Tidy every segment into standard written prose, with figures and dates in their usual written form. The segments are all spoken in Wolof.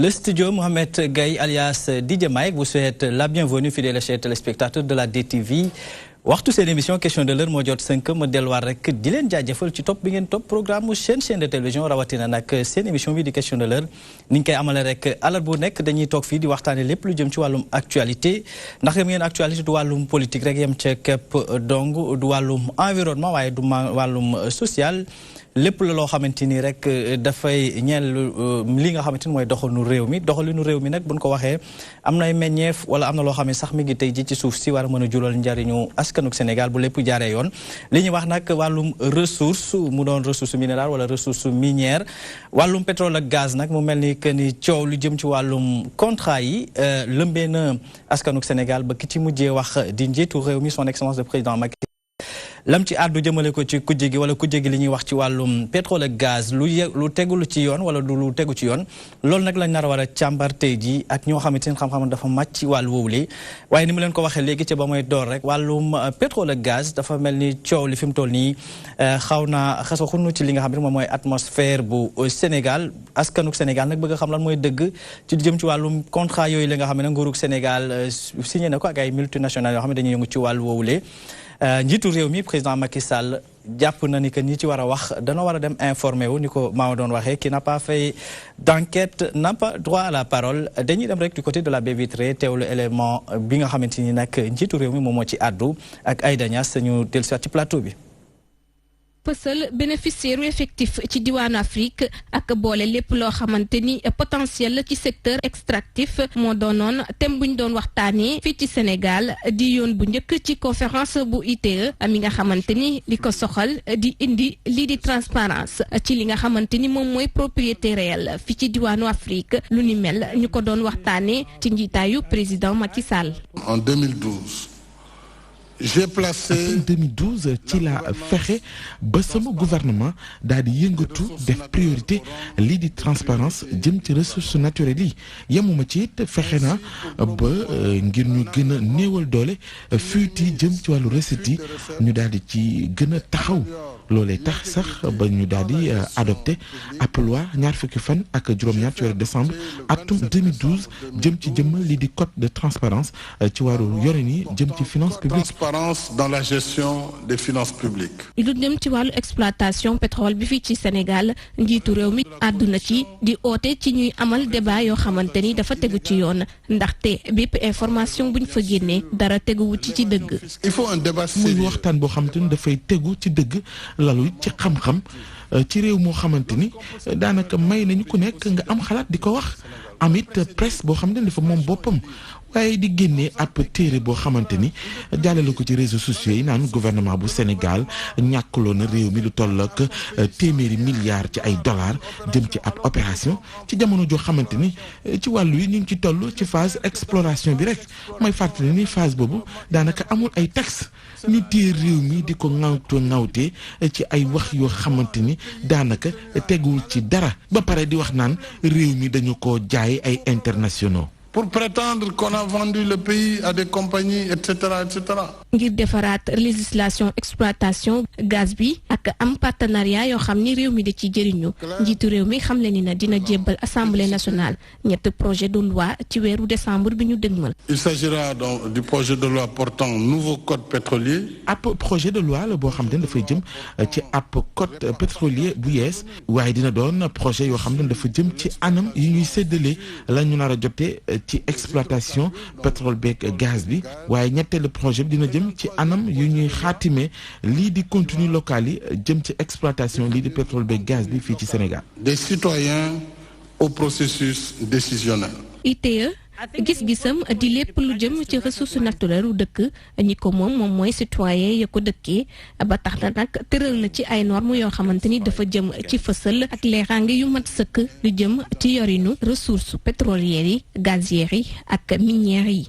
Le studio Mohamed Gaye alias DJ Mike vous souhaite la bienvenue fidèles chers téléspectateurs de la DTV. waxtu seen émission question de l'heure moo jot 5 ma delluwaat rek di leen jaajëfal ci topp bi ngeen topp programme chaîne de télévision rawatina nag seen émission bi di question de l'heure ni ñu koy amale rek alal bu nekk dañuy toog fii di waxtaane lépp lu jëm ci wàllum actualité ndax yam ngeen actualité du wàllum politique rek yem ca képp dong du wàllum environnement waaye du wàllum social lépp la loo xamante ni rek dafay ñeel li nga xamante ni mooy doxalinu réew mi nag buñ ko waxee am na ay meññeef wala am na loo xam ne sax mi ngi tey ji ci suuf si war a mën a jural njariñu askanuk Sénégal bu lépp jaaree yoon li ñuy wax nag wàllum ressource mu doon ressource minérale wala ressource minière wàllum pétrole ak gaz nag mu mel ni que ni coow lu jëm ci wàllum contrat yi lëmbee na askanuk Sénégal ba ki ci mujjee wax di njiitu réew mi son excellence le président Macky lam ci àddu jëmale ko ci kujje gi wala kujje gi li ñuy wax ci wàllum pétrole ak gaz lu tegul ci yoon wala du lu tegu ci yoon loolu nag lañ nar a war a càmbar tey ji ak ñoo xamante ne xam-xam dafa màcc ci wàllu woowule waaye ni mu leen ko waxee léegi ca ba mooy door rek wàllum pétrole ak gaz dafa mel ni coow li fi mu toll nii xaw naa xasa xunu ci li nga xam ne moom mooy atmosphère bu Sénégal askanuk Sénégal nag bëgg a xam lan mooy dëgg ci jëm ci wàllum contrat yooyu la nga xam ne nguurug Sénégal signé na ko ak ay multinationales yoo xam ne dañuy yëngu ci wàllu woowule njiitu réew mi président Macky Sall jàpp na ni que ñi ci war a wax dana war a dem informé wu ni ko maa doon waxee qui n'a pas fait d'enquête n'a pas droit à la parole dañuy dem rek du côté de la baie vitrée teewlu élément bi nga xamante ni nag njiitu réew mi moom moo ci àddu ak Aïda Niass ñu dellusiwaat ci plateau bi. Pësal bénéficiaire effectif ci diwaanu Afrique ak boole lépp loo xamante ni potentiel ci secteur extractif moo doonoon thème bu ñu doon waxtaanee fii ci Sénégal di yoon bu njëkk ci conférence bu ITE mi nga xamante ni li ko soxal di indi lii di transparence ci li nga xamante ni moom mooy propriété réelle fii ci diwaanu Afrique lu ni mel ñu ko doon waxtaanee ci njiitaayu président Macky Sall. En 2012. J'ai placé en 2012 ci la fexe ba sama gouvernement daal di yëngatu def priorité lii di transparence jëm ci ressources naturelles yi yemuma ci it fexe na ba ngir ñu gën a néewal doole fuite yi jëm ci wàllu recettes yi ñu daal di ci gën a taxaw loolee tax sax ba ñu daal di adopté ab loi ñaar fukki fan ak juróom-ñaar ci weeru décembre atum 2012 jëm ci jëmmal lii di code de transparence ci wàllu yore ni jëm ci finance publique. Dans la gestion des finances publiques. lu dem ci wàllu exploitation pétrole bi fii ci Sénégal njiitu réew mi àdduna ci di oote ci ñuy amal débat yoo xamante ni dafa tegu ci yoon ndaxte bépp information buñ fa génnee dara teguwu ci dëgg. Il faut un débat sérieux. muy waxtaan boo xamante ni dafay tegu ci dëgg lalu ci xam-xam ci réew moo xamante ni daanaka may nañu ku nekk nga am xalaat di ko wax amit presse boo xamante ni dafa moom boppam. waaye di génnee ab téere boo xamante ni jàllale ko ci réseaux sociaux yi naan gouvernement bu Sénégal ñàkkuloo na réew mi lu toll ak téeméeri milliards ci ay dollars jëm ci ab opération ci jamono joo xamante ni ci wàllu yi ñu ngi ci toll ci phase exploration bi rek may fàttali ni phase boobu daanaka amul ay texte ñu téye réew mi di ko ŋawtee ci ay wax yoo xamante ni daanaka teguwul ci dara ba pare di wax naan réew mi dañu ko jaay ay internationaux. Pour prétendre qu'on a vendu le pays à des compagnies etc. ngir defaraat législation exploitation gaz bi ak am partenariat yoo xam ni réew mi da ci jëriñu njiitu réew mi xam le ni na dina jébbal assemblée nationale ñett projet de loi ci weeru décembre bi ñu dëgmal. Il s'agira donc du projet de loi portant nouveau code pétrolier. ab projet de loi la boo xam ne dafay jëm ci ab code pétrolier bu yees waaye dina doon projet yoo xam ne dafa jëm ci anam yi ñuy séddale la ñu nar a jotee ci exploitation pétrole beeg gaz bi waaye ñetteelu projet bi dina jëm ci anam yu ñuy xaatime lii di contenu local yi jëm ci exploitation lii di pétrole beeg gaz bi fii ci Sénégal. Des citoyens au processus décisionnel. ITE gis-gisam di lépp lu jëm ci ressource naturelle u dëkk ñi ko moom mooy citoyen ya ko dëkkee ba tax na nag tëral na ci ay normes yoo xamante ni dafa jëm ci fësal ak leeraange yu mat sëkk lu jëm ci yorinu ressources pétrolières yi gazières yi ak minières yi.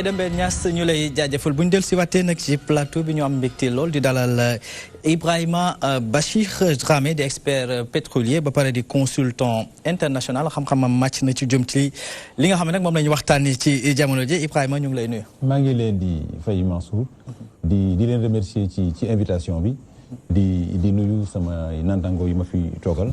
Aïda Mbène Niass ñu lay jaajëfal bu ñu del si waatee nag ci plateau bi ñu am mbégte lool di dalal Ibrahima Bachir Dramé di expert pétrolier ba pare di consultant international xam-xamam màcc na ci jëm ci li nga xam ne nag moom la ñu waxtaanee ci jamono ji Ibrahima ñu ngi lay nuyu. maa ngi leen di fay Mansour di leen remercier ci invitation bi di nuyu sama nantango yi ma fi toogal.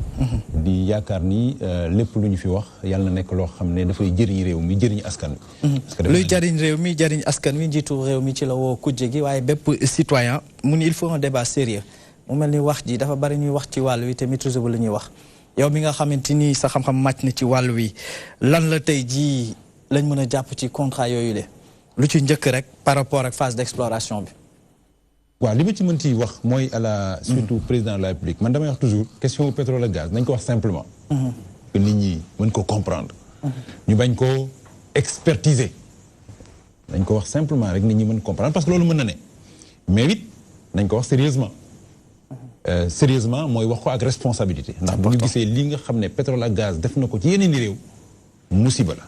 di yaakaar ni lépp lu ñu fi wax yàlla na nekk loo xam ne dafay jëriñ réew mi jëriñ askan wi. luy jëriñ réew mi jëriñ askan wi njiitu réew mi ci la woo kujje gi waaye bépp citoyen mu ni il faut un débat sérieux mu mel ni wax ji dafa bari ñuy wax ci wàll wi te maîtriser bu la ñuy wax yow mi nga xamante ni sa xam-xam màcc na ci wàll wi lan la tey jii lañ mën a jàpp ci contrat yooyu le lu ci njëkk rek par rapport ak phase d'exploration bi. waaw li ma ci mën ci wax mooy à la surtout président de la République man damay wax toujours question pétrole ak gaz nañ ko wax simplement. que nit ñi mën ko comprendre. ñu bañ ko expertiser. nañ ko wax simplement rek nit ñi mën comprendre parce que loolu mën na ne mais it nañ ko wax sérieusement sérieusement mooy wax ko ak responsabilité ndax bu ñu gisee li nga xam ne pétrole ak gaz def na ko ci yeneen i réew musiba la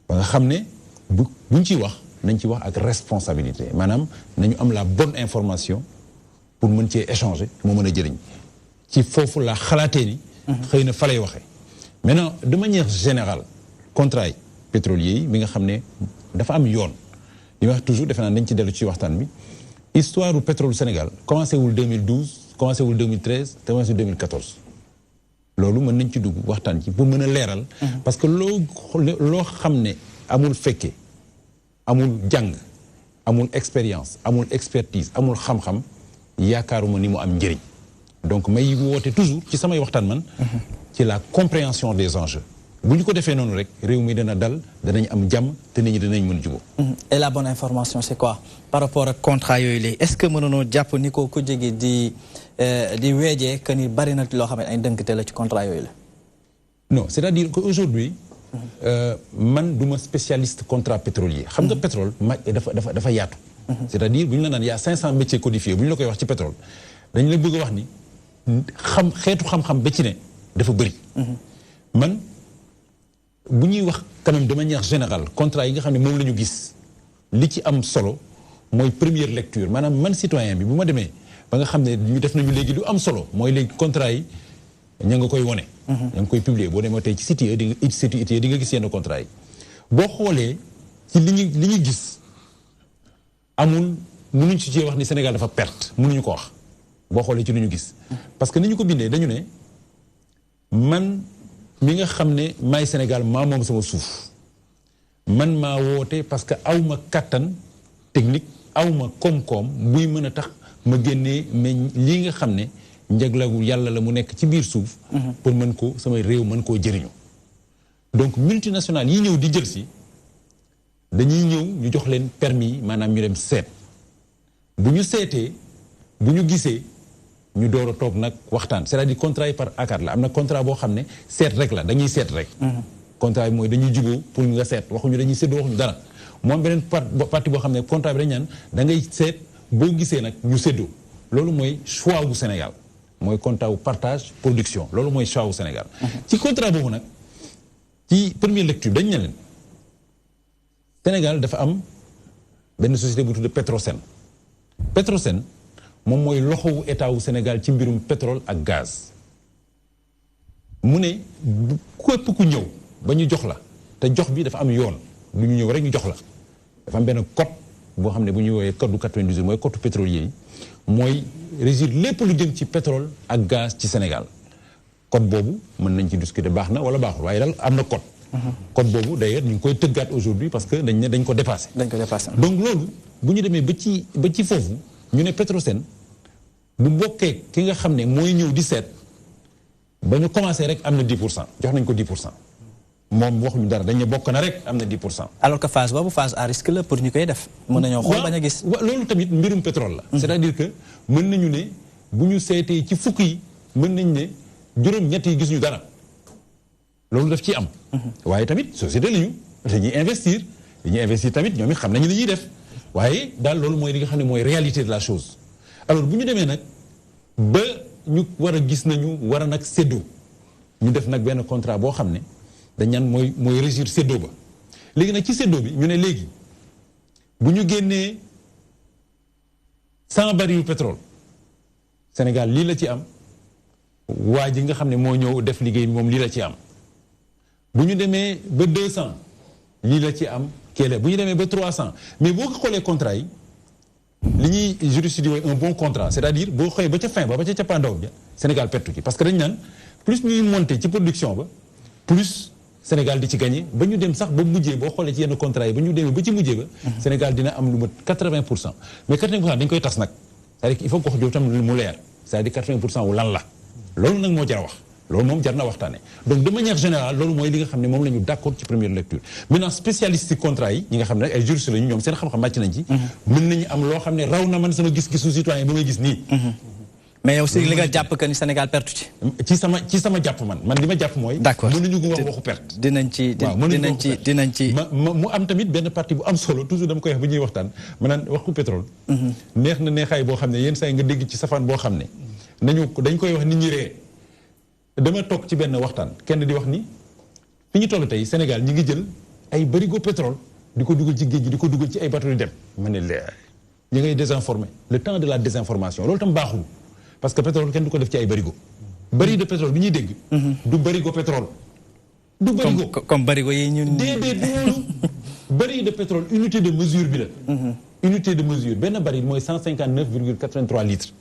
ba nga xam ne buñ ciy wax nañ ci wax ak responsabilité maanaam nañu am la bonne information pour mën cee échanger moo mën a jëriñ ci foofu la xalaatee ni xëy na fa lay waxee maintenant de manière générale contrat yi pétrolier yi mi nga xam ne dafa am yoon li wax toujours defe naa dañ ci dellu ci waxtaan bi histoire du pétrole Sénégal commencé wul 2012 commencé wul 2013 te commencé 2014 loolu mën nañ ci dugg waxtaan ci pour mën a leeral parce que loo xam ne amul fekke amul jàng amul expérience amul expertise amul xam-xam yaakaaruma ni mu am njëriñ donc may woote toujours ci samay waxtaan man ci la compréhension des enjeux bu ñu ko defee noonu rek réew mi dana dal danañ am jàmm te nit ñi danañ mën a jubóo. Et la bonne information c'est quoi par rapport ak contrat yooyu léegi est-ce que mënoonoo jàpp ni ko jege di weejee que ni bari na loo xam ne ay dënkte la ci contrat yooyu la. non c'est-à-dire que aujourd'hui man duma spécialiste contrat pétrolier. xam nga pétrole dafa yaatu. c'est-à-dire bu ñu la naan y a 500 métiers codifiés bu ñu la koy wax ci pétrole dañ la bëgg a wax ni xeetu xam-xam ba ci ne dafa bëri. man bu ñuy wax quand même de manière générale contrat yi nga xam ne moom la ñu gis li ci am solo mooy première lecture maanaam man citoyen bi bu ma demee ba nga xam ne ñu def nañu léegi lu am solo mooy léegi contrat yi ña nga koy wone ña nga koy publier boo demee tey ci site yi di nga gis yenn contrat yi boo xoolee ci li ñu gis amul mënuñ ci wax ni Sénégal dafa perte mënuñu ko wax boo xoolee ci li ñu gis parce que ni ñu ko bindee dañu ne man mi nga xam ne maay Sénégal maa moom sama suuf man maa woote parce que aw ma kattan technique aw ma koom-koom buy mën a tax ma génnee mais lii nga xam ne njaglagu yàlla la mu nekk ci biir suuf pour mën ko samay réew mën koo jëriñu donc multinationales yi ñëw di jël si dañuy ñëw ñu jox leen permis maanaam ñu dem seet bu ñu seetee bu ñu gisee ñu door a toog nag waxtaan c'est-à-dire contrat yi par accord la am na contrat boo xam ne seet rek la dañuy seet rek contrat bi mooy dañuy juboo pour nga seet waxuñu dañuy séddoo waxuñu dara moom beneen partie boo xam ne contrat bi dañu naan da ngay seet boo gisee nag ñu séddoo loolu mooy choix wu Sénégal mooy contrat wu partage production loolu mooy choix wu Sénégal ci contrat boobu nag ci première lecture dañu ne leen Sénégal dafa am benn société bu tudd Petrosen Petrosen moom mooy loxowu état wu Sénégal ci mbirum pétrole ak gaz mu ne képp ku ñëw ba ñu jox la te jox bi dafa am yoon lu ñu ñëw rek ñu jox la dafa am benn code boo xam ne bu ñu woowee code du 98 mooy code pétrolier yi mooy régir lépp lu jëm ci pétrole ak gaz ci Sénégal code boobu mën nañ ci discuter baax na wala baaxul waaye daal am na code code boobu d'ailleurs ñu ngi koy tëggaat aujourd'hui parce que dañ ne dañ ko dépassé donc loolu bu ñu demee ba ci foofu ñu ne Petrosen bu bokkee ki nga xam ne mooy ñëw di seet ba ñu commencé rek am na 10% jox nañ ko 10% moom waxuñu dara dañ ne bokk na rek am na 10%. alors que phase boobu phase à risque la pour ñu koy def. mën nañoo xool bañ a gis. loolu tamit mbirum pétrole la. c'est-à-dire que mën nañu ne bu ñu seetee ci fukk yi mën nañu ne juróom-ñett yi gis ñu dara loolu daf ciy am. waaye tamit société la ñu dañuy investir tamit ñoom it xam nañu li ñuy def waaye daal loolu mooy li nga xam ne mooy réalité de la chose. alors bu ñu demee nag ba ñu war a gis nañu war a nag séddoo ñu def nag benn contrat boo xam ne dañ naan mooy régir séddoo ba léegi nag ci séddoo bi ñu ne léegi bu ñu génnee 100 barils pétrole Sénégal lii la ci am waa ji nga xam ne moo ñëw def liggéey moom lii la ci am bu ñu demee ba 200 lii la ci am kéele bu ñu demee ba 300 mais boo ko xoolee contrat yi li ñuy juriste di un bon contrat c'est-à-dire boo xoolee ba ca fin ba ca cappaandaw bi Sénégal pertu ci parce que dañu naan plus ñuy monter ci production ba plus Sénégal di ci gagné ba ñu dem sax ba mujjee boo xoolee ci yenn contrat yi ba ñu demee ba ci mujjee ba Sénégal dina am lu mat 80% mais 80% dañ koy tas nag c'est-à-dire il faut que wax jooju tam mu leer c'est-à-dire 80% wu lan la loolu nag moo jar a wax loolu moom jar na waxtaane donc de manière générale loolu mooy li nga xam ne moom la ñu d'accord ci première lecture maintenant spécialiste ci contrat yi ñi nga xam ne ay juristes lañu ñoom seen xam-xam màcc nañ ci mën nañu am loo xam ne raw na man sama gis-gisu citoyen ba may gis nii mais aussi li nga jàpp que ni Sénégal pertu ci sama jàpp man li ma jàpp mooy d'accord mënuñu ko wax waxu perte dinañ ci mu am tamit benn partie bu am solo toujours dama koy wax bu ñuy waxtaan ma naan waxu pétrole neex na neexaay boo xam ne yenn saa yi nga dégg ci safaan boo xam ne dañ koy wax nit ñi ree dama toog ci benn waxtaan kenn di wax ni fi ñu toll tey Sénégal ñi ngi jël ay barigo pétrole di ko dugal ci géej gi di ko dugal ci ay bateau yu dem ma ne leer ñi ngay désinformer le temps de la désinformation loolu tam baaxul parce que pétrole kenn du ko def ci ay barigo baril de pétrole bi ñuy dégg du barigo pétrole du barigo comme barigo yi ñun déedéet du loolu baril de pétrole unité de mesure bi la unité de mesure benn baril mooy 159,83 litres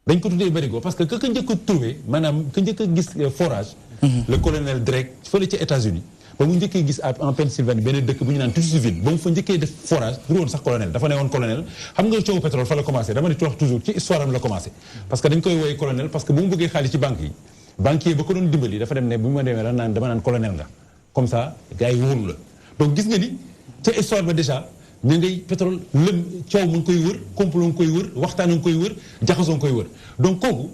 dañ ko tuddee barigo parce que ka njëkk a trouvé maanaam ka njëkk a gis forage le colonel Drake fële ci États-Unis ba mu njëkkee gis en Pennsylvanie benn dëkk bu ñu naan Tussville ba mu fa njëkkee def forage du woon sax colonel dafa ne woon colonel xam nga coowu pétrole fa la commencé dama ne ci wax toujours ci histoire am la commencé parce que dañ koy woowee colonel parce que bu mu bëggee xaalis ci banque yi banquier ba ko doon dimbali dafa dem ne bu ma demee dama naan colonel nga comme ça gars yi wóolu la donc gis nga ni ca histoire ba déjà ñu ngay pétrole lëm coow mu ngi koy wër complot ngi koy wër waxtaan ngi koy wër jaxasoo ngi koy wër donc kooku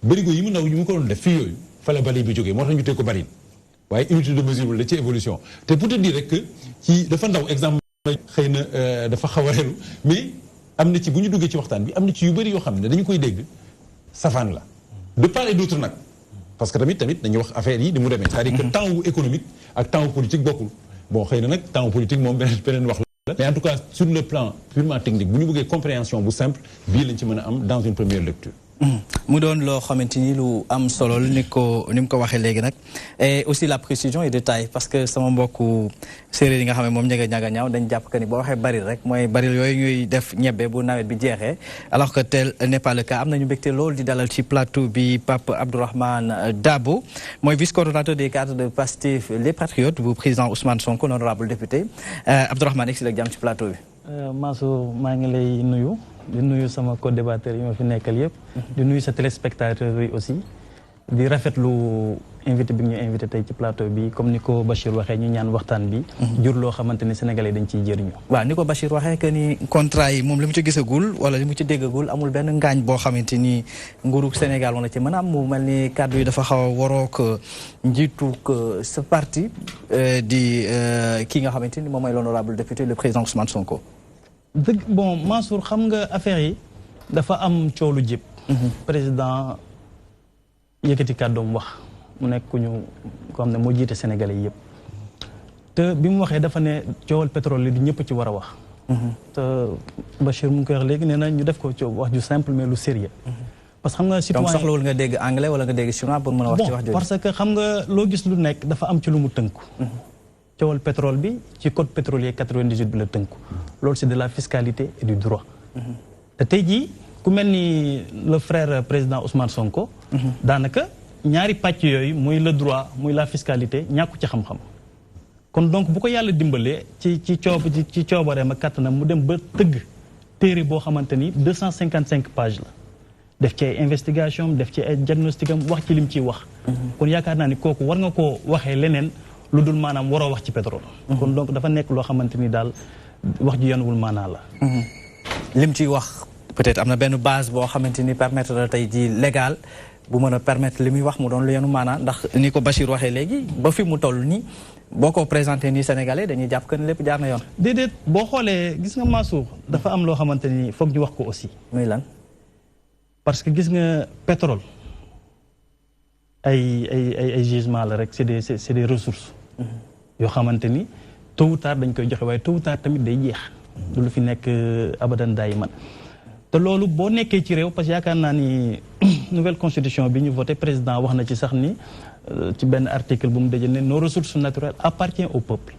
barigo yi mu ndaw yi mu ko doon def fii yooyu fa la bari bi jógee moo tax ñu teg ko bari waaye unité de mesure la ci évolution te pour te dire rek que ci dafa ndaw exemple xëy na dafa xaw a reelu mais am na ci bu ñu duggee ci waxtaan bi am na ci yu bëri yoo xam ne dañu koy dégg safaan la de part et d'autre nag parce que tamit dañuy wax affaire yi di mu demee c'est-à-dire que temps wu économique ak temps wu politique bokkul bon xëy na nag temps wu politique moom beneen wax la mais en tout cas sur le plan purement technique bu ñu bëggee compréhension bu simple bii lañ ci mën a am dans une première lecture mu doon loo xamante ni lu am solo ni mu ko waxee léegi nag et aussi la précision et détail parce que sama mbokku séeréer yi nga xam ne moom ñaga ñaaw dañ jàpp que ni boo waxee baril rek mooy baril yooyu ñuy def ñebbe bu nawet bi jeexee alors que tel n'est pas le cas am nañu mbégte loolu di dalal ci plateau bi Pape Abdourahmane Dabo mooy vice-coordonnateur des cadres de Pastef les Patriotes bu président Ousmane Sonko l'honorable député Abdourahmane egsi la jàmm ci plateau bi. Mansour maa ngi lay nuyu di nuyu sama co-débatteur yi ma fi nekkal yëpp di nuyu sa téléspectateurs yi aussi di rafetlu invité bi ñu invité tey ci plateau bi comme ni ko Bachir waxee ñu ñaan waxtaan bi jur loo xamante ni sénégalais dañ ciy jëriñu waaw ni ko Bachir waxee que ni contrat yi moom li mu ci gisagul wala li mu ci déggagul amul benn ngaañ boo xamante ni nguuru Sénégal wana ci mën a am mu mel ni kàddu yi dafa xaw a warook njiitu sa parti di kii nga xamante ni moom mooy l'honorable député le président Ousmane Sonko. dëgg bon Mansour xam nga affaire yi dafa am coow lu jëpp président yëkkati kàddoom wax mu nekk ku ñu ko xam ne moo jiite sénégalais yëpp te bi mu waxee dafa ne coowal pétrole li di ñëpp ci war a wax te Bachir mu ngi koy wax léegi nee na ñu def ko coow wax ju simple mais lu sérieux parce que xam nga citoyen donc soxlawul nga dégg anglais wala nga dégg chinois pour mën a wax ci wax jooju parce que xam nga loo gis lu nekk dafa am ci lu mu tënku coowal pétrole bi ci code pétrolier 98 bi la tënku loolu c'est de la fiscalité et du droit te tey jii ku mel ni le frère président Ousmane Sonko daanaka ñaari pàcc yooyu muy le droit muy la fiscalité ñàkku ci xam-xam kon donc bu ko yàlla dimbalee ci coobareem ak kàttanam mu dem ba tëgg téere boo xamante ni 255 pages la def ci ay investigation def ci ay diagnostic am wax ci lim ciy wax kon yaakaar naa ni kooku war nga koo waxee leneen lu dul maanaam waroo wax ci pétrole kon donc dafa nekk loo xamante ni daal wax ji yanuwul maanaa la lim ciy wax peut-être am na benn base boo xamante ni permettre la tey ji légal bu mën a permettre li muy wax mu doon lu yenu maanaa ndax ni ko Bachir waxee léegi ba fi mu toll nii boo ko présenté nii Sénégalais dañuy jàpp que ni lépp jaar na yoon déedéet boo xoolee gis nga Mansour dafa am loo xamante ni foog ñu wax ko aussi muy lan parce que gis nga pétrole ay gisement la rek c'est des ressources yoo xamante ni tôt ou tard dañ koy joxe waaye tôt ou tard tamit day jeex du lu fi nekk abadan daayiman te loolu boo nekkee ci réew parce que yaakaar naa ni nouvelle constitution bi ñu voté président wax na ci sax ni ci benn article bu mu dajale ne nos ressources naturelles appartiennent au peuple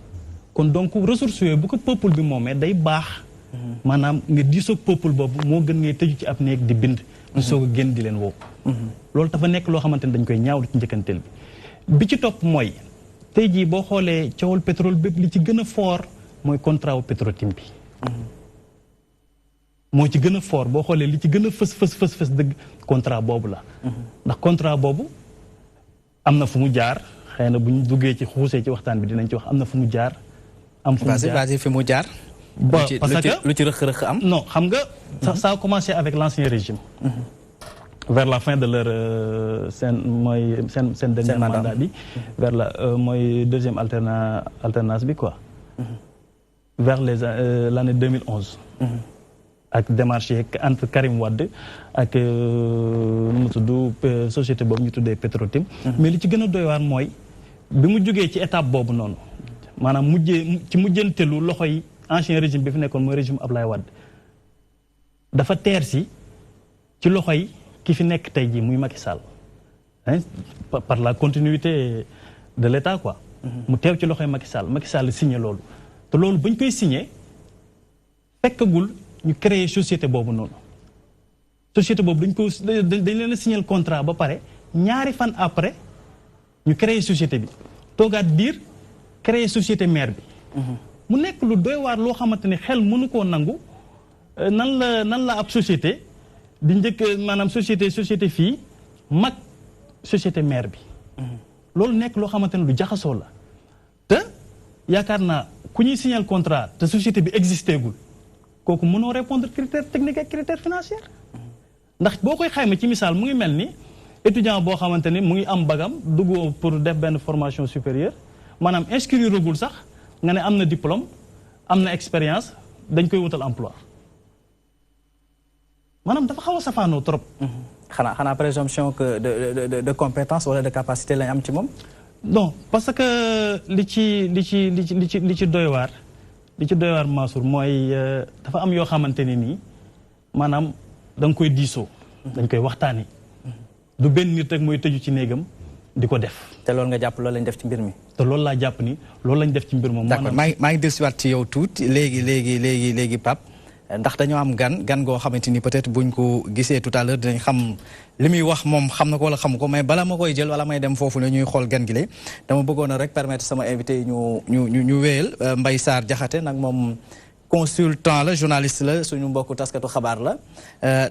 kon donc ressources yooyu bu ko peuple bi moomee day baax maanaam nga diisoog peuple boobu moo gën ngay tëju ci ab néeg di bind ñu soog a génn di leen woo loolu dafa nekk loo xamante ne dañ koy ñaawlu ci njëkkanteel bi ci topp mooy tey jii boo xoolee coowal pétrole bépp li ci gën a fort mooy contrat wu Petro-Tim bi moo ci gën a fort boo xoolee li ci gën a fës dëgg contrat boobu la ndax contrat boobu am na fu mu jaar xëy na bu ñu duggee ci xuusee ci waxtaan bi dinañ ci wax am na fu mu jaar am fu mu jaar vas-y fi mu jaar parce que lu ci rëq-rëq am non xam nga ça a commencé avec l'ancien régime vers la fin de leur seen dernier mandat bi vers la mooy deuxième alternance bi quoi vers l'année 2011 ak démarche yeeg entre Karim Wade ak nu mu tudd société boobu ñu tuddee Petro-Tim mais li ci gën a doy waar mooy bi mu jógee ci étape boobu noonu maanaam mujjantelu loxo yi ancien régime bi fi nekkoon mooy régime Ablaye Wade dafa teer si ci loxo yi ki fi nekk tey jii muy Macky Sall par la continuité de l'état quoi mu teew ci loxo yi Macky Sall signé loolu te loolu bañ koy signé fekkagul ñu créé société boobu noonu société boobu dañ leen a signé contrat ba pare ñaari fan après ñu créé société bi toogaat diir créé société mère bi mu nekk lu doy waar loo xamante ne xel mënu koo nangu nan la ab société di njëkk maanaam société fii mag société mère bi loolu nekk loo xamante ne lu jaxasoo la te yaakaar naa ku ñuy signé contrat te société bi existé gul kooku mënoo répondre critère technique ak critère financier ndax boo koy xayma ci misaal mu ngi mel ni étudiant boo xamante ni mu ngi am bagam dugg pour def benn formation supérieure maanaam inscrire gul sax nga ne am na diplôme am na expérience dañ koy wutal emploi maanaam dafa xaw a safaanoo trop. xanaa présomption que de compétence wala de capacité lañ am ci moom. non parce que li ci doy waar Mansour mooy dafa am yoo xamante ne nii maanaam da nga koy diisoo. dañ koy waxtaani du benn nit rek mooy tëju ci néegam di ko def. te loolu nga jàpp loolu lañ def ci mbir mi. te loolu laa jàpp ni loolu lañ def ci mbir moom. d'accord maa ngi dellusiwaat ci yow tuuti léegi Pape ndax dañoo am gan goo xamante ni peut-être buñ ko gisee tout à l'heure dinañ xam li muy wax moom xam na ko wala xamu ko mais bala ma koy jël wala may dem foofu ne ñuy xool gan gi le dama bëggoon a rek permettre sama invité yi ñu wéyal Mbaye Sarr Diakhaté nag moom consultant la journaliste la suñu mbokku taskatu xabaar la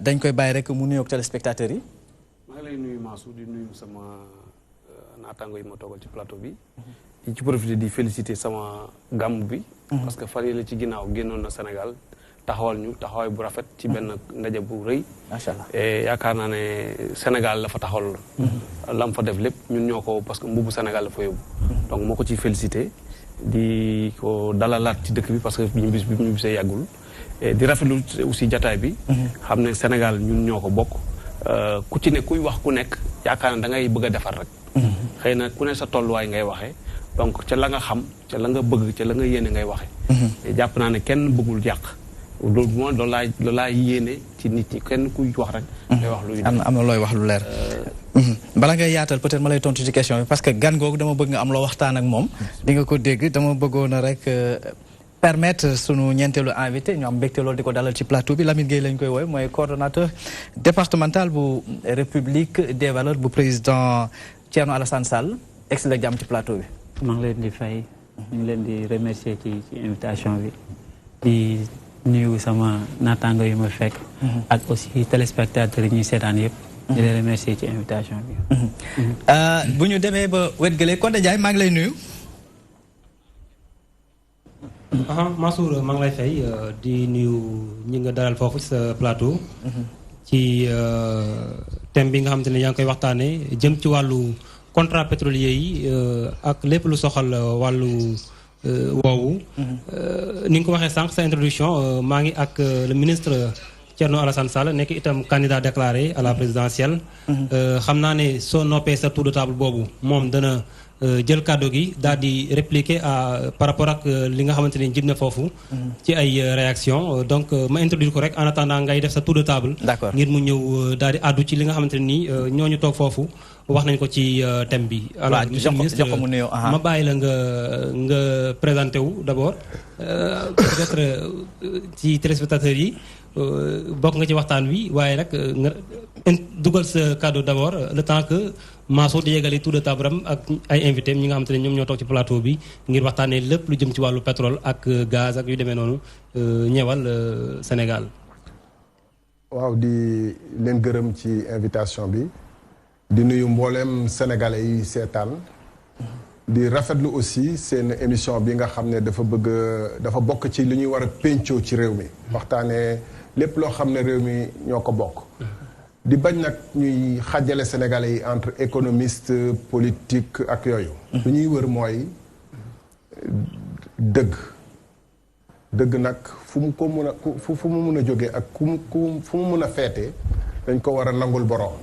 dañ koy bàyyi rek mu nuyoog téléspectateurs yi. maa ngi lay nuyu Massou di nuyu sama naataango yi ma toogal ci plateau bi. di ci profité di féliciter sama gàmm bi. parce que fan yii la ci ginnaaw génnoon na Sénégal. taxawal ñu taxawaay bu rafet ci benn ndaje bu rëy. macha allah yaakaar naa ne Sénégal la fa taxawal. lam fa def lépp ñun ñoo ko parce que mbubu Sénégal la fa yóbbu. donc moo ko ciy félicité di ko dalalaat ci dëkk bi parce que ñu bisee yàggul. di rafetlu aussi jataay bi. xam ne Sénégal ñun ñoo ko bokk. ku ci ne kuy wax ku nekk yaakaar na da ngay bëgg a defar rek. xëy na ku ne sa tolluwaay ngay waxee. donc ca la nga xam ca la nga bëgg ca la nga yéene ngay waxee. jàpp naa ne kenn bëggul yàq. loolu mooy loolu laay yéene ci nit ñi kenn kuy wax rek. ngay wax luy am na looy wax lu leer. bala ngay yaatal peut-être ma lay tontu ci question bi parce que gan googu dama bëgg nga am loo waxtaan ak moom. di nga ko dégg dama bëggoon a rek permettre sunu ñeenteelu invité ñu am mbégte loolu di ko dalal ci plateau bi Lamine Gueye lañ koy woowee mooy coordonnateur départemental bu République des valeurs bu président Thierno Alassane Sall ex la jàmm ci plateau bi. maa ngi leen di fay ñu ngi leen di remercier ci invitation bi di nuyu sama naataango yu ma fekk. ak aussi téléspectateurs yi ñuy seetaan yëpp. di leen remercier ci invitation bi. bu ñu demee ba wet gële Codé Ndiaye maa ngi lay nuyu. Mansour maa ngi lay fay di nuyu ñi nga dalal foofu ci sa plateau. ci thème bi nga xamante ne yaa ngi koy waxtaanee jëm ci wàllu contrat pétrolier yi ak lépp lu soxal wàllu woowu. ni nga ko waxee sànq sa introduction maa ngi ak le ministre Thierno Alassane Sall nekk itam candidat déclaré à la présidentielle. xam naa ne soo noppee sa tour de table boobu moom dana jël kàddu gi daal di répliquer par rapport ak li nga xamante ni jib na foofu. ci ay réaction donc ma introduire ko rek en attendant ngay def sa tour de table. D'accord. ngir mu ñëw daal di àddu ci li nga xamante ni ñooñu toog foofu wax nañ ko ci thème bi. alors monsieur le ministre ma bàyyi la nga présenté wu d'abord peut-être ci téléspectateurs yi bokk nga ci waxtaan wi waaye nag nga dugal sa kàddu d'abord le temps que Mansour di yeggali tour de table am ak ay invités ñi nga xamante ne ñoom ñoo toog ci plateau bi ngir waxtaanee lépp lu jëm ci wàllu pétrole ak gaz ak yu demee noonu ñëwal Sénégal. waaw di leen gërëm ci invitation bi di nuyu mbooleem sénégalais yi seetaan di rafetlu aussi seen émission bi nga xam ne dafa bokk ci li ñuy war a péncoo ci réew mi waxtaanee lépp loo xam ne réew mi ñoo ko bokk di bañ nag ñuy xàjjale sénégalais yi entre économiste politique ak yooyu lu ñuy wër mooy dëgg nag fu mu mun a jógee ak fu mu mun a feete dañ ko war a nangul boroom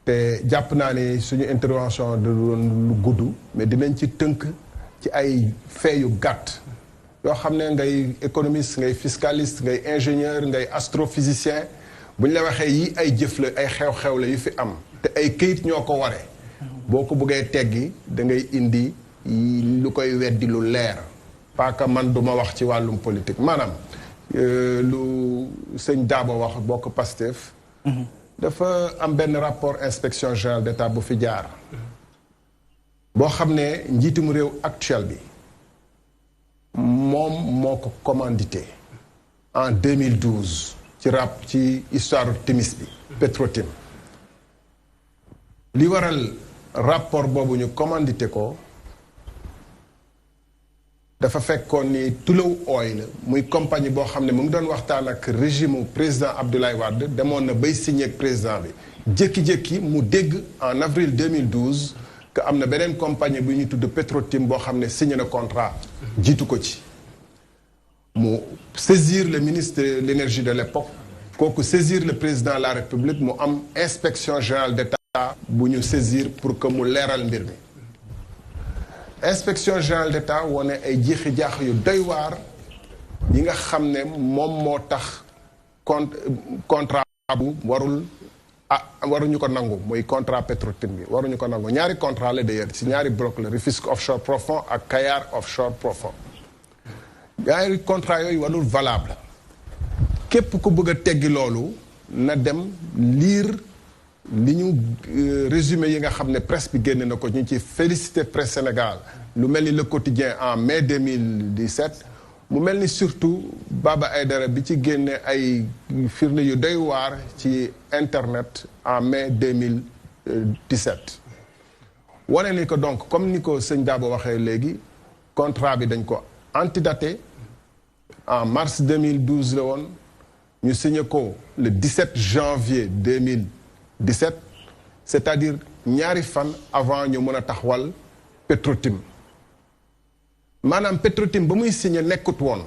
te jàpp naa ni suñu intervention da doon lu gudd mais dinañ ci tënk ci ay fait yu gàtt yoo xam ne ngay économiste ngay fiscaliste ngay ingénieur ngay astrophysicien bu ñu la waxee yi ay jëf la ay xew-xew la yu fi am te ay këyit ñoo ko waree boo ko bëggee teggi da ngay indi lu koy weddi lu leer pas que man duma wax ci wàllum politique maanaam lu sëñ Dabo wax bokk Pastef dafa am benn rapport inspection générale d'État bu fi jaar boo xam ne njiitum réew actuel bi moom moo ko commandité en 2012 ci histoire Timis bi Petrotim li waral rapport boobu ñu commandité ko dafa fekkoon ni Tullow Oil muy compagnie boo xam ne mu ngi doon waxtaan ak régime président Abdoulaye Wade demoon na bay signé ak président bi jékki-jékki mu dégg en avril 2012 que am na beneen compagnie bu ñuy tudd Petrotim boo xam ne signé na contrat jiitu ko ci mu saisir le ministre de l'énergie de l'époque kooku saisir le président de la République mu am inspection générale d'État bu ñu saisir pour que mu leeral mbir mi inspection générale d'État wone ay jiixi jaax yu doy waar yi nga xam ne moom moo tax contrat bu waruñu ko nangu muy contrat Petrotim bi waruñu ko nangu ñaari contrat la d'ailleurs ci ñaari bloc la Rufisque offshore profond ak Kayar offshore profond ñaari contrat yooyu warul valable képp ku bëgg a teggi loolu na dem lire li ñu résumé yi nga xam ne presse bi génn na ko ñu ci félicité presse Sénégal lu mel ni Le Quotidien en mai 2017 mu mel ni surtout Baba Aïdara bi ci génne ay firnde yu doy waar ci internet en mai 2017 wane ni ko donc comme ni ko sëñ Dabo waxee léegi contrat bi dañ ko antidaté en mars 2012 la woon ñu signé ko le 17 janvier 2017 c'est-à-dire ñaari fan avant ñu mën a taxawal Petrotim maanaam Petrotim ba muy signé nekkut woon.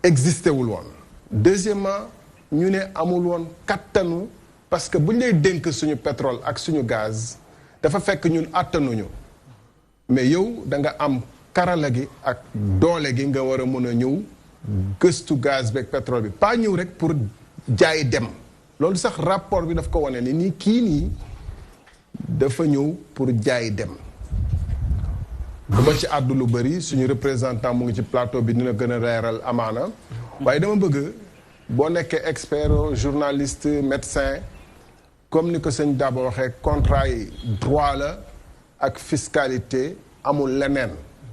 existé wul woon. deuxièmement ñu ne amul woon kattanu parce que bu ñu lay dénk suñu pétrole ak suñu gaz dafa fekk ñun attanuñu mais yow da nga am karala gi ak doole gi nga war a mën a ñëw gëstu gaz beeg pétrole bi pas ñëw rek pour jaay dem. loolu sax rapport bi daf ko wane ni nii kii nii dafa ñëw pour jaay dem du ma ci àddu lu bëri suñu représentant mu ngi ci plateau bi dina gën a leeral amaana waaye dama bëgg boo nekkee expert journaliste médecin comme ni ko sëñ Dabo waxee contrat yi droit la ak fiscalité amul leneen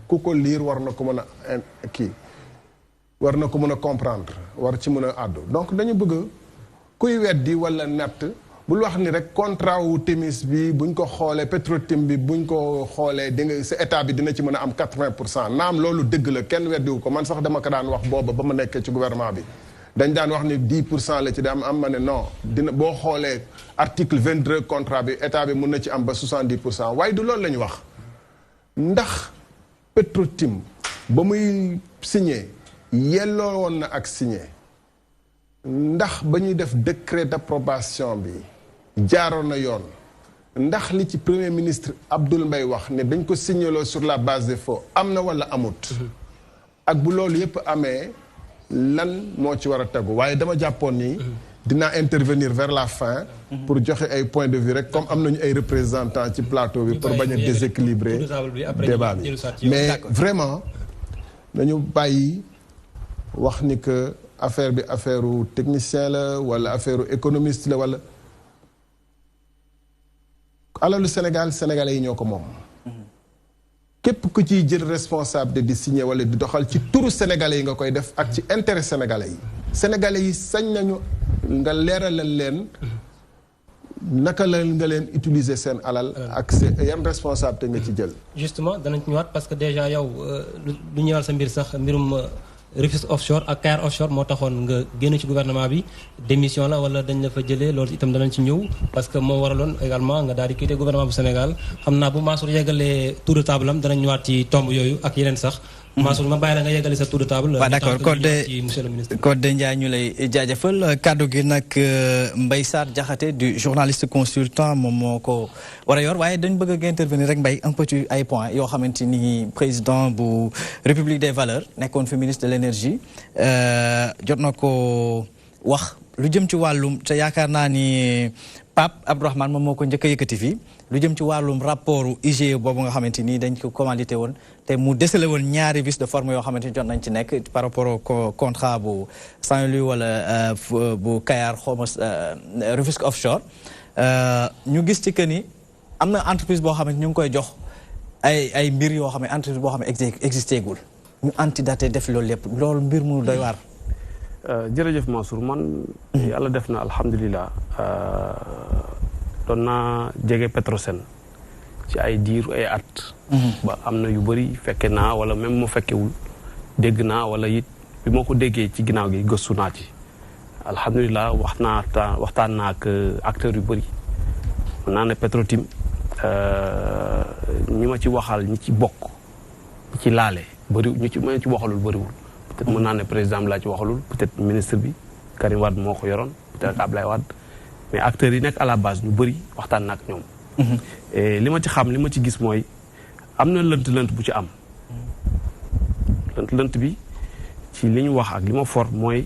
ku ko lire war na ko mën a kii war na ko mën a comprendre war ci mën a àddu donc dañu bëgg kuy weddi wala natt bul wax ni rek contrat wu Timis bi buñ ko xoolee Petrotim bi buñ ko xoolee di nga sa état bi dina ci mën a am 80% naam loolu dëgg la kenn weddiwu ko man sax dama ko daan wax booba ba ma nekkee ci gouvernement bi dañ daan wax ni 10% la ci da am ma ne non dina boo xoolee article 22 contrat bi état bi mën na ci am ba 70% waaye du loolu la ñu wax ndax Petrotim ba muy signé yelloo woon na ak signé ndax ba ñuy def décret d'approbation bi jaaroon na yoon ndax li ci premier ministre Abdoul Mbaye wax ne dañ ko signaloo sur la base des faits am na wala amut. ak bu loolu yëpp amee lan moo ci war a tegu waaye dama jàppoon ni. dinaa intervenir vers la fin. pour joxe ay points de vue rek comme am nañu ay représentants ci plateau bi pour bañ a déséquilibrer débat bi mais vraiment nañu bàyyi wax ni que affaire bi affaire u technicien la wala affaire u économiste la wala alalu Sénégal sénégalais yi ñoo ko moom. képp ku ciy jël responsable di signer wala di doxal ci turu sénégalais yi nga koy def ak ci intérêt sénégalais yi. sénégalais yi sañ nañu nga leeralal leen naka la nga leen utiliser seen alal. ak seen yan responsabilité nga ci jël. justement danañ ci ñëwaat parce que déjà yow lu ñëwal sa mbir sax mbirum Rufisque offshore ak Kayar offshore moo taxoon nga génn ci gouvernement bi démission la wala dañ la fa jëlee loolu itam danañ ci ñëw parce que moo waraloon également nga daal di quitter gouvernement bu Sénégal xam naa bu Mansour yeggalee tour de table am danañ ñëwaat ci tomb yooyu ak yeneen sax. Mansour ma bàyyi la nga yeggale sa tour de table. waaw d'accord Codé Ndiaye ñu lay jaajëfal kaddu gi nag Mbaye Sarr Diakhaté du journaliste consultant moom moo ko war a yor waaye dañ bëgg a intervenir rek Mbaye un peu ci ay points yoo xamante ni président bu République des Valeurs nekkoon fi ministre de l'énergie jot na ko wax lu jëm ci wàllum te yaakaar naa ni Pape Abdourahmane moom moo ko njëkk a yëkkati fii lu jëm ci wàllum rapport IGE boobu nga xamante ni dañ ko commandité woon te mu décelé woon ñaari vices de forme yoo xamante ni jot nañ ci nekk par rapport au contrat bu Saint-Louis wala bu Kayar xawma Rufisque offshore ñu gis ci que ni am na entreprise boo xamante ñu ngi koy jox ay mbir yoo xam ne entreprise boo xam ne existé gul ñu antidaté def loolu lépp loolu mbir mu doy waar. jërëjëf Mansour man yàlla def na alhamdulilah doon naa jege Petrosen ci ay diir ay at ba am na yu bëri fekke naa wala même mu fekkewul dégg naa wala it bi moo ko déggee ci ginnaaw gi gëstu naa ci alhamdulilah waxtaan naa ak acteurs yu bëri mën naa ne Petrotim ñi ma ci waxal ñi ci bokk ñi ci laale bëri ñu ci waxalul bëriwul peut-être mën naa ne président bi laa ci waxalul peut-être ministre bi Karim Wade moo ko yoroon peut-être Ablaye Wade mais acteurs yi nekk à la base ñu bëri waxtaan na ak ñoom. li ma ci xam li ma ci gis mooy am na lënt-lënt bu ci am. lënt-lënt bi ci li ñu wax ak li ma for mooy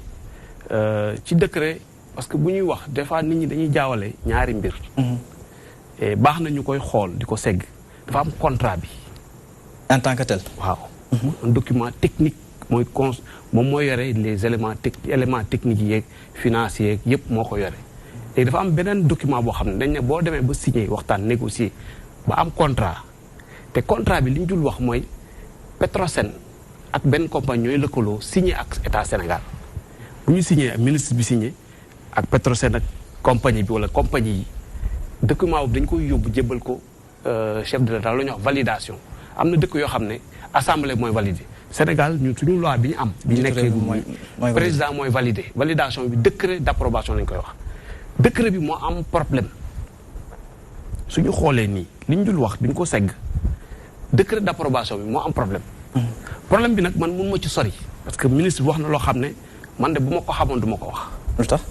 ci décret parce que bu ñuy wax des fois nit ñi dañuy jaawale ñaari mbir. baax na ñu koy xool di ko segg dafa am contrat bi. en tant que tel. waaw. un document technique. moom moo yore les éléments techniques yeeg financiers yeeg yëpp moo ko yore léegi dafa am beneen document boo xam ne dañ ne boo demee ba signé waxtaan négocier ba am contrat te contrat bi li ñu dul wax mooy Petrosen ak benn compagnie ñooy lëkkaloo signé ak état Sénégal bu ñu signé ak ministre bi signé ak Petrosen ak compagnie bi wala compagnie yi document boobu dañ koy yóbbu jébbal ko chef de l'État la ñuy wax validation am na dëkk yoo xam ne assemblée mooy validé Sénégal ñun suñu loi bi ñu am. bi nekkee président mooy validé validation bi décret d'approbation lañ koy wax. décret bi moo am problème suñu xoolee nii li ñu dul wax duñ ko segg décret d'approbation bi moo am problème. problème bi nag man mun ma ci sori. parce que ministre bi wax na loo xam ne man de bu ma ko xamoon du ma ko wax. lu tax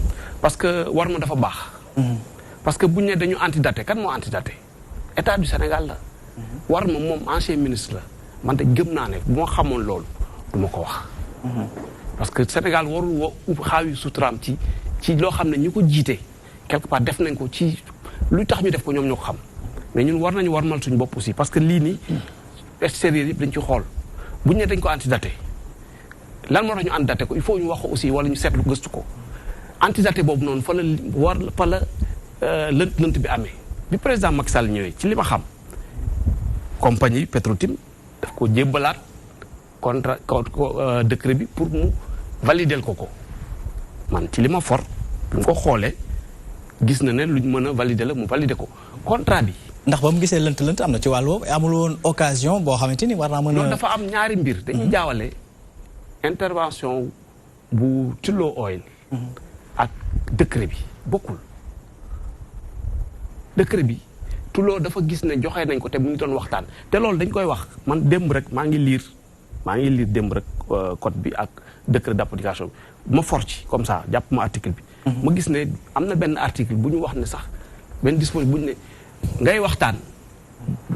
parce que war ma dafa baax. parce que buñ ne dañu antidaté kan moo antidaté état du Sénégal la. war ma moom ancien ministre la. man de gëm naa ne bu ma xamoon loolu du ma ko wax. parce que Sénégal warul xaawi suturaam ci loo xam ne ñu ko jiite quelque part def nañ ko ci lu tax ñu def ko ñoom ñoo ko xam mais ñun war nañu warmal suñu bopp aussi parce que lii nii extérieur yëpp dañ ci xool buñ ne dañ ko antidaté lan moo tax ñu antidaté ko il faut ñu wax ko aussi wala ñu seetlu gëstu ko antidaté boobu noonu fa la lënt bi amee bi président Macky Sall ñëwee ci li ma xam compagnie Petrotim daf ko jébbalaat contrat décret bi pour mu valider ko man ci li ma for bu ko xoolee gis na ne luñ mën a valider la mu valider ko contrat bi. ndax ba mu gisee lënt-lënt am na ci wàll boobu amul woon occasion boo xamante ni war naa mën a. loolu dafa am ñaari mbir. dañuy jaawale intervention bu Tullow Oil. ak décret bi bokkul. décret bi Tullow dafa gis ne joxe nañ ko te mu ngi doon waxtaan te loolu dañ koy wax man démb rek maa ngi lire démb rek code bi ak décret d'application bi ma for ci comme ça jàpp ma article bi. ma gis ne am na benn article bu ñu wax ne sax benn disposition bu ñu ne ngay waxtaan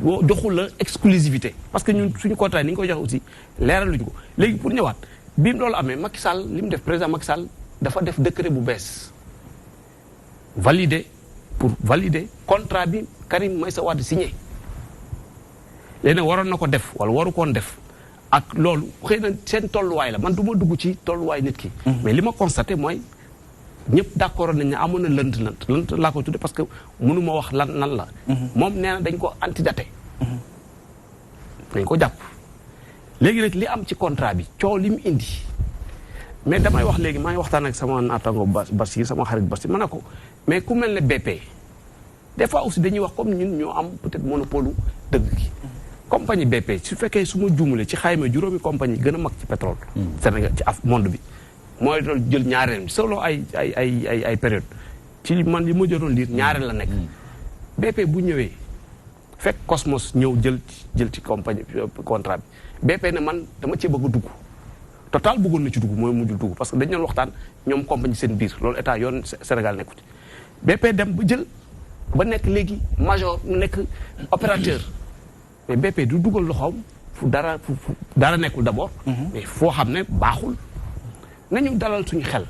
boo joxul la exclusivité parce que ñun suñu contrat ni ñu koy joxe aussi leeraluñu ko léegi pour ñëwaat bi loolu amee Macky Sall li mu def président Macky Sall dafa def décret bu bees valider contrat bi Karim Meïssa Wade signé léegi nag waroon na ko def wala waru koon def ak loolu xëy na seen tolluwaay la man du ma dugg ci tolluwaay nit ki mais li ma constaté mooy ñëpp d'accord nañ ne amoon na lënt laa koy tudde parce que mënu ma wax lan la moom nee na dañ ko antidaté dañ ko jàpp léegi nag li am ci contrat bi coow li mu indi mais damay wax léegi maa ngi waxtaan ak sama naataango Bassir sama xarit Bassir ma ne ko mais ku mel ne BP des fois aussi dañuy wax comme ñun ñoo am peut-être monopole dëgg gi compagnie BP su fekkee su ma juumulee ci xayma juróomi compagnie gën a mag ci pétrole Sénégal ci monde bi mooy doon jël ñaareel solo ay période ci man li ma jotoon lire ñaareel la nekk BP bu ñëwee fekk Cosmos ñëw jël ci compagnie contrat bi BP ne man dama cee bëgg a dugg Total bëggoon na ci dugg mooy mujjul dugg parce que dañu doon waxtaan ñoom compagnie seen biir loolu état yoon Sénégal nekku ci BP dem ba jël ba nekk léegi major mu nekk opérateur mais BP du dugal loxoom fu dara nekkul d'abord mais foo xam ne baaxul nañu dalal suñu xel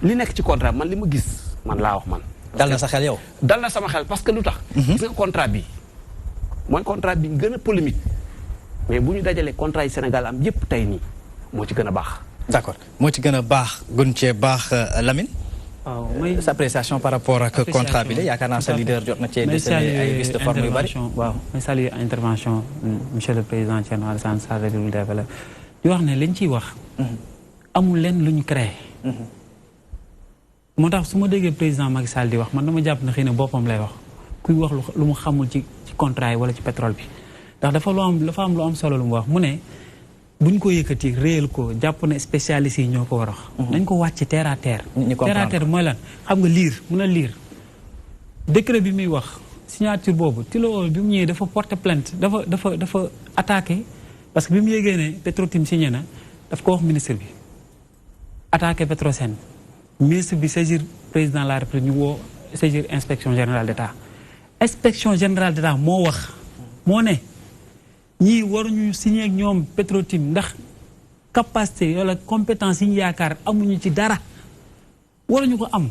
li nekk ci contrat man li ma gis man laa wax man. dal na sa xel yow. dal na sama xel parce que lu tax. gis nga contrat bi mooy contrat bi gën a polémique mais bu ñu dajalee contrat yi Sénégal am yépp tey nii moo ci gën a baax. d'accord moo ci gën a baax gën cee baax Lamine. waaw mooy sa appréciation par rapport ak contrat bi de yaakaar naa sa leader jot na cee décelé ay liste de forme yu bari. waaw may saluer intervention monsieur le président Thierno Alassane Sall di wax ne liñ ciy wax. amul leen lu ñu créé. moo tax su ma déggee président Macky Sall di wax man dama jàpp ne xëy na boppam lay wax kuy wax lu mu xamul ci contrat yi wala ci pétrole bi ndax dafa am lu am solo lu mu wax mu ne buñ ko yëkkati réel ko jàpp ne spécialistes yi ñoo ko war a wax. nañ ko wàcc terre à terre. terre à terre mooy lan xam nga lire mun a lire décret bi muy wax signature boobu Tilo bi mu ñëwee dafa porter plainte dafa attaqué parce que bi mu yégee ne Petrotim signé na daf ko wax ministre bi. attaqué Petrosen ministre bi saisir président de la République ñu woo saisir inspection générale d'État inspection générale d'État moo wax moo ne ñii waruñu signé ak ñoom Petrotim ndax capacité wala compétence yi ñu yaakaar amuñu ci dara waruñu ko am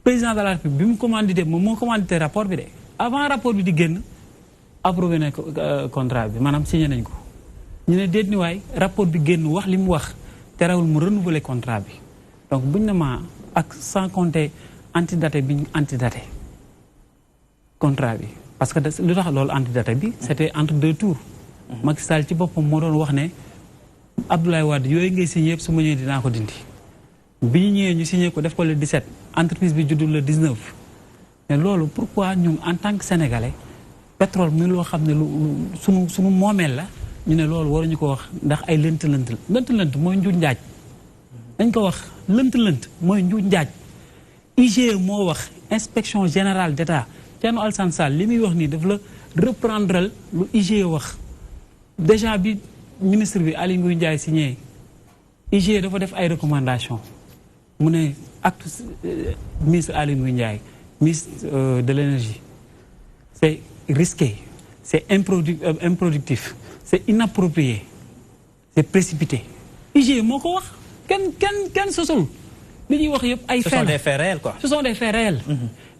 président de la République bi mu commandité moom moo commandité rapport bi de avant rapport bi di génn approuvé na contrat bi maanaam signé nañ ko ñu ne déet ni waay rapport bi génn wax li mu wax terewul mu renouveler contrat bi donc buñ ne ma ak sans compter antidaté bi ñu antidaté contrat bi parce que lu tax loolu antidaté bi c'était entre deux tours Macky Sall ci boppam moo doon wax ne Abdoulaye Wade yooyu ngay signé yëpp su ma ñëwee dinaa ko dindi bi ñu ñëwee ñu signé ko def ko le 17 entreprise bi juddul le 19 mais loolu pourquoi ñun en tant que sénégalais pétrole muy loo xam ne lu sunu moomeel la ñu ne loolu waruñu ko wax ndax ay lënt mooy njuuj njaaj dañ ko wax lënt mooy njuuj njaaj IGE moo wax inspection générale d'État Thierno Alassane Sall li muy wax nii daf la reprendre lu IGE wax déjà bi ministre bi Aly Ngouille Ndiaye signé IGE dafa def ay recommandations mu ne acte ministre Aly Ngouille Ndiaye ministre de l'énergie c'est risqué c'est improductif c'est inapproprié c'est précipité IGE moo ko wax kenn sosul li ñuy wax yëpp ay ce sont des faits réels quoi. ce sont des faits réels.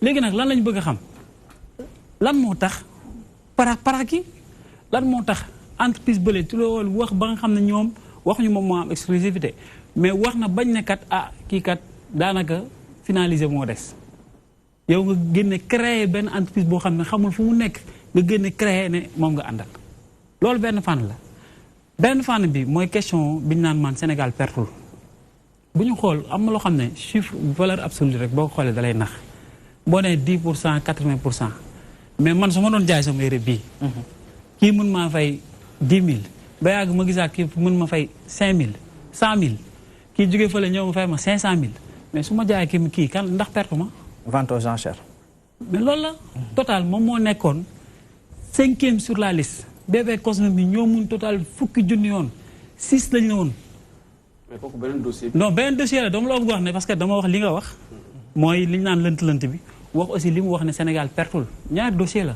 léegi nag lan lañ bëgg a xam lan moo tax paraki lan moo tax entreprise bële ci loolu wax ba nga xam ne ñoom waxuñu moom moo am exclusivité mais wax na bañ ne kat kii kat daanaka finaliser moo des yow nga génne créer benn entreprise boo xam ne xamul fu mu nekk nga génne créer ne moom nga àndal loolu benn fànn la benn fànn bi mooy question bi ñu naan man Sénégal pertul bu ñu xool am na loo xam ne chiffre valeur absolue rek boo ko xoolee dalay nax boo nee 10% 80% mais man su ma doon jaay sama yére bii. kii mën maa fay 10 000 ba yàgg ma gisaat kii mën ma fay 5 000 100 000 kii jógee fële ñëw ma fay ma 500 000 mais su ma jaayee kii kan ndax perte ma. vente aux enchères. mais loolu la. Total moom moo nekkoon 5e sur la liste. bébé Cosmos bi ñoo mun Total fukki junni yoon 6 lañ la woon. mais kooku beneen dossier. non beneen dossier la dama la bëgg wax ne parce que dama wax li nga wax. mooy li ñu naan lënt bi wax aussi li mu wax ne Sénégal pertul ñaari dossier la.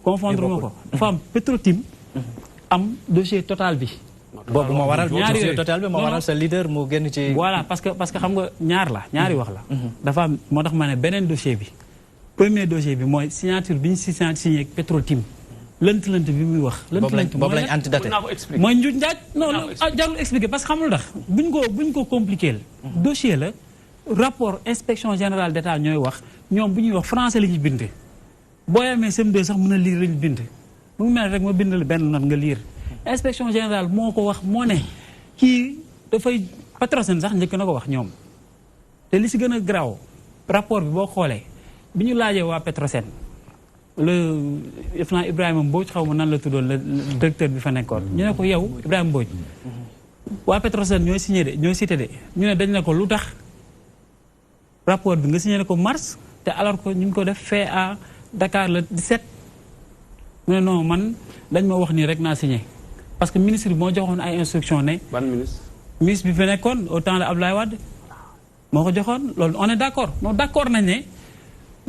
confondre ma ko dafa am Petro-Tim am dossier Total bi. boobu moo waral ñaari dossier Total bi moo waral sa leader mu génn ci. voilà parce que xam nga ñaari wax la. dafa am moo tax ma ne beneen dossier bi. premier dossier bi mooy signature bi ñu si signé ak Petro-Tim lënt bi muy wax. boobu lañ antidaté mooy njuuj njaaj non jarul expliquer parce que xamul tax buñ ko compliqué la. dossier la rapport inspection générale d'État ñooy wax ñoom bu ñuy wax français la ñuy bind. boo amee CM2 sax mën a lire la ñu bind mu ngi mel rek ma bind la benn note nga lire. inspection générale moo ko wax moo ne kii dafay Petrosen sax njëkk na ko wax ñoom te li si gën a garaaw rapport bi boo xoolee bi ñu laajee waa Petrosen def naa Ibrahima Mbodj xaw ma nan la tuddoon le directeur bi fa nekkoon ñu ne ko yow Ibrahima Mbodj waa Petrosen ñooy signé de ñooy cité de ñu ne dañ ne ko lu tax rapport bi nga signé ne ko mars te alors que ñu ngi ko def fait à Dakar le 17 mu ne non man dañ ma wax nii rek naa signé parce que ministre bi moo joxoon ay instructions ne. ban ministre. ministre bi fi nekkoon au temps de Abdoulaye Wade moo ko joxoon loolu on est d' accord non d' accord nañ ne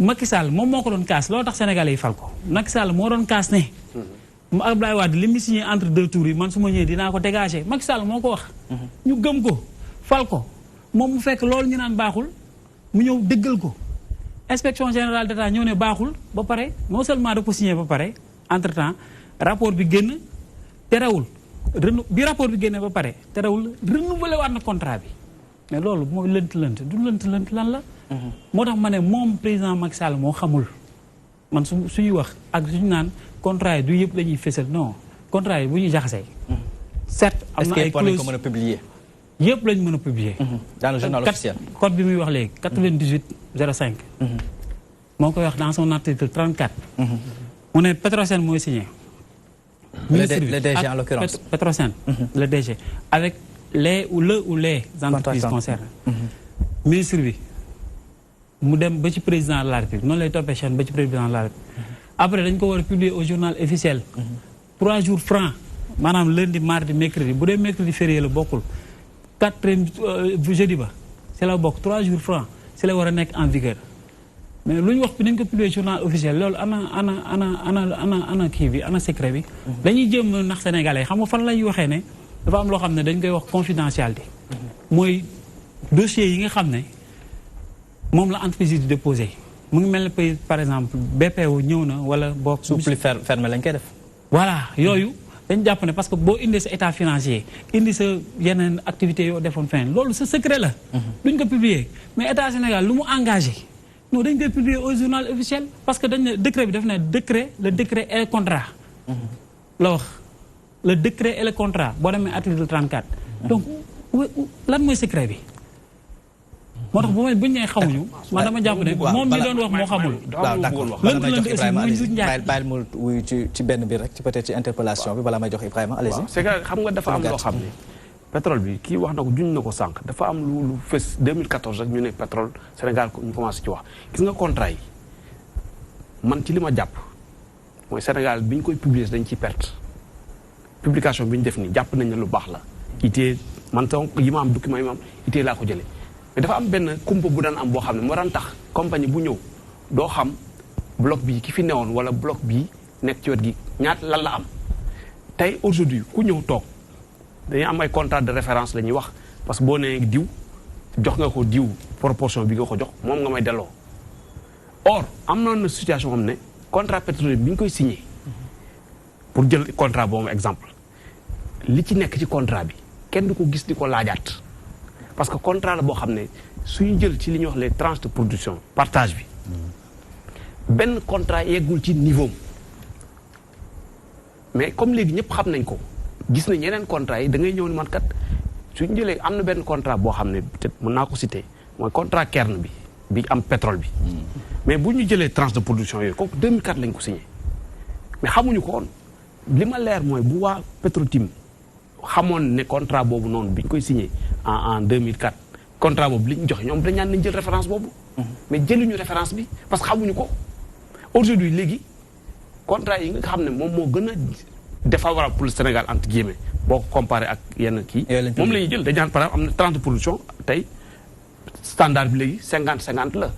Macky Sall moom moo ko doon kaas loolu tax Sénégalais yi fal ko Macky Sall moo doon kaas ne. mu Abdoulaye Wade li mu signé entre deux tours yi man su ma ñëwee dinaa ko dégager Macky Sall moo ko wax. ñu gëm ko fal ko moom mu fekk loolu ñu naan baaxul mu ñëw dëggal ko inspection générale d' État ñëw ne baaxul ba pare non seulement da ko signé ba pare entre temps rapport bi génn. terewul bi rapport bi génnee ba pare terewul renouvelé waat na contrat bi mais loolu mooy lënt du lënt lan la. moo tax ma ne moom président Macky Sall moo xamul man suñuy wax ak suñu naan contrat yi du yëpp la ñuy fésal non contrat yi bu ñuy jaxasee. certes am na ay clauses est-ce que mën a publier. yëpp lañ mën a publier. dans le journal officiel. code bi muy wax léegi 98/05. moo koy wax dans son article 34. mu ne Petrosen mooy signé. Le DG en l'occurrence. Petrosen, le DG. Avec les entreprises concernées. Ministre bi mu dem ba ci président de la République noonu lay toppee chaîne ba ci président de la République. Après dañ ko war a publier au journal officiel. 3 jours francs maanaam lundi mardi mercredi bu dee mercredi férié la bokkul. 4 jeudi ba c'est la bokk 3 jours francs c'est la war a nekk en vigueur. mais lu ñu wax bi nañ ko publier journal officiel loolu ana kii bi ana secret bi. dañuy jéem nax sénégalais xam nga fan la ñuy waxee ne dafa am loo xam ne dañ koy wax confidentialité. mooy dossier yi nga xam ne moom la entreprise yi di déposé mu ngi mel ne pays par exemple BPO ñëw na wala boog. sous pli fermé lañ koy def. voilà yooyu dañ jàpp ne parce que boo indee sa état financier indi sa yeneen activités yoo defoon fenn loolu sa secret la. duñ ko publier mais état Sénégal lu mu engagé. non dañ koy publier au journal officiel parce que dañ ne décret bi daf ne le décret et le contrat. la wax le décret et le contrat boo demee article 34. donc lan mooy secret bi. moo tax bu ñu nee xamuñu. man dama jàpp ne moom mi doon wax moo xamul. waaw d'accord bala may jox Ibrahima allez-y bàyyil mu wuyu ci benn bi rek ci peut-être ci interpellation bi bala may jox Ibrahima allez-y. c'est que xam nga dafa am loo xam ne. pétrole bi kii wax na ko juñ na ko sànq dafa am lu fës 2014 rek ñu ne pétrole Sénégal ñu commencé ci wax gis nga contrat yi man ci li ma jàpp mooy Sénégal bi ñu koy publier dañ ciy perte publication bi ñu def nii jàpp nañ ne lu baax la. itee man sama yi ma am document yi ma am itee laa ko jëlee mais dafa am benn kumpa bu daan am boo xam ne moo daan tax compagnie bu ñëw doo xam bloc bii ki fi newoon wala bloc bii nekk ci wet gi ñaata lan la am tey aujourd'hui ku ñëw toog. dañuy am ay contrat de référence la ñuy wax parce que boo nee diw jox nga ko diw proportion bi nga ko jox moom nga may delloo or am na situation xam ne contrat pétrolier bi ñu koy signé pour jël contrat boobu exemple li ci nekk ci contrat bi kenn du ko gis di ko laajaat parce que contrat la boo xam ne suñu jël ci li ñuy wax les tranches de production partage bi benn contrat yeggul ci niveau mais comme léegi ñëpp xam nañ ko. gis nañ yeneen contrat yi da ngay ñëw ni man kat suñu jëlee am na benn contrat boo xam ne peut-être mën naa ko citer mooy contrat Kern bi am pétrole bi. mais bu ñu jëlee tranche de production yooyu kooku 2004 lañ ko signé mais xamuñu ko woon li ma leer mooy bu waa Petro-Tim xamoon ne contrat boobu noonu bi ñu koy signé en 2004 contrat boobu li ñu joxe ñoom dañ ñaan nañ jël référence boobu. mais jëluñu référence bi parce que xamuñu ko aujourd'hui léegi contrat yi nga xam ne moom moo gën a. défavorable pour le Sénégal entre guillemets boo ko comparé ak yenn kii moom la ñuy jël dañu naan par exemple am na 30 production tey standard bi léegi 50-50 la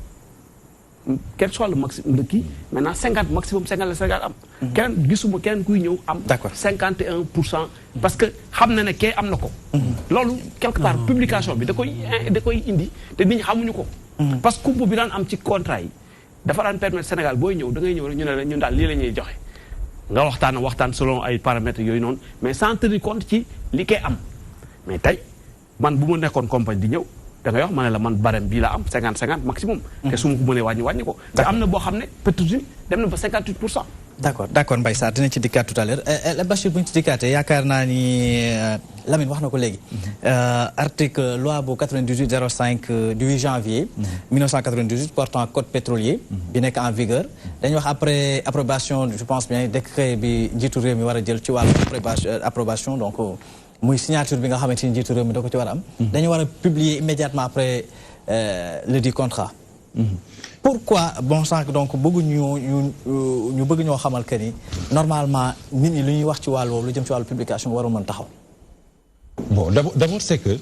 quel soit le maximum de qui maintenant 50 maximum 50 la Sénégal am. keneen gisuma keneen kuy ñëw am. 51% parce que xam na ne kee am na ko. loolu quelque part publication bi da koy indi te nit ñi xamuñu ko. parce que kumpu bi daan am ci contrat yi dafa daan permettre Sénégal booy ñëw da ngay ñëw rek ñu ne la ñun daal lii la ñuy joxe. nga waxtaan selon ay paramètres yooyu noonu mais sans tenir compte ci li koy am mais tey man bu ma nekkoon compagnie di ñëw. da ngay wax ma ne la man barème bii la am 50-50 maximum. te su ma ko mënee wàññi ko. te am na boo xam ne Petrotim dem na ba 58%. d' accord Mbaye Sarr dinañ ci dikkaat tout à l'heure Bachir bu ñu ci dikkaatee yaakaar naa ni Lamine wax na ko léegi. article loi bu 98/05 du 8 janvier. 1998 portant code pétrolier. bi nekk en vigueur. dañuy wax après approbation je pense bien décret bi njiitu réew mi war a jël ci wàllu approbation donc. muy signature bi nga xamante ni njiitu réew mi da ko ci war a am. dañu war a publier immédiatement après le dit contrat. pourquoi bon sànq donc ñu bëgg ñoo xamal que ni normalement nit ñi lu ñuy wax ci wàllu woowu lu jëm ci wàllu publication waru mën taxaw. bon d'abord c'est que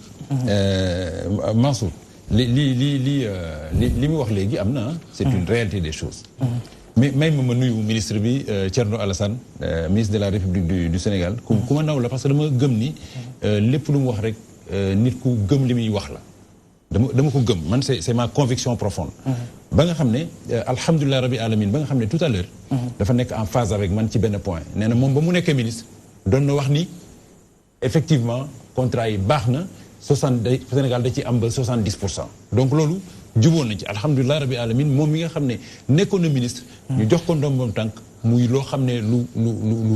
Mansour li mu wax léegi am na c'est une réalité des choses. mais même ma nuyu ministre bi Thierno Alassane ministre de la République du Sénégal ku ma naw la parce que dama gëm ni lépp lu mu wax rek nit ku gëm li muy wax la dama ko gëm man c'est ma conviction profonde ba nga xam ne alhamdulilah rabbi alamin ba nga xam ne tout à l'heure dafa nekk en phase avec man ci benn point nee na moom ba mu nekkee ministre doon na wax ni effectivement contrat yi baax na Sénégal da ci am ba 70%. donc loolu juboon nañ ci alhamdulilah rabbi alamin moom mi nga xam ne nekkoon na ministre ñu jox ko ndombam tànk muy loo xam ne lu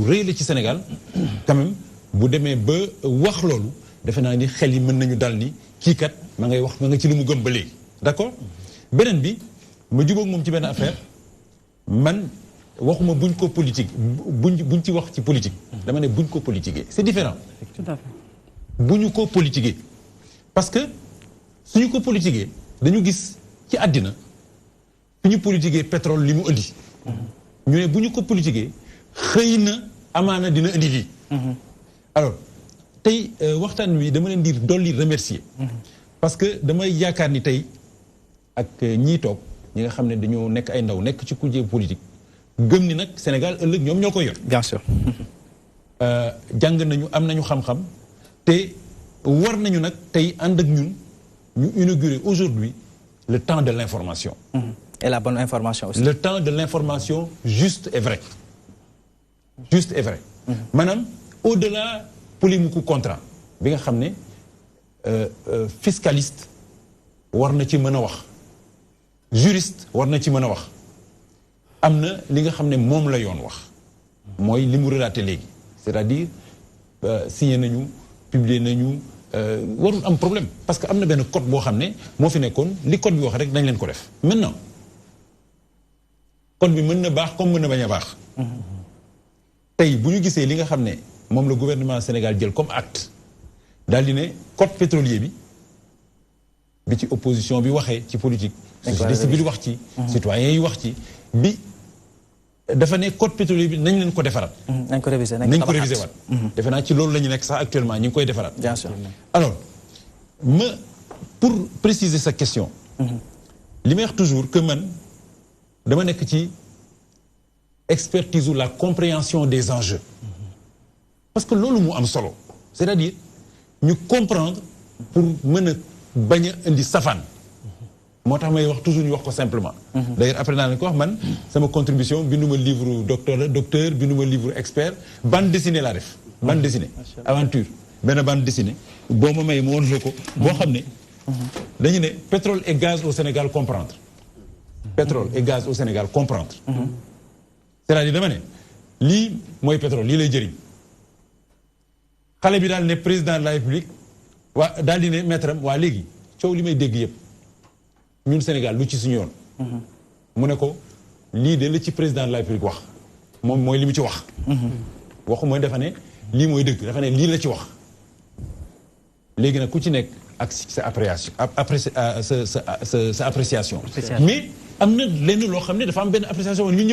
rëy la ci Sénégal quand même bu demee ba wax loolu defe naa ni xel yi mën nañu dal ni kii kat ma ngay wax ma nga ci li mu gëm ba léegi d'accord beneen bi ma jubóog moom ci benn affaire man waxuma buñ ko politique buñ ci wax ci politique dama ne buñ ko politiquer c'est différent tout à fait buñu ko politiquer parce que suñu ko politiquer dañu gis ci àddina suñu politiquer pétrole li mu indi ñu ne bu ñu ko politiquer xëy na amaana dina indi lii alors tey waxtaan wi dama leen di dolli remercier parce que damay yaakaar ni tey ak ñii toog ñi nga xam ne dañoo nekk ay ndaw nekk ci kujje politique gëm ni nag Sénégal ëllëg ñoom ñoo koy yor bien sûr jàng nañu am nañu xam-xam te war nañu nag tey ànd ak ñun ñu inaugurer aujourd'hui le temps de l'information. Et la bonne information aussi. Le temps de l'information juste et vrai. Juste et vrai. Madame, au-delà polémique contrat, bi nga xam ne fiscaliste war na ci mën a wax juriste war na ci mën a wax am na li nga xam ne moom la yoon wax mooy li mu relaté léegi c'est-à-dire signé nañu publié nañu warul am problème parce que am na benn code boo xam ne moo fi nekkoon li code bi wax rek dañ leen ko def maintenant code bi mën na baax comme mën na bañ a baax tey bu ñu gisee li nga xam ne moom la gouvernement Sénégal jël comme acte daal di ne code pétrolier bi ci opposition bi waxee ci politique société civile wax ci citoyens yi wax ci bi dafa ne code pétrolier bi nañ leen ko defaraat nañ ko réviser waat defe naa ci loolu la ñu nekk sax actuellement ñu ngi koy defaraat bien sûr alors pour préciser sa question li may wax toujours que man dama nekk ci expertise ou la compréhension des enjeux parce que loolu mu am solo c'est-à-dire ñu comprendre pour mën a bañ a indi safaan moo tax may wax toujours ñu wax ko simplement d'ailleurs après naa leen ko wax man sama contribution binduma livre docteur binduma livre expert bande dessinée laa def bande dessinée aventure benn bande dessinée boo ma may ma woon la ko boo xam ne dañu ne pétrole et gaz au Sénégal comprendre pétrole et gaz au Sénégal comprendre c'est-à-dire dama ne lii mooy pétrole lii lay jëriñ xale bi daal ne président de la République waa daal di ne maître am waa léegi coow li may dégg yëpp ñun Sénégal lu ci suñu yoon mu ne ko lii de la ci président de la République wax moom mooy li mu ci wax waxu mooy dafa ne lii mooy dëgg dafa ne lii la ci wax léegi nag ku ci nekk ak sa appréciation mais am na lenn loo xam ne dafa am benn appréciation ñun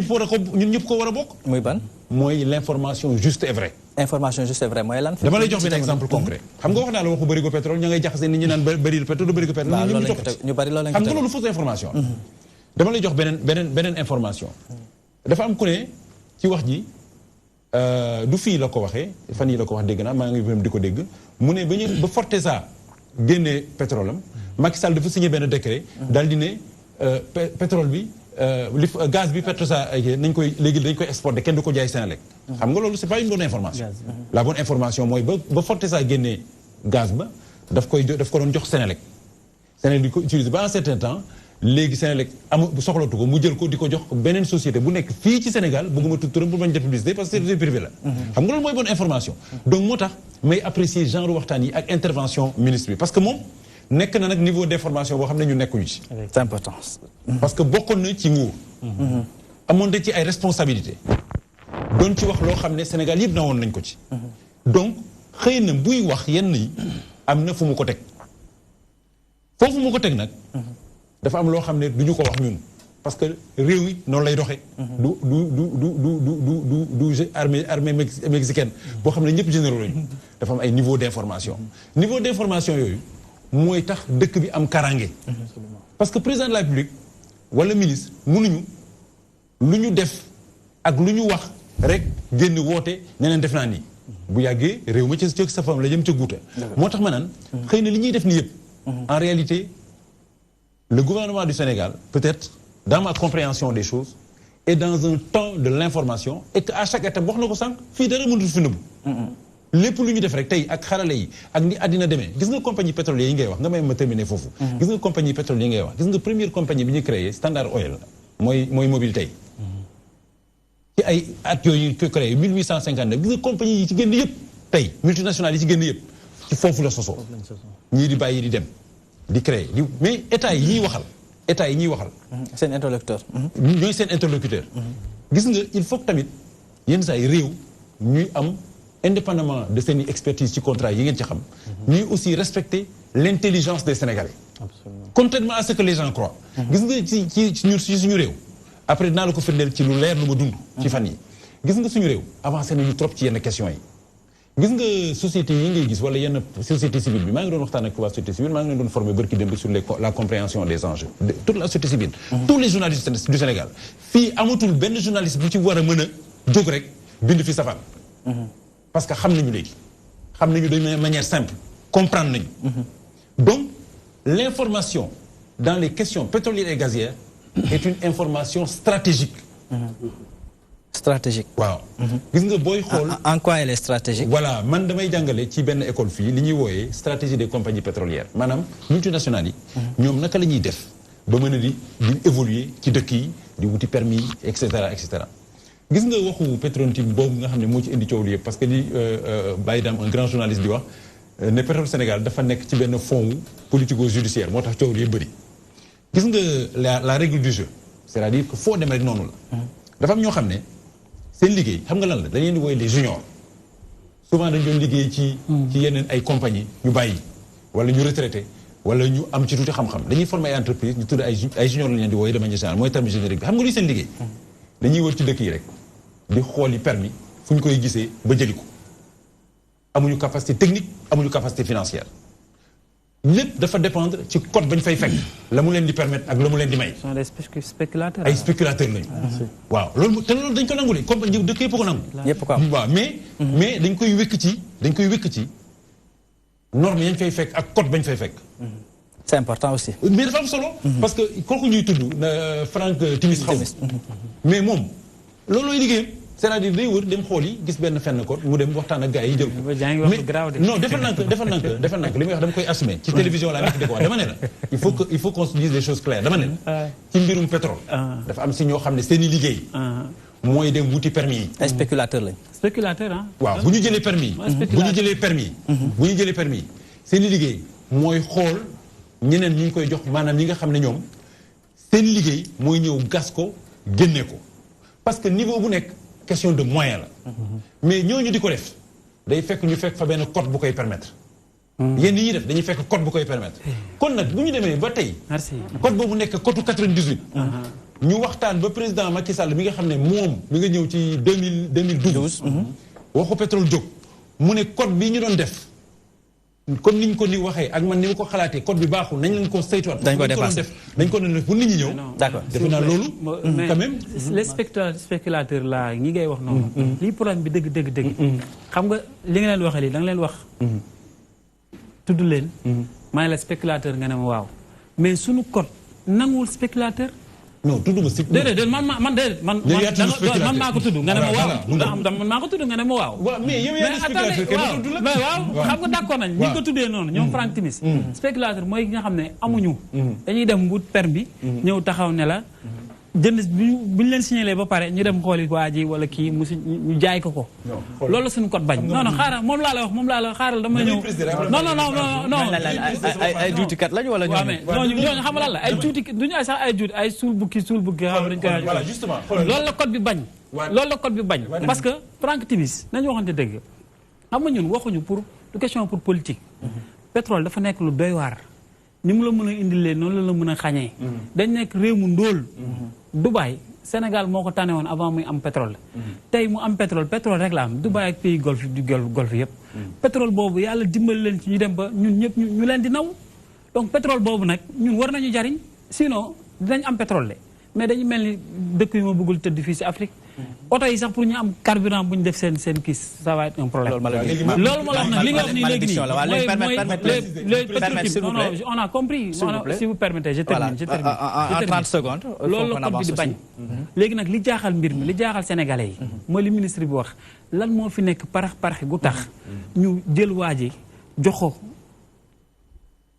ñëpp ko war a bokk muy ban mooy l'information juste et vraie information juste et vraie mooy lan dama lay jox benn exemple concret xam nga wax naa la waxu bërigo pétrole ña ngay jaxase nit ñi naan bërigo pétrole du bërigo pétrole ñu bari loolu xam nga loolu fausse information dama lay jox beneen information dafa am ku ne ci wax ji du fii la ko waxee fan yi la ko wax dégg naa maa ngi di ko dégg mu ne ba Forteza génnee pétrole am Macky Sall dafa signé benn décret daal di ne pétrole bi gaz bi Petrosa nañ koy léegi dañ koy exporté kenn du ko jaay Senelec xam nga loolu c'est pas une bonne information la bonne information mooy ba Forteza génnee gaz ba daf ko doon jox Senelec di ko utiliser ba un certain temps léegi Senelec soxlatu ko mu jël ko di ko jox beneen société bu nekk fii ci Sénégal bëgguma tudd turam pour bañ def publicité parce que c'est privé la xam nga loolu mooy bonne information donc moo tax may apprécier genre waxtaan yi ak intervention ministre bi parce que moom nekk na nag niveau d'information boo xam ne ñu nekkuñu ci c'est important parce que bokkoon na ci nguur amoon na ci ay responsabilités doon ci wax loo xam ne Sénégal yëpp na woon nañ ko ci donc xëy na buy wax yenn yi am na fu mu ko teg foofu mu ko teg nag dafa am loo xam ne du ñu ko wax ñun parce que réew yi noonu lay doxee du armée mexicaine boo xam ne ñëpp généraux lañu dafa am ay niveau d'information yooyu mooy tax dëkk bi am karange parce que président de la République wala ministre mënuñu lu ñu def ak lu ñu wax rek génn woote neneen def naa nii bu yàggee réew ma ci sa fam la jëm ca guuta moo tax ma naan xëy na li ñuy def nii yëpp en réalité le gouvernement du Sénégal peut-être dans ma compréhension des choses est dans un temps de l'information et que à chaque étape wax na ko sànq fii dara mënul fi nëbbu lépp lu ñu def rek tey ak xarale yi ak ni àddina demee gis nga compagnie pétrolière yi ngay wax nga may ma terminer foofu gis nga compagnie pétrolière yi ngay wax gis nga première compagnie bi ñu créé Standard Oil mooy mobile tey ci ay at yooyu ko créé 1859 gis nga compagnie yi ci génn yëpp tey multinationales yi ci génn yëpp ci foofu la sosoo ñii di bàyyi di dem di créer mais état yi ñuy waxal seen interlocuteur ñooy seen interlocuteur gis nga il faut que tamit yenn saa yi réew ñuy am indépendamment de seen expertise ci contrat yi ngeen ci xam ñuy aussi respecter l'intelligence des Sénégalais contrairement à ce que les gens croient gis nga ci suñu réew après dinaa la ko firndeel ci lu leer lu ma dund ci fan yi gis nga suñu réew avancé nañu trop ci yenn questions yi gis nga société yi ngay gis wala yenn société civile bi maa ngi doon waxtaan ak waa société civile maa ngi leen doon former bërki démb sur la compréhension des enjeux toute la société civile tous les journalistes du Sénégal fii amatul benn journaliste bu ci war a mën a jóg rek bind fi safaan parce que xam nañu léegi xam nañu de manière simple comprendre nañu donc l'information dans les questions pétrolières et gazières est une information stratégique stratégique waaw gis nga booy xool en quoi elle est stratégique voilà man damay jàngale ci benn école fii li ñuy wooyee stratégie des compagnies pétrolières maanaam multinationales yi ñoom naka la ñuy def ba mën a di évoluer ci dëkk yi di wuti permis et cetera et cetera gis nga waxu Petro-Tim boobu nga xam ne moo ci indi coow li yëpp parce que li Baye Dame un grand journaliste di wax ne pétrole Sénégal dafa nekk ci benn fond politico-judiciaire moo tax coow li yëpp bëri gis nga la règle du jeu c'est-à-dire que foo dem rek noonu la dafa am ñoo xam ne seen liggéey xam nga lan la dañ leen di wooye les juniors souvent dañ doon liggéey ci yeneen ay compagnie ñu bàyyi wala ñu retraité wala ñu am ci tuuti xam-xam dañuy former ay entreprise ñu tudd ay juniors lañ leen di wooye de manière générale mooy terme générique bi xam nga luy seen liggéey dañuy wër ci dëkk yi rek di xooli permis fu ñu koy gisee ba jëli ko amuñu capacité technique amuñu capacité financière lépp dafa dépendre ci code ba ñu fay fekk la mu leen di permettre ak la mu leen di may. sont des spéculateurs. ay spéculateurs lañu. waaw loolu te loolu dañ ko nangu de comme dëkk yëpp ko nangu. yëpp ko am waaw mais dañ koy wékk ci normes yañ fay fekk ak code bañ fay fekk. c'est important aussi. mais dafa am solo. parce que kooku ñuy tudd Franck Timis xaw mais moom loolooy liggéeyam c'est-à-dire day wër dem xool yi gis benn fenn ko mu dem waxtaan ak gars yi jël ko. non defal naa ko li may wax dama koy assumer ci télévision laa nekk di ko wax dama ne la il faut qu'on se dise des choses claires dama ne la ci mbirum pétrole dafa am si ñoo xam ne seen i liggéey mooy dem wuti permis yi. ay spéculateur lañ. spéculateur ah. waaw bu ñu jëlee permis bu ñu jëlee permis seen i liggéey mooy xool ñeneen ñi ñu koy jox maanaam ñi nga xam ne ñoom seen liggéey mooy ñëw gas ko génne ko parce que niveau bu nekk question de moyen la mais ñooñu di ko def day fekk ñu fekk fa benn code bu koy permettre yenn yi ñuy def dañuy fekk code bu koy permettre kon nag bu ñu demee ba tey code boobu nekk code 98 ñu waxtaan ba président Macky Sall mi nga xam ne moom mi nga ñëw ci 2012 waxu pétrole jóg mu ne code bi ñu doon def comme niñ ko ni waxee ak man ni ma ko xalaatee code bi baaxul nañ leen ko saytuwaat. dañ ko dépassé dañ ko doon def pour nit ñi ñëw. d'accord defe naa loolu. quand même les spéculateurs là ñi ngay wax noonu. lii problème bi dëgg. xam nga li nga leen waxee lii da nga leen wax. tudd leen. maa ngi la spéculateur nga ne ma waaw mais sunu code nanguwul spéculateur. non tudd ma si. déedéet man maa ko tudd nga ne ma waaw. man maa ko tudd nga ne ma waaw. mais yow yaa spéculateur kenn tudd la mais waaw xam nga d'accord nañ ñi ko tuddee noonu ñoom Franck Timis spéculateur mooy nga xam ne amuñu. dañuy dem wut permis ñëw taxaw ne la jënd bu ñu leen signalé ba pare ñu dem xooli waa ji wala kii ñu jaay ko. loolu la suñu code bañ. non xaaral moom laa la wax xaaral dama ñëw. non. ay juutikat lañu wala ñooñu xam nga lan la ay juuti duñu ay sax ay juuti ay suul bukki xam dañ koy. voilà justement loolu la code bi bañ. loolu la code bi bañ. parce que Franck Timis nañu waxante dëgg xam nga ñun waxuñu pour du question pour politique. pétrole dafa nekk lu doy waar. ni mu la mën a indilee noonu la mën a xañee. dañ nekk réew mu ndóol. Dubaï Sénégal moo ko tànne woon avant muy am pétrole. tey mu am pétrole rek la am Dubaï ak pays golfe yëpp. pétrole boobu yàlla dimbali leen ci ñu dem ba ñun ñëpp ñu leen di naw. donc pétrole boobu nag ñun war nañu jariñ sinon dinañ am pétrole de mais dañu mel ni dëkk yu ma bëggul tëdd fii si Afrique. oto yi sax pour ñu am carburant bu ñu def seen kii ça va être un problème. loolu ma la wax nag li nga wax nii léegi nii on a compris. si vous permettez je termine. en 30 secondes. loolu la code bi di bañ. léegi nag li jaaxal mbir mi li jaaxal sénégalais yi. mooy li ministre bi wax lan moo fi nekk parax gu tax ñu jël waa ji jox ko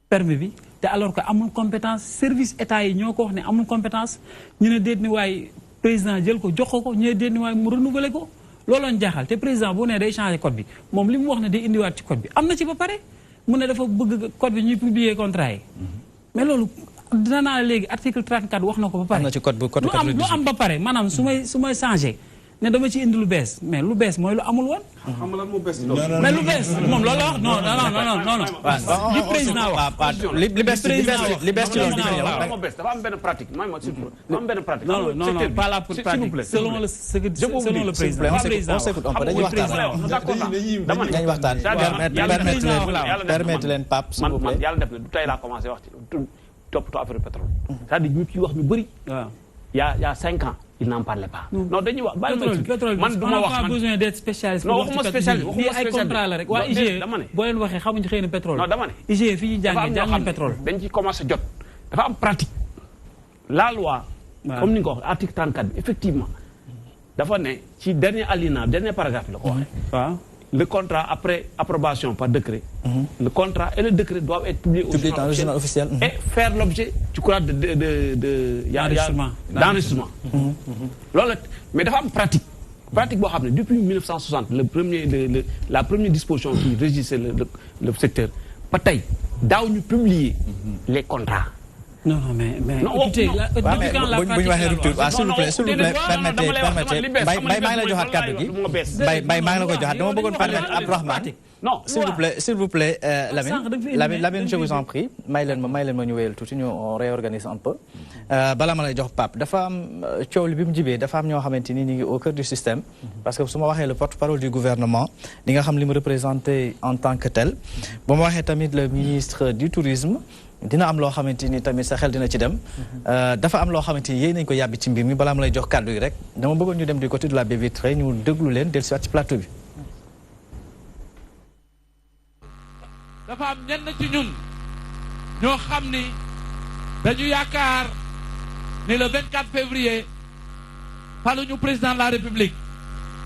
permis bi te alors que amul compétence service état yi ñoo ko wax ne amul compétence ñu ne déet ni waaye président jël ko jox ko ñu ne déet ni waaye mu renouveler ko looloon jaaxal te président bu ne day changer code bi moom li mu wax ne day indiwaat ci code bi am na ci ba pare mu ne dafa bëgg code bi ñuy publier contrat yi mais loolu dina naa léegi article 34 wax na ko ba pare. am na ci code lu am ba pare maanaam su may changer ne dama ci indi lu bees mais lu bees mooy lu amul woon. xam nga lan moo bees mais lu bees moom loolu la wax non. li président wax li bees ci loolu dina ñëw. dafa am benn pratique dafa am benn pratique. non pas la pour pratique selon le président. on s'écoute un peu dañuy waxtaan. permettre leen Pape s'il vous plaît. man yàlla def na du tey laa commencé wax ci toppatoo affaire pétrole. c'est-à-dire ñu ciy wax ñu bëri. il y a 5 ans. il n'en parlait pas. non dañuy wax pétrole man du ma wax man besoin d'être spécialiste. non waxuma spécialiste waxuma ay contrat la rek waa IGE boo leen waxee xamuñu xëy na pétrole. non dama ne IGE fi ñuy jàngee pétrole. dañ ci commencé jot dafa am pratique. la loi. comme ni nga ko wax article 34 bi effectivement dafa ne ci dernier alinéa dernier paragraphe la ko waxee. waaw le contrat après approbation par décret. le contrat et le décret doivent être publiés dans le journal officiel. et faire l'objet tu crois d'enregistrement. loolu mais dafa am pratique boo xam ne depuis 1960 la première disposition qui régissait le secteur ba tey daaw ñu publier les contrats. non mais écoutez bu ñu waxee rupture s'il vous plaît permettez Mbaye maa ngi la joxaat kàddu gi Mbaye maa ngi la ko joxaat dama bëggoon permettre Abdourahmane s'il vous plaît Lamine je vous en prie may leen ma ñu wéyal tuuti ñu on réorganise un peu bala ma lay jox Pape dafa am coow li bi mu jibee dafa am ñoo xamante ni ñu ngi au cœur du système parce que su ma waxee le porte-parole du gouvernement di nga xam li mu représenté en tant que tel ba ma waxee tamit le ministre du tourisme dina am loo xamante ni tamit sa xel dina ci dem dafa am loo xamante ni yéen nañu ko yàbbi ci mbir mi balaa ma lay jox kàddu yi rek dama bëggoon ñu dem du côté de la baie vitrée ñu déglu leen dellusiwaat ci plateau bi. dafa am ñenn ci ñun ñoo xam ni dañu yaakaar ni le 24 février faluñu président de la république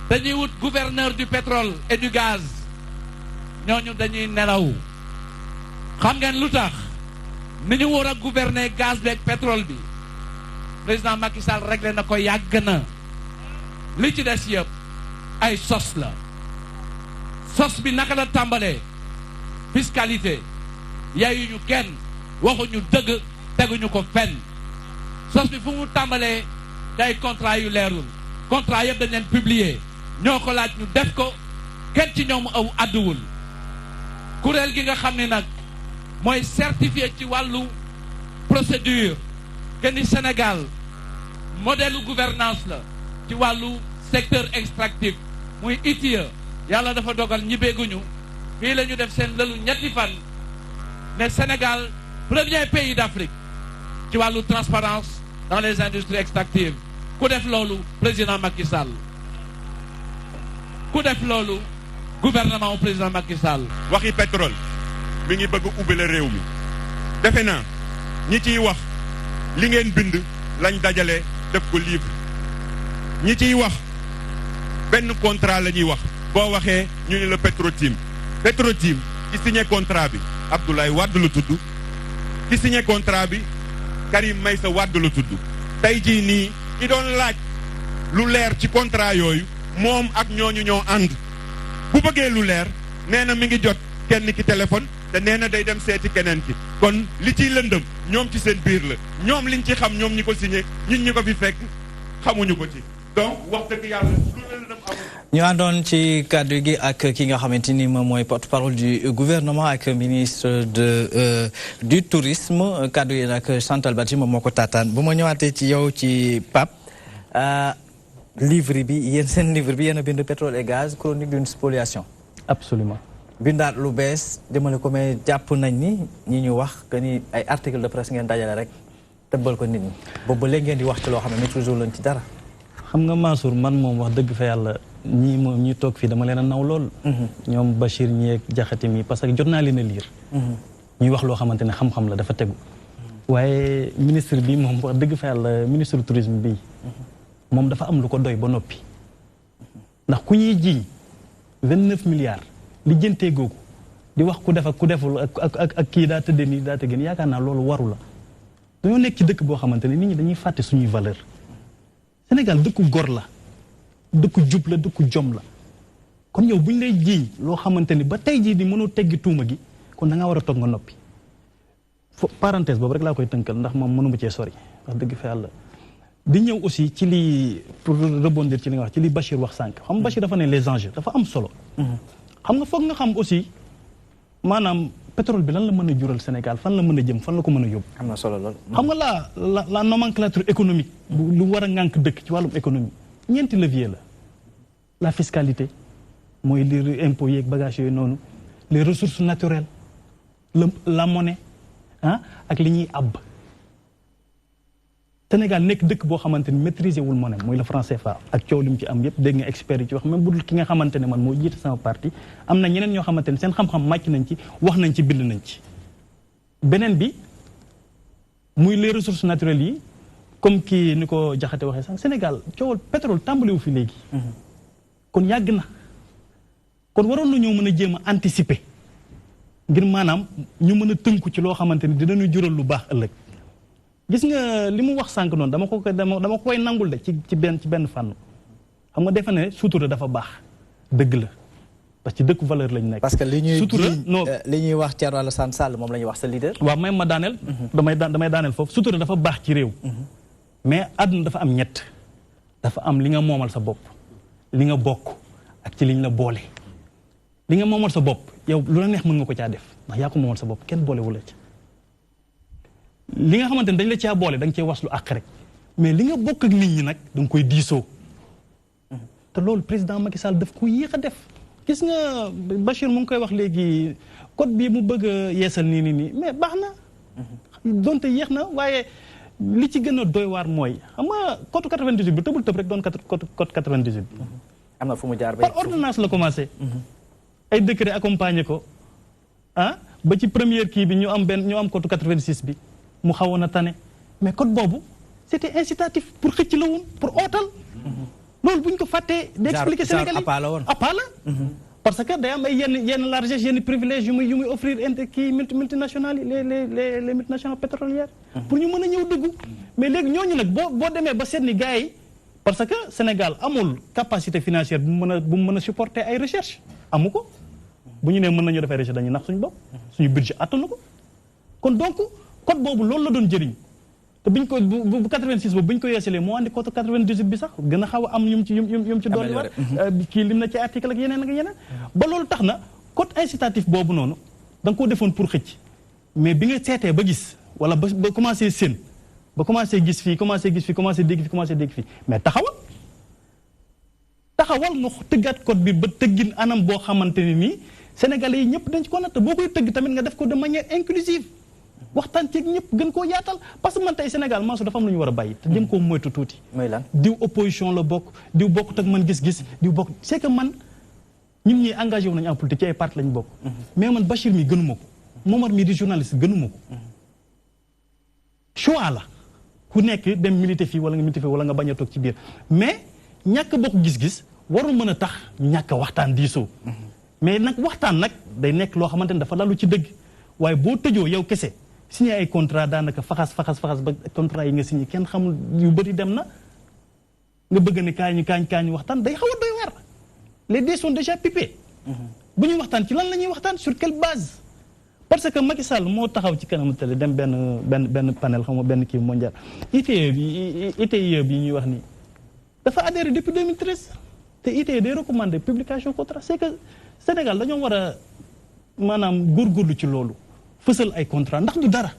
dañuy wut gouverneur du pétrole et du gaz ñooñu dañuy nelaw xam ngeen lu tax. ni ñu war a gouverner gaz beeg pétrole bi président Macky Sall réglé na ko yàgg na li ci des yëpp ay sos la sos bi naka la tàmbalee fiscalité yayuñu kenn waxuñu dëgg teguñu ko fenn sos bi fu mu tàmbalee day contrat yu leerul contrat yëpp dañ leen publier ñoo ko laaj ñu def ko kenn ci ñoom aw àdduwul kuréel gi nga xam ne nag mooy certifié ci wàllu procédure que ni Sénégal modèle gouvernance la ci wàllu secteur extractif muy ITIE yàlla dafa dogal ñibbeeguñu fii la ñu def seen lëlu ñetti fan ne Sénégal premier pays d'Afrique ci wàllu transparence dans les industries extractives ku def loolu président Macky Sall ku def loolu gouvernement au président Macky Sall. waxi pétrole mi ngi bëgg ubbale réew mi defe naa ñi ciy wax li ngeen bind lañ dajale def ko livre ñi ciy wax benn contrat la ñuy wax boo waxee ñu ne la Petrotim Petrotim ci signé contrat bi Abdoulaye Wade la tudd ci signé contrat bi Karim Meïssa Wade la tudd tey jii nii ki doon laaj lu leer ci contrat yooyu moom ak ñooñu ñoo ànd bu bëggee lu leer nee na mi ngi jot kenn ki téléphone te nee na day dem seeti keneen ki kon li ciy lëndëm ñoom ci seen biir la ñoom liñ ci xam ñoom ñi ko signé ñun ñi ko fi fekk xamuñu ko ci donc wax dëgg yàlla lu lëndëm amul. ñu àndoon ci kàddu gi ak ki nga xamante ni moom mooy porte-parole du gouvernement ak ministre du tourisme kàddu yi nag Chantal Badji moom moo ko taataan bu ma ñëwaatee ci yow ci Pape livre bi yéen seen livre bi yéen a bind pétrole et gaz chronique d'une spoliation. Absolument. bindaat lu bees demale ko mais jàpp nañ ni ñi ñu wax que ni ay article de presse ngeen dajale rek tëbbal ko nit ñi boobu ba léegi ngeen di wax ci loo xam ne maîtrise lañ ci dara. xam nga Mansour man moom wax dëgg fa yàlla ñii moom ñi toog fii dama leen a naw lool. ñoom Bachir ñi ak Jaxate mi parce que jot naa leen a lire. ñuy wax loo xamante ne xam-xam la dafa tegu. waaye ministre bi moom wax dëgg fa yàlla ministre tourisme bi moom dafa am lu ko doy ba noppi. ndax ku ñuy jiiñ 29 milliards li jëntee googu di wax ku def ak ku deful ak kii daa tëddee nii daa tëggee nii yaakaar naa loolu waru la. dañoo nekk ci dëkk boo xamante ne nit ñi dañuy fàtte suñuy valeur Sénégal dëkku gor la dëkku jub la dëkku jom la kon yow bu ñu lay jiiñ loo xamante ni ba tey jii di mënoo teggi tuuma gi kon da ngaa war a toog nga noppi. parenthèse boobu rek laa koy tënkal ndax moom mënuma cee sori wax dëgg fa yàlla. di ñëw aussi ci li pour rebondir ci li nga wax ci li Bachir wax sànq xam nga Bachir dafa ne les enjeux dafa am solo. xam nga foog nga xam aussi maanaam pétrole bi lan la mën a jural Sénégal fan la mën a jëm fan la ko mën a yóbbu. am na solo lool. xam nga la nomenclature économique. lu war a ŋànk dëkk ci wàllum économie ñeenti levier la fiscalité mooy li impôts yeeg bagages yooyu noonu les ressources naturelles la monnaie ak li ñuy àbb. Sénégal nekk dëkk boo xamante ni maîtriser wul monnaie mooy le franc CFA ak coow li mu ci am yépp dégg nga experts yi ci wax même bu dul ki nga xamante ne man moo jiite sama parti am na ñeneen ñoo xamante ne seen xam-xam màcc nañ ci wax nañ ci bind nañ ci. beneen bi muy les ressources naturelles yi comme kii ni ko Jaxate waxee sax Sénégal coowal pétrole tàmbaliwu fi léegi. kon yàgg na kon waroon nañoo mën a jéem a anticiper ngir maanaam ñu mën a tënku ci loo xamante ni dinañu jural lu baax ëllëg. gis nga li mu wax sànq noonu dama ko koy nangul de ci benn fànn xam nga defe ne sutura dafa baax dëgg la parce que dëkku valeur lañu nekk. parce que li ñuy sutura li ñuy wax Thierno Alassane Sall moom la ñuy wax sa leader. waaw may ma daaneel. damay daaneel foofu sutura dafa baax ci réew. mais àdduna dafa am ñett dafa am li nga moomal sa bopp li nga bokk ak ci liñ la boole. li nga moomal sa bopp yow lu la neex mën nga ko caa def ndax yaa ko moomal sa bopp kenn boolewul la ci. li nga xamante ne dañ la caa boole da nga cee waslu àq rek mais li nga bokk ak nit ñi nag da nga koy diisoo te loolu président Macky Sall daf ko yéex a def gis nga Bachir mu ngi koy wax léegi code bii mu bëgg a yeesal nii mais baax na donte yéex na waaye li ci gën a doy waar mooy xam nga code 98 bi tëbul tëb rek doon code 98 bi. am na fu mu jaar par ordonnance la commencé. ay décret accompagné ko ba ci première kii bi ñu am code 86 bi. mu xawoon a tane mais code boobu c'était incitatif pour xëcc la woon pour ootal. loolu bu ñu ko fàttee. di expliquer Sénégalais appât la parce que day am ay yenn largesse yenn privilèges yu muy offrir kii multinationales yi les multinationales pétrolières. pour ñu mën a ñëw dugg. mais léegi ñooñu nag boo demee ba seet ni gars yi parce que Sénégal amul capacité financière bu mu mën a supporter ay recherche amu ko bu ñu nee mën nañu def ay recherche dañuy nax suñu bopp suñu budget attanu ko kon donc. code boobu loolu la doon jëriñ te biñ ko bu 86 boobu biñ ko yeesalee moo andi code 98 bi sax gën a xaw a am yum ci dolli war kii lim na ci article ak yeneen ba loolu tax na code incitatif boobu noonu da nga koo defoon pour xëcc mais bi nga seetee ba gis wala ba commencé séen ba commencé gis fii commencé dégg fii mais taxawal nga tëggaat code bi ba tëggin anam boo xamante ne nii sénégalais yi ñëpp dañ ci ko natt boo koy tëgg tamit nga def ko de manière inclusive waxtaan ci ñëpp gën koo yaatal parce que man tey Sénégal Mansour dafa am lu ñu war a bàyyi te jëm koo moytu tuuti. mooy lan diw opposition la bokk diw bokkut ak man gis-gis diw bokk c'est que man ñun ñii engagé wu nañu en politique ci ay parti lañ bokk. mais man Bachir mi gënuma ko Momar mi di journaliste gënuma ko. choix la ku nekk dem militer fii wala nga militer fii wala nga bañ a toog ci biir mais ñàkk bokk gis-gis warul mën a tax ñàkk waxtaan diisoo. mais nag waxtaan nag day nekk loo xamante ne dafa lalu ci dëgg waaye boo tëjoo yow kese signé ay contrat daanaka faxas ba contrat yi nga signé kenn xamul yu bëri dem na nga bëgg ne kaañu waxtaan day xaw a doy waar les dés sont déjà pipés. bu ñuy waxtaan ci lan la ñuy waxtaan sur quelle base. parce que Macky Sall moo taxaw ci kanamu télé dem benn panel xam nga benn kii mondial ITIE bi ñuy wax nii dafa adhéré depuis 2013 te ITIE day recommandé publication contrat c'est que Sénégal dañoo war a maanaam góorgóorlu ci loolu fësal ay contrat ndax du dara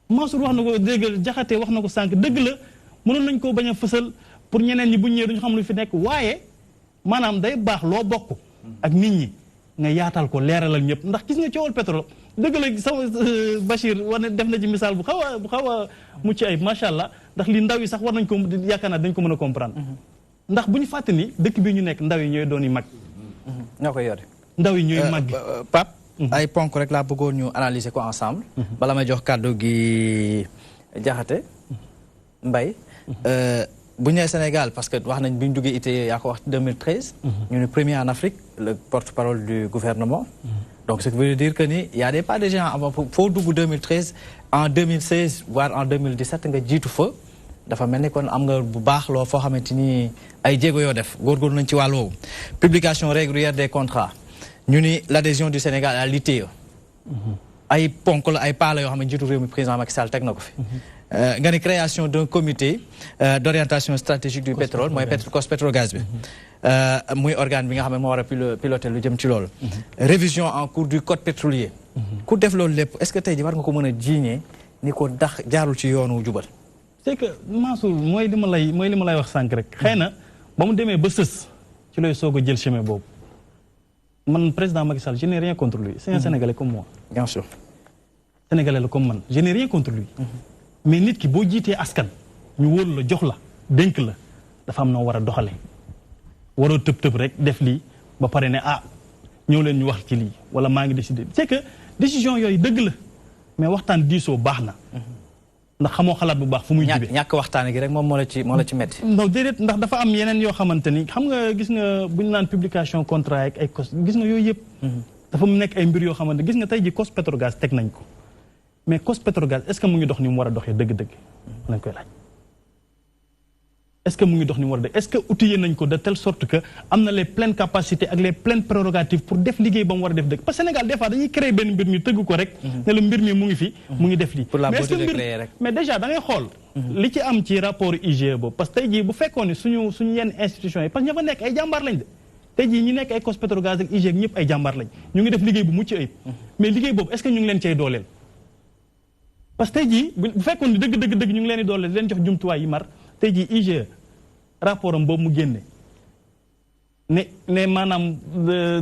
Mansour wax na ko dégg Jaxate wax na ko sànq dëgg la mënoon nañ koo bañ a fësal pour ñeneen ñi bu ñëwee duñu xam lu fi nekk waaye maanaam day baax loo bokk ak nit ñi nga yaatal ko leeralal ñëpp ndax gis nga coowal pétrole dëgg la sama Bachir wane def na ci misaal bu xaw a mucc ayib macha allah ndax li ndaw yi sax war nañ ko yaakaar naa dañ ko mën a comprendre ndax bu ñu fàtte ni dëkk bi ñu nekk ndaw yi ñooy doon yi mag ñoo koy yore ndaw yi ñooy mag Pape ay ponk rek laa bëggoon ñu analyser ko ensemble bala may jox kàddu gi Jaxate Mbaye bu ñu nee Sénégal parce que wax nañ bi ñu duggee ITIE yaa ko wax 2013 ñu ne premier en Afrique le porte-parole du gouvernement donc ce qui veut dire que ni y a des pas de gens avant foo dugg 2013 en 2016 voire en 2017 nga jiitu fa dafa mel ni kon am nga bu baax loo foo xamante ni ay jéego yoo def góorgóorlu nañ ci wàll woowu publication régulière des contrats ñu ni l'adhésion du Sénégal à l'ITIE ay ponk la ay pas la yoo xam ne jiitu réew mi président Macky Sall teg na ko fi nga ni création d'un comité d'orientation stratégique du pétrole mooy COS-Petrogaz bi muy organe bi nga xam ne moo war a piloter lu jëm ci loolu révision en cours du code pétrolier ku def loolu lépp est-ce que tey ji war nga ko mën a jiiñee ni ko dax jaarul ci yoonu jubal c'est que Mansour mooy li ma lay wax sànq rek xëy na ba mu demee ba sës ci lay soog a jël chemin boobu man président Macky Sall je n'ai rien contre lui c'est un Sénégalais comme moi bien sûr Sénégalais la comme man je n'ai rien contre lui mais nit ki boo jiitee askan ñu wóolu la jox la dénk la dafa am noo war a doxale waroo tëb rek def lii ba pare ne ñëw leen ñu wax ci lii wala maa ngi décider c'est que décision yooyu dëgg la mais waxtaan diisoo baax na ndax xamoo xalaat bu baax fu muy jibee ñàkk waxtaan gi rek moom moo la ci metti non déedéet ndax dafa am yeneen yoo xamante ni xam nga gis nga bu ñu naan publication contrat ak ay cos gis nga yooyu yëpp dafa mu nekk ay mbir yoo xamante gis nga tey ji COS-Petrogaz teg nañ ko mais COS-Petrogaz est-ce que mu ngi dox ni mu war a doxee dëgg-dëgg lañ koy laaj est-ce que mu ngi dox ni mu war a doxee est-ce que outillé nañ ko de telle sorte que am na les pleines capacités ak les pleines prérogatives pour def liggéey ba mu war a def dëgg parce que Sénégal des fois dañuy créer benn mbir mi tëgg ko rek ne la mbir mi mu ngi fi mu ngi def lii mais déjà da ngay xool li ci am ci rapport IGE boobu parce que tey jii bu fekkoon ni suñu yenn institutions yi parce que ña fa nekk ay jàmbaar lañ de tey jii ñi nekk ay COS-Petrogaz ak IGE ñëpp ay jàmbaar lañ ñu ngi def liggéey bu mucc ayib mais liggéey boobu est-ce que ñu ngi leen cay dooleel parce que tey jii bu fekkoon ni dëgg ñu ngi leen di dooleel leen jox jumtuwaay yi mar tey jii IGE rapport am boobu mu génne ne maanaam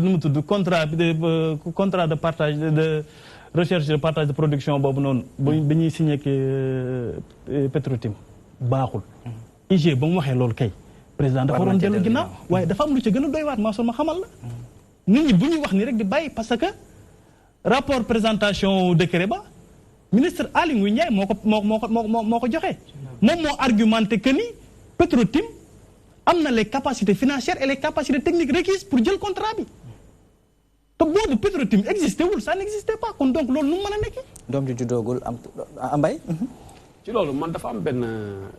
nu mu tudd contrat de partage de recherche de partage de production boobu noonu ba ñuy signé ak Petrotim baaxul IGE ba mu waxee loolu kay président dafa waroon dellu ginnaaw waaye dafa am lu ci gën a doy waat maa ma xamal la nit ñi bu ñuy wax ni rek di bàyyi parce que rapport présentation décret ba ministre Aly Ngouille Ndiaye moo ko joxe moom moo argumenté que ni Petrotim am na les capacités financières et les capacités techniques requises pour jël contrat bi te boobu Petrotim existé wul ça n'existait pas kon donc loolu nu mu mën a nekkee. doom ju juddoogul am mbay. ci loolu man dafa am benn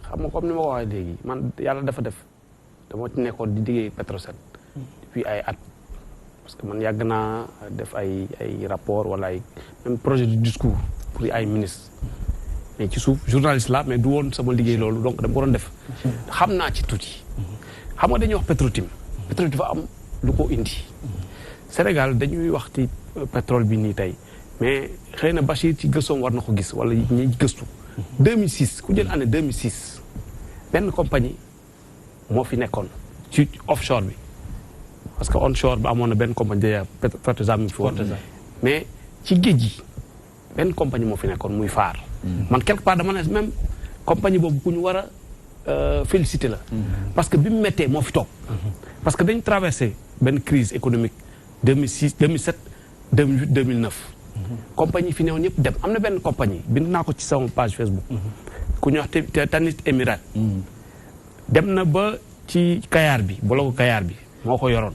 xam nga comme ni ma ko waxee léegi man yàlla dafa def dama ci nekkoon di liggéey Petrosen depuis ay at parce que man yàgg naa def ay rapport wala ay même projet de discours pour ay ministres mais ci suuf journaliste la mais du woon sama liggéey loolu donc dama ko doon def xam naa ci tuuti xam nga dañuy wax Petrotim dafa am lu ko indi Sénégal dañuy wax ci pétrole bi nii tey mais xëy na Bachir ci gëstoom war na ko gis wala ñi gëstu 2006 ku jël année 2006 benn compagnie moo fi nekkoon ci offshore bi parce que onshore bi amoon na benn compagnie déjà Forteza mi ngi fi woon mais ci géej gi benn compagnie moo fi nekkoon muy Phare man quelque part dama ne même compagnie boobu ku ñu war a féliciter la parce que bi mu méttee moo fi toog parce que dañu traversé benn crise économique 2006 2007 2008 2009 compagnie fi newoon yëpp dem am na benn compagnie bind naa ko ci sama page Facebook ku ñuy wax Tanit Émirats dem na ba ci Kayar bi bloc Kayar bi moo ko yoroon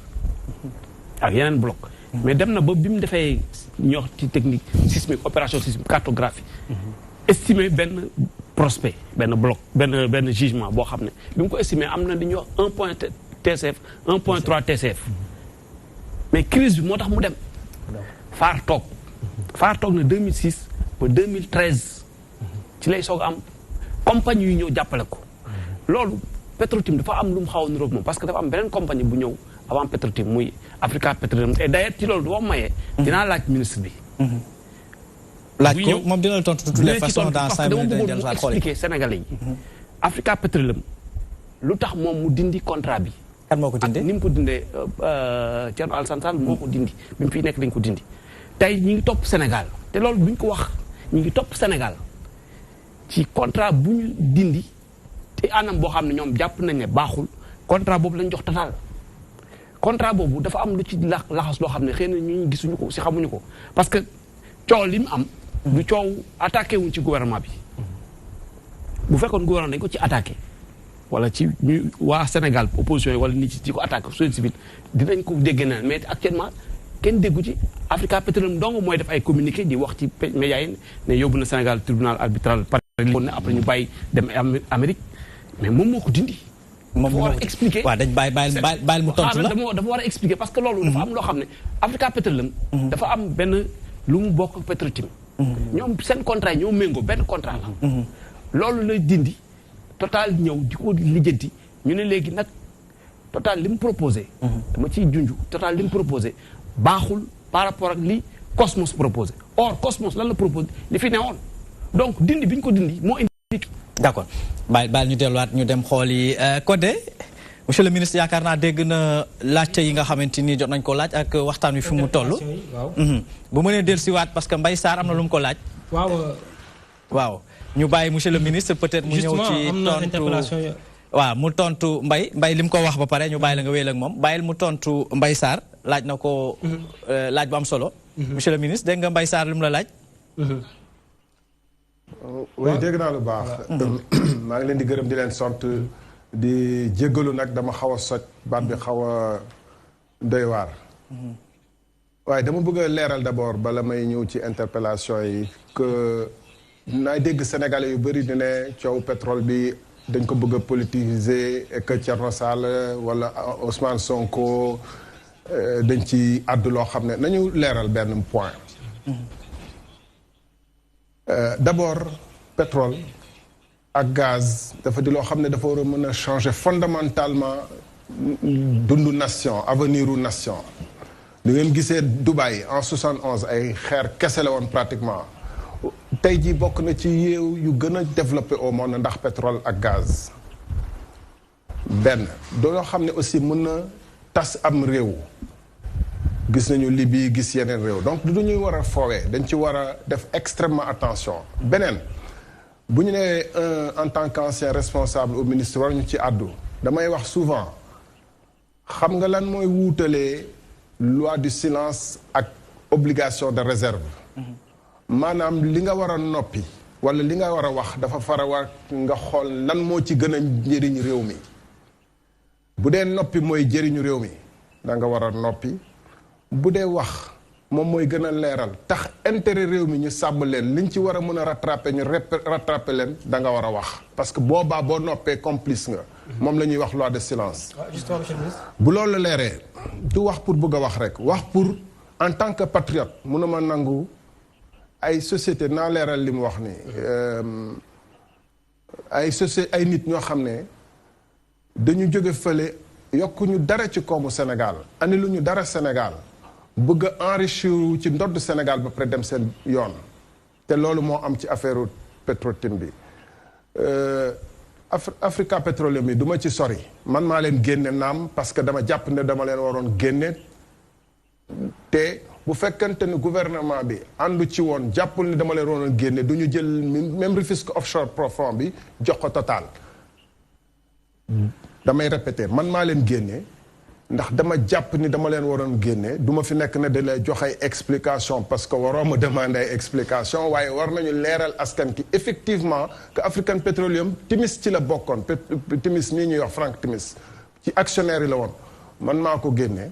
ak yeneen bloc mais dem na ba bi mu defee ñuy wax ci technique sismique opération sismique cartographie estimé benn prospect benn bloc benn jugement boo xam ne bi mu ko estimé am na li ñuy wax 1 point TCF 1.3 TCF mais crise bi moo tax mu dem Phare toog na 2006 ba 2013 ci lay soog am compagnie yu ñëw jàppale ko loolu Petro-Tim dafa am lu mu xaw a niroog moom parce que dafa am beneen compagnie bu ñëw avant Petro-Tim muy Africa Petroleum et d'ailleurs ci loolu boo mayee dinaa laaj ministre bi laaj ko moom dina la tontu de toutes les façons dans 5 minutes dama bëggoon mu expliquer Sénégalais yi Africa Petroleum lu tax moom mu dindi contrat bi kan moo ko dindee ni mu ko dindee Thierno Alassane Sall moo ko dindi bi mu fiy nekk dañ ko dindi tey ñi ngi topp Sénégal te loolu buñ ko wax ñi ngi topp Sénégal ci contrat bu ñu dindi te anam boo xam ne ñoom jàpp nañ ne baaxul contrat boobu lañ jox Total contrat boobu dafa am lu ci laxas loo xam ne xëy na ñu gisuñu ko si xamuñu ko parce que coow li mu am du coow attaqué wuñ ci gouvernement bi bu fekkoon gouvernement dañ ko ci attaqué wala ci ñu waa Sénégal opposition yi wala nit ci ko attaqué société civile dinañ ko dégg na mais actuellement kenn déggu ci Africa Petroleum dong mooy def ay communiqué di wax ci médias yi ne yóbbu na Sénégal tribunal arbitral par ne après ñu bàyyi dem Amérique mais moom moo ko dindi. moom dafa war a expliquer waaw dañ bàyyi mu tontu la dafa war a expliquer parce que loolu dafa am loo xam ne Africa Petroleum dafa am benn lu mu bokk Petro-Tim ñoom seen contrat yi ñoo méngoo benn contrat la loolu lay dindi Total ñëw di ko lijjanti ñu ne léegi nag Total li mu proposé dama ciy junj Total li mu proposé baaxul par rapport ak li Cosmos proposé or Cosmos lan la proposé li fi newoon donc dindi bi ñu ko dindi moo indi. d'accord baal ñu delluwaat ñu dem xool yi Codé monsieur le ministre yaakaar naa dégg na laajte yi nga xamante ni jot nañ ko laaj ak waxtaan wi fi mu toll. bu mënee dellusiwaat parce que Mbaye Sarr am na lu mu ko laaj. waaw ñu bàyyi monsieur le ministre peut-être mu ñëw ci tontu waaw mu tontu Mbaye li mu ko wax ba pare ñu bàyyi la nga wéyal ak moom bàyyil mu tontu Mbaye Sarr laaj na ko laaj bu am solo. monsieur le ministre dégg nga Mbaye Sarr li mu la laaj. oui dégg naa lu baax. maa ngi leen di gërëm di leen sant di jéggalu nag dama xaw a soj baat bi xaw a doy waar. waaye dama bëgg a leeral d'abord bala may ñëw ci interpellation yi que naay dégg sénégalais yu bëri di ne coow pétrole bi dañ ko bëgg a politiser et que Thierno Sall wala Ousmane Sonko dañ ci àddu loo xam ne nañu leeral benn point. D'abord pétrole ak gaz dafa di loo xam ne dafa war a mën a changer fondamentalement dundu nation avenir u nation. li ngeen gisee Dubaï en 71 ay xeer kese la woon pratiquement tey jii bokk na ci réew yu gën a développé au monde ndax pétrole ak gaz. benn doo xam ne aussi mën na tas am réew gis nañu Libye gis yeneen réew donc du ñuy war a foowee dañ ci war a def extrêmement attention. beneen bu ñu nee en tant qu'ancien responsable au ministre war ñu ci àddu damay wax souvent xam nga lan mooy wuutalee loi du silence ak obligation de réserve. maanaam li nga war a noppi wala li nga war a wax dafa fara war nga xool lan moo ci gën a njëriñ réew mi bu dee noppi mooy jëriñu réew mi da nga war a noppi bu dee wax moom mooy gën a leeral tax intérêt réew mi ñu sàmm leen liñ ci war a mën a rattraper ñu rattraper leen da nga war a wax parce que boobaa boo noppee complice nga moom la ñuy wax loi de silence. bu loolu leeree du wax pour bëgg a wax rek wax pour en tant que patriote mënuma nangu ay société naa leeral li mu wax ni ay société ay nit ñoo xam ne dañu jóge fële yokkuñu dara ci koomu Sénégal ani lu ñu dara Sénégal bëgg a enrichir ci ndodd Sénégal ba pare dem seen yoon te loolu moo am ci affaire Petro-Tim bi Africa Petroleum yi du ma ci sori man maa leen génne naam parce que dama jàpp ne dama leen waroon génne te bu fekkente ni gouvernement bi àndu ci woon jàppul ni dama leen waroon génne du ñu jël même Rufisque offshore profond bi jox ko Total damay répéter man maa leen génne ndax dama jàpp ni dama leen waroon génne du ma fi nekk ne da lay jox ay explication parce que waroo ma demander ay explication waaye war nañu leeral askan ki effectivement que African Petroleum Timis ci la bokkoon Timis nii ñuy wax Frank Timis ci actionnaire yi la woon man maa ko génne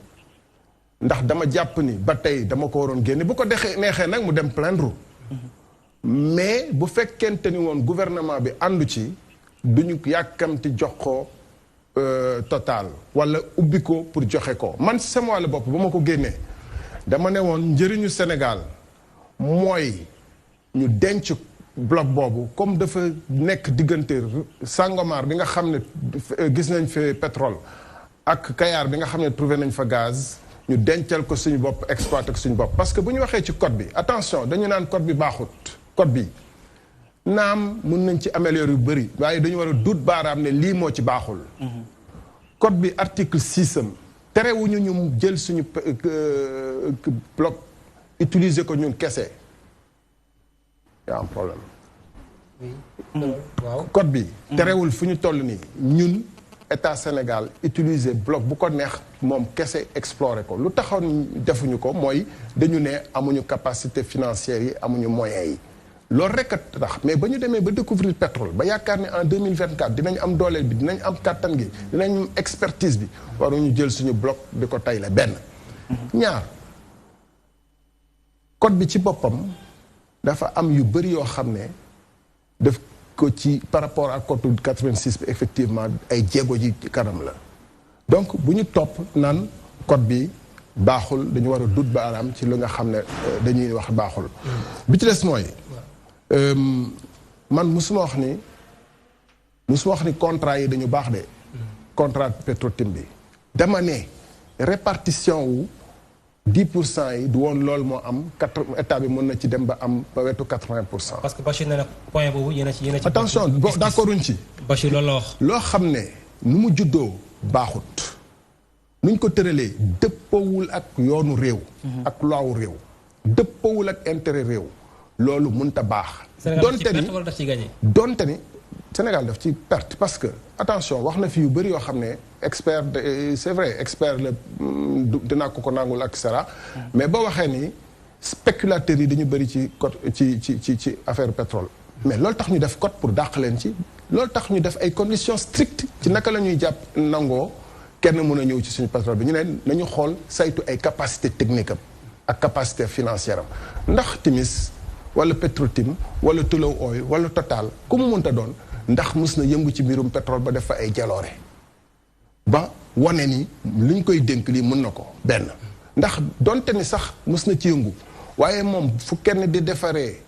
ndax dama jàpp ni ba tey dama ko waroon génne bu ko dexee neexee nag mu dem plaindre mais bu fekkente ni woon gouvernement bi àndu ci duñu yàkkamti jox ko Total wala ubbi ko pour joxe ko man sama wàllu bopp ba ma ko génnee dama ne woon njëriñu Sénégal mooy ñu denc bloc boobu comme dafa nekk diggante Sangomar bi nga xam ne gis nañ fi pétrole ak Kayar bi nga xam ne trouvé nañ fa gaz ñu dencal ko suñu bopp exploité ko suñu bopp parce que bu ñu waxee ci code bi attention dañu naan code bi baaxut code bi naam mun nañ ci améliorer yu bëri waaye dañu war a duut baaraam ne lii moo ci baaxul code bi article 6 am terewuñu ñu jël suñu bloc utiliser ko ñun kese y a un problème code bi terewul fu ñu toll nii ñun état Sénégal utiliser bloc bu ko neex moom kese explorer ko lu taxoon defuñu ko mooy dañu ne amuñu capacité financière yi amuñu moyens yi loolu rek a tax mais ba ñu demee ba découvrir pétrole ba yaakaar ne en 2024 dinañ am dooleel bi dinañ am kàttan gi dinañ am expertise bi waruñu jël suñu bloc di ko tayle benn ñaar code bi ci boppam dafa am yu bëri yoo xam ne def ko ci par rapport ak code 86 bi effectivement ay jéego ji kanam la donc bu ñu topp naan code bi baaxul dañu war a dut baaraam ci lu nga xam ne dañuy wax baaxul bi ci des mooy man musuma wax ni contrat yi dañu baax de contrat Petro-Tim bi dama ne répartition wu 10% yi du woon loolu moo am état bi mën na ci dem ba am ba wetu 80%. parce que Bachir nee na point boobu yéen a ci attention d'accord uñ ci. Bachir loolu la wax. loo xam ne nu mu juddoo baaxut nuñ ko tëralee dëppawul ak yoonu réew. ak loowu réew. dëppawul ak intérêt réew. loolu mënut a baax. donte ni Sénégal daf ci perte parce que attention wax na fi yu bëri yoo xam ne expert c'est vrai expert la dinaa ko nangul ak cetera mais ba waxee ni spéculateurs yi dañu bëri ci code ci affaire pétrole. mais loolu tax ñu def code pour dàq leen ci loolu tax ñu def ay conditions strictes ci naka la ñuy jàpp nangoo kenn mën a ñëw ci suñu pétrole bi ñu ne nañu xool saytu ay capacité technique am ak capacité financière am ndax Timis wala Petro-Tim wala Tullow Oil wala Total ku mu mënta doon ndax mus na yëngu ci mbirum pétrole ba def fa ay jaloore ba wane ni li ñu koy dénk lii mën na ko benn ndax donte ni sax mus na ci yëngu waaye moom fu kenn di defaree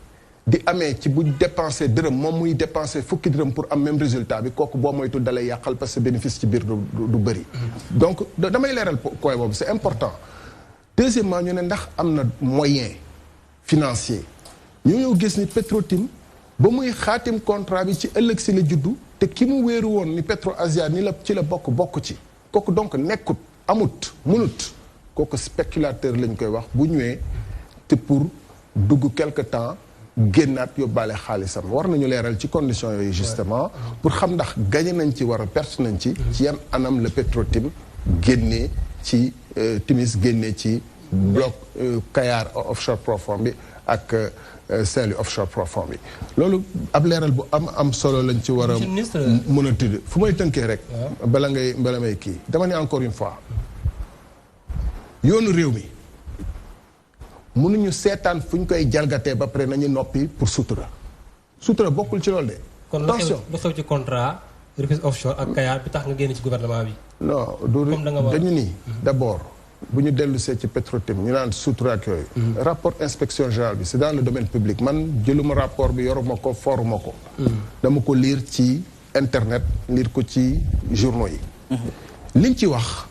di amee ci bu dépensé dërëm moom muy dépensé fukki dërëm pour am même résultat bi kooku boo moytu dalay yàqal parce que bénéfice ci biir du bëri donc damay leeral point boobu c'est important deuxièmement ñu ne ndax am na moyen financier ñu ñëw gis ni Petro-Tim ba muy xaatim contrat bi ci ëllëg si la juddu te ki mu wéeru woon ni Petro-Asia ni la ci la bokk ci kooku donc nekkut amut mënut kooku spéculateur lañ koy wax bu ñëwee te pour dugg quelque temps génnaat yóbbaale xaalisam war nañu leeral ci conditions yooyu justement pour xam ndax gagné nañ ci war a perte nañ ci yan anam la Petro-Tim génnee ci Timis génnee ci bloc Kayar offshore profond bi ak Saint-Louis offshore profond bi loolu ab leeral bu am solo lañ ci war a mën a tudd fu may tënkee rek bala may kii dama ne encore une fois yoonu réew mi mënuñu seetaan fu ñu koy jalgatee ba pare nañu noppi pour sutura bokkul ci loolu de attention lu xew ci contrat Rufisque offshore ak Kayar bi tax nga génn ci gouvernement bi non dañu nii d'abord bu ñu dellu see ci Petro-Tim ñu naan sutura ak yooyu rapport inspection générale bi c'est dans le domaine public man jëluma rapport bi yoruma ko foruma ko dama ko lire ci internet lire ko ci journaux yi liñ ci wax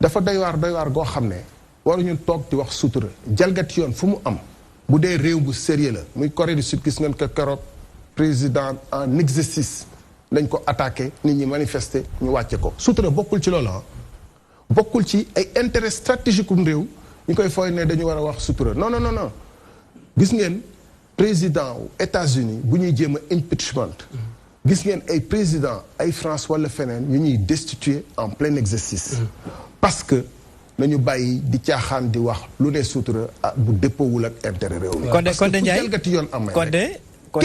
dafa doy waar goo xam ne waruñu toog di wax sutura jalgati yoon fu mu am bu dee réew bu sérieux la muy Corée du Sud gis ngeen ko keroog président en exercice dañ ko attaqué nit ñi manifester ñu wàcce ko sutura bokkul ci loolu bokkul ci ay intérêt stratégique um réew ñu koy fooy ne dañu war a wax sutura non non non non gis ngeen président wu États-Unis bu ñuy jéem a impeachment gis ngeen ay président ay France wala feneen ñu ñuy destituer en plein exercice parce que nañu bàyyi di caaxaan di wax lu ne sutura bu déppoowul ak intérêt réew mi Codé Ndiaye jalgati yoon am Codé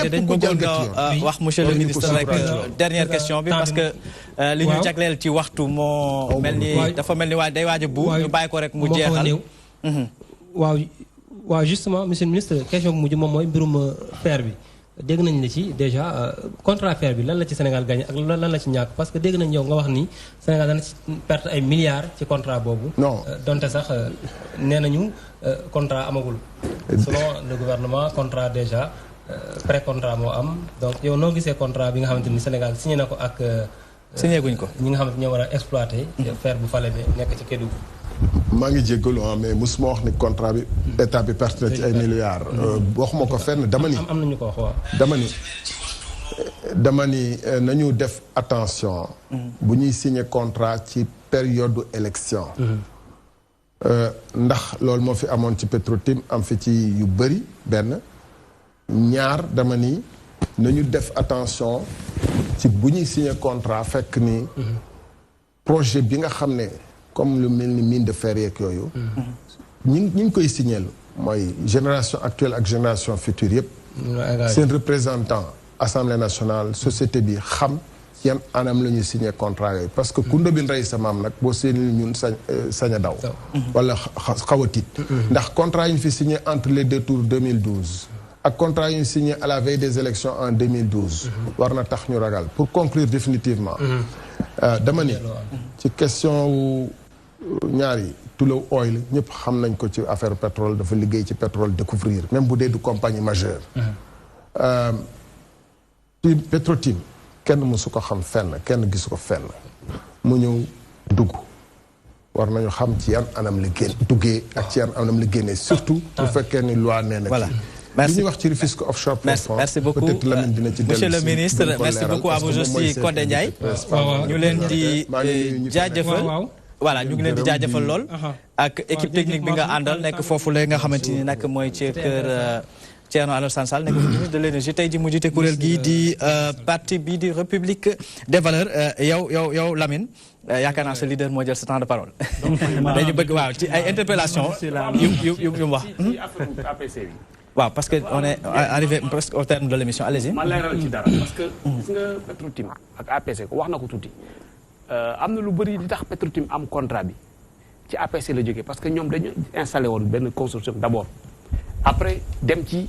dañ bëggoon wax monsieur le ministre rek dernière question bi parce que li ñu jagleel ci waxtu moo mel ni dafa mel ni day waaj a buur ñu bàyyi ko rek mu jeexal waaw justement monsieur le ministre question bu mujj moom mooy mbirum fer bi dégg nañ la ci déjà contrat fer bi lan la ci Sénégal gagné ak lan la ci ñàkk parce que dégg nañ yow nga wax ni Sénégal dana ci perte ay milliards ci contrat boobu. non donte sax nee nañu contrat amagul. selon le gouvernement contrat déjà pré contrat moo am donc yow noo gisee contrat bi nga xamante ni Sénégal signé na ko ak. signé guñ ko ñi nga xamante ñoo war a exploiter. fer bu Falémé nekk ci Kédougou. maa ngi jéggalu mais mosuma wax ni contrat bi état bi perte na ci ay milliards. waxuma ko fenn dama ni. am nañu ko wax waaw. dama ni nañu def attention. bu ñuy signer contrat ci période élection. ndax loolu moo fi amoon ci Petro-Tim am fi ci yu bëri benn. ñaar dama ni nañu def attention ci bu ñuy signer contrat fekk ni. projet bi nga xam ne. comme lu mel ni mine de fer yeeg yooyu. ñi ngi koy signeel mooy génération actuelle ak génération future yëpp. seen représentant assemblée nationale société bi xam yan anam la ñuy signé contrat yooyu parce que ku ndóbin rey sa maam nag boo seeni ñun sañ a daw. wala xaw a tiit. ndax contrat yi ñu fi signé entre les deux tours 2012. ak contrat yi ñu signé à la veille des élections en 2012. war na tax ñu ragal pour conclure définitivement. dama ni ci question wu ñaari Tullow Oil ñëpp xam nañ ko ci affaire pétrole dafa liggéey ci pétrole découvrir même bu dee du compagnie majeure. ci Petro-Tim kenn mësu ko xam fenn kenn gisu ko fenn mu ñëw dugg war nañu xam ci yan anam la génn duggee ak ci yan anam la génnee surtout bu fekkee ni loi nee na voilà. Merci. Li ñuy wax ci Rufisque offshore merci beaucoup monsieur le ministre merci beaucoup à vous aussi Codé Ndiaye ñu leen di jaajëfal voilà ñu ngi leen di jaajëfal lool ak équipe technique bi nga àndal nekk foofu la nga xamante ni nag mooy ci kër Thierno Alassane Sall nekk ministre de l'énergie tey ji mu jiite kuréel gii di parti bi di République des valeurs yow Lamine yaakaar naa sa leader moo jël sa temps de parole dañu bëgg waaw ci ay interpellation yu mu wax waaw parce que on est arrivé presque au terme de l'émission allez-y. ma leeral ci dara parce que gis nga Petro-Tim ak APC ko wax na ko tuuti am na lu bëri li tax Petro-Tim am contrat bi ci APC la jógee parce que ñoom dañu installé woon benn consortium d'abord après dem ci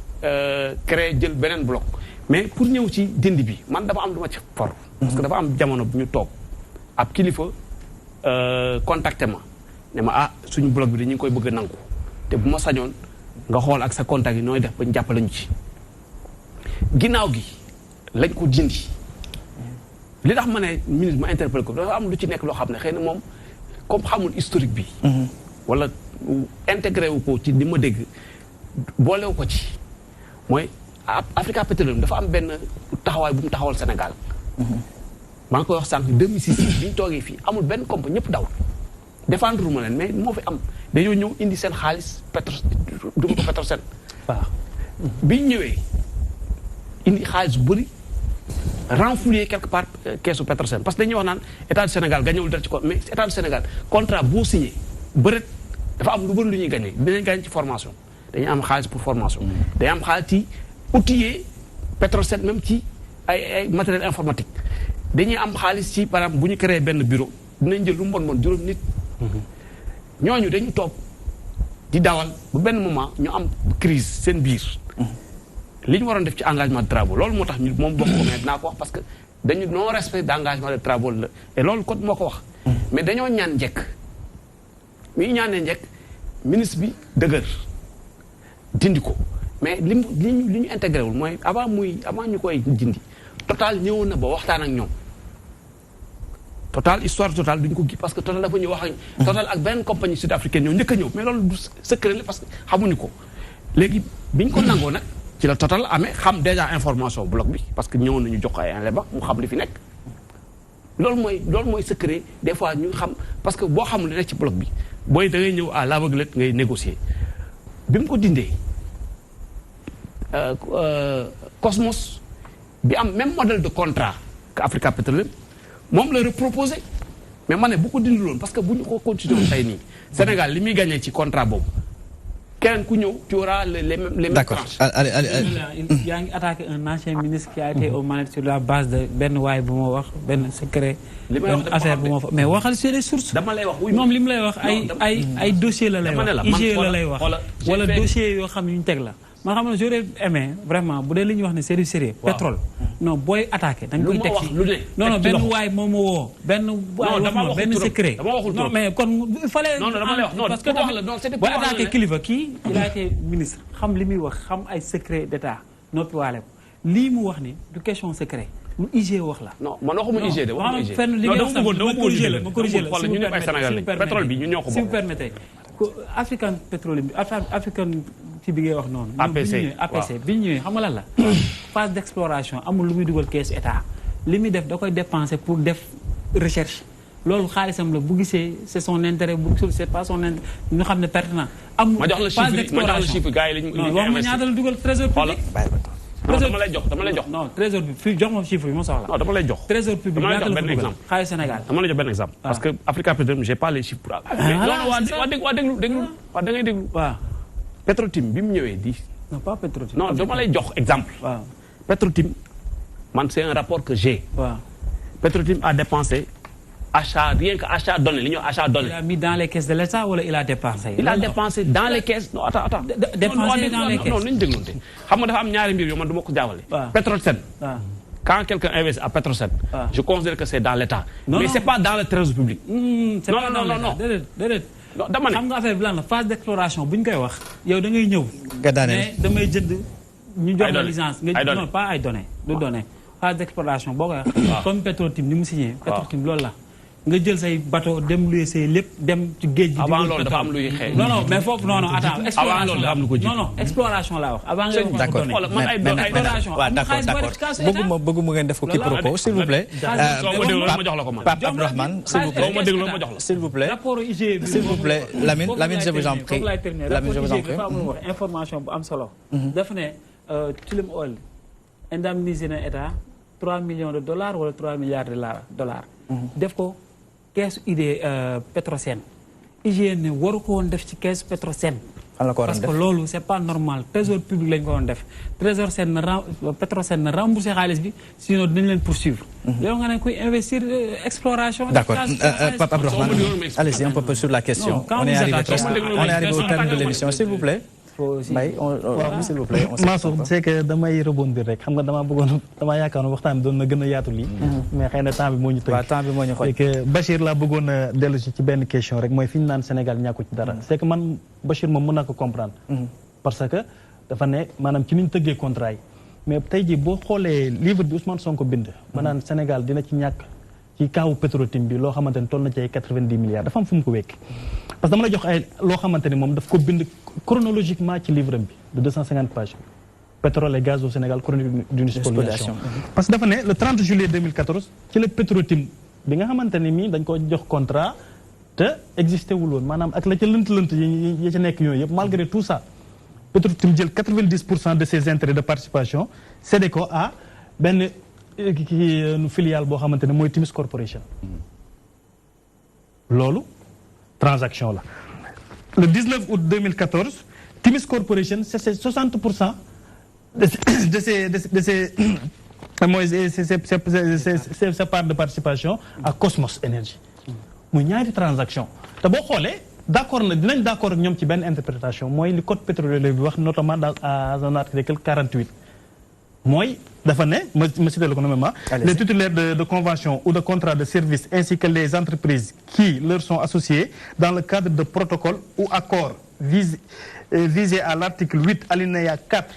créer jël beneen bloc mais pour ñëw ci dindi bi man dafa am lu ma ci for parce que dafa am jamono bu ñu toog ab kilifa contacté ma ne ma suñu bloc bi dañu koy bëgg a nangu te bu ma sañoon nga xool ak sa contact yi nooy def ba ñu jàppale ñu ci ginnaaw gi lañ ko dindi li tax ma ne ministre ma interpellé ko dafa am lu ci nekk loo xam ne xëy na moom comme xamul historique bi wala intégré wu ko ci li ma dégg boolewu ko ci mooy Africa Petroleum dafa am benn taxawaay bu mu taxawal Sénégal maa ngi koy wax sànq 2006 bi ñu toogee fii amul benn compagnie ñëpp daw défendre ma leen mais moo fi am dañoo ñëw indi seen xaalis dugal ko Petrosen waaw bi ñu ñëwee indi xaalis bu bëri renflouer quelque part keesu Petrosen parce que dañuy wax naan état du Sénégal gañewul dara ci ko mais état du Sénégal contrat boo signé bëreet dafa am lu bëri lu ñuy gagné dinañ gagné ci formation dañuy am xaalis pour formation dañuy am xaalis ci outiller Petrosen même ci ay matériel informatique dañuy am xaalis ci par exemple bu ñu créé benn bureau dinañ jël lu mu bon juróom nit ñooñu dañu toog di dawal bu benn moment ñu am crise seen biir li ñu waroon def ci engagement de travaux loolu moo tax ñu moom bokk ko mais dinaa ko wax parce que dañu non respect d'engagement de travaux la et loolu code moo ko wax mais dañoo ñaan njëkk mi ñu ñaanee njëkk ministre bi dëgër dindi ko mais li ñu intégré wul mooy avant ñu koy dindi Total ñëwoon na ba waxtaan ak ñoom Total histoire Total duñ ko gi parce que Total dafa ñëw wax ak Total ak benn compagnie sud-africaine ñoo njëkk a ñëw mais loolu du secret la parce que xamuñu ko léegi biñ ko nangoo nag ci la Total amee xam déjà information bloc bi parce que ñëwoon nañu jox ko ay éléments mu xam li fi nekk loolu mooy secret des fois ñu xam parce que boo xamul li nekk ci bloc bi booy da ngay ñëw à l'aveuglette ngay négocier bi mu ko dindee Cosmos bi am même modèle de contrat que Africa Petroleum moom la reproposé mais ma ne bu ko dindiloon parce que bu ñu ko continué woon tey nii Sénégal li muy gagné ci contrat boobu keneen ku ñëw tu auras les mêmes tranches. yaa ngi attaqué un ancien ministre qui a été aux manettes sur la base de benn waay bu ma wax benn secret. benn affaire bu ma fa mais waxal sur les sources. dama lay wax moom li mu lay wax ay dossier la lay wax. IGE la lay wax wala dossier yoo xam ne ñu teg la. man xam ne j'aurais aimé vraiment bu dee li ñuy wax ne c'est du sérieux pétrole non booy attaqué da nga koy teg ci non benn waay moom ma woo benn waay benn secret non mais kon il fallait parce que booy attaqué kilifa kii il a été ministre xam li muy wax xam ay secret d'état noppi waale ko lii mu wax ni du question secret lu IG wax la non man waxuma IG de waxuma IG fenn li nga wax ma corrigé la xool ñu ñëpp ay Sénégalais pétrole bi ñu ñoo ko bokk si vous permettez African Petroleum bi African ci bi ngay wax noonu. APC bi ñu ñëwee xam nga lan la. phase d'exploration amul lu muy dugal keesu état li muy def da koy dépenser pour def recherche loolu xaalisam la bu gisee c'est son intérêt bu gisul c'est pas son intérêt ñu xam ne pertinent. amul phase d'exploration gars yi lañu non wax ma ñaata la dugal trésor public. non dama lay jox non trésor bi fii jox ma chiffre yi ma soxla. non dama lay jox. trésor public ñaata la dugal xaalis Sénégal. dama lay jox benn exemple. parce que Africa Petroleum j'ai pas les chiffres pour. waa déglu waa da ngay déglu. waaw Petrotim bi mu ñëwee di. non pas Petrotim. non dama lay jox exemple. waaw Petrotim man c'est un rapport que j'ai. waaw Petrotim a dépensé rien que achat donné li ñuy wax achat donné. il a mis dans les caisses de l'État wala il a dépensé. il a dépensé dans les caisses non attends. dépensé dans les caisses non nañu dégloonte xam nga dafa am ñaari mbir yoo man du ma ko jaawale. Petrosen. Quand quelqu'un investit à Petrosen. je considère que c'est dans l'État. mais c'est pas dans le trésor public. c'est pas dans l'État déedéet. non dama ne xam nga affaire bi lan la phase d'exploration bu ñu koy wax yow da ngay ñëw. mais damay jënd ñu jox la licence. nga non pas ay données du données phase d'exploration boo koy wax. comme Petrotim ni mu signé. Petrotim loolu la. nga jël say bateau dem luy say lépp dem ci géej gi. avant loolu dafa am luy xeeñ. non mais foofu non attends avant loolu dafa am lu ko ji. non exploration laa wax. avant nga wax d'accord d'accord bëgguma ngeen def ko kii propos s'il vous plaît. Pape Abdourahmane s'il vous plaît. rapport IGE bi s'il vous plaît Lamine je vous en prie. Lamine je vous en prie. dafa am lu wax information bu am solo. dafa ne Tullow Oil indemnisé na état 3 millions de dollars wala 3 milliards de dollars. def ko keesu Petrosen. IGE ne waru ko woon def ci keesu Petrosen. parce que loolu c'est pas normal trésor public lañ ko woon def. Petrosen na remboursé xaalis bi sinon dinañ leen poursuivre. yow nga ne kuy investir exploration. d'accord Pape Abdourahmane allez-y un peu sur la question. on est arrivé au terme de l'émission s'il vous plaît. Mbaye s'il vous plaît. Mansour c'est que damay rebondir rek xam nga damaa yaakaar ne waxtaan bi doon na gën a yaatu lii. mais xëy na temps bi moo ñu tënk. waaw temps bi moo ñu xool. c'est que Bachir laa bëggoon a dellu ci benn question rek mooy fi ñu naan Sénégal ñàkku ci dara. c'est que man Bachir moom mën naa ko comprendre. parce que dafa ne maanaam ci ni ñu tëggee contrat yi. mais tey jii boo xoolee livre bi Ousmane Sonko bind. ma naan Sénégal dina ci ñàkk ci kaawu Petrotim bi loo xamante ni toll na ci ay 90 milliards dafa am fu mu ko wekk. parce que dama la jox ay loo xamante ni moom daf ko bind chronologiquement ci livre bi de 250 pages pétrole et gaz au Sénégal chronique d'une spoliation. parce que dafa ne le 30 juillet 2014 ci la Petrotim bi nga xamante ni mii dañ ko jox contrat te existé wul woon maanaam ak la ca lënt yi ca nekk yooyu yëpp malgré tout ça Petrotim jël 90% de ses intérêts de participation cédé ko à benn filiale boo xamante ne mooy Timis Corporation. loolu transaction la. le 19 août 2014 Timis Corporation c'est 60% de ses parts de participation à Cosmos Energy. muy ñaari transaction te boo xoolee d'accord na dinañ d'accord ak ñoom ci benn interprétation mooy li code pétrolier bi wax notamment dans un article 48 mooy dafa ne ma cité le nommément les titulaires de convention ou de contrat de service ainsi que les entreprises qui leur sont associées dans le cadre de protocoles ou accords visés à l'article 8 alinéa 4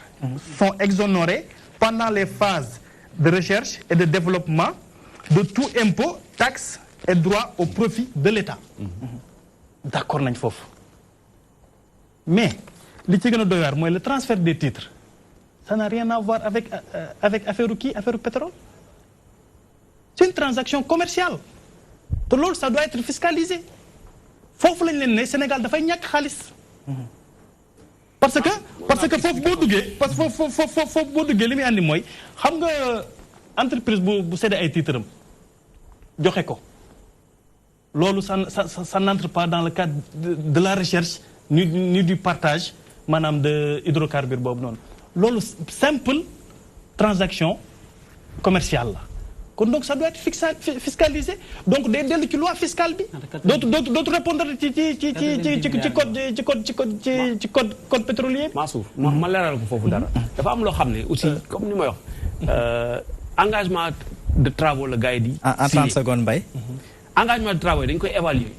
sont exonérés pendant les phases de recherche et de développement de tout impôt, taxe et droit au profit de l'État. D'accord nañ foofu mais li ci gën a doy waar mooy le transfert des titres ça n'a rien à voir avec affaire affaire pétrole. C'est une transaction commerciale. Tout l'autre, ça doit être fiscalisé. Faut que le Sénégal doit faire khalis. Parce que faut que li mi andi moy xam nga entreprise bu cédé ay titres joxé ko. Lolu ça n'entre pas dans le cadre de la recherche ni du partage manam de hydrocarbures bobu non. Lolu simple transaction commerciale là. Donc ça doit être fiscalisé. Donc des loi fiscale bi. D'autres répondre ci code pétrolier. Mansour ma leral ko fofu dara. Dafa am lo xamné aussi comme ni may wax engagement de travaux le gars yi di. En 30 secondes bay. Engagement de travaux dañ koy évaluer.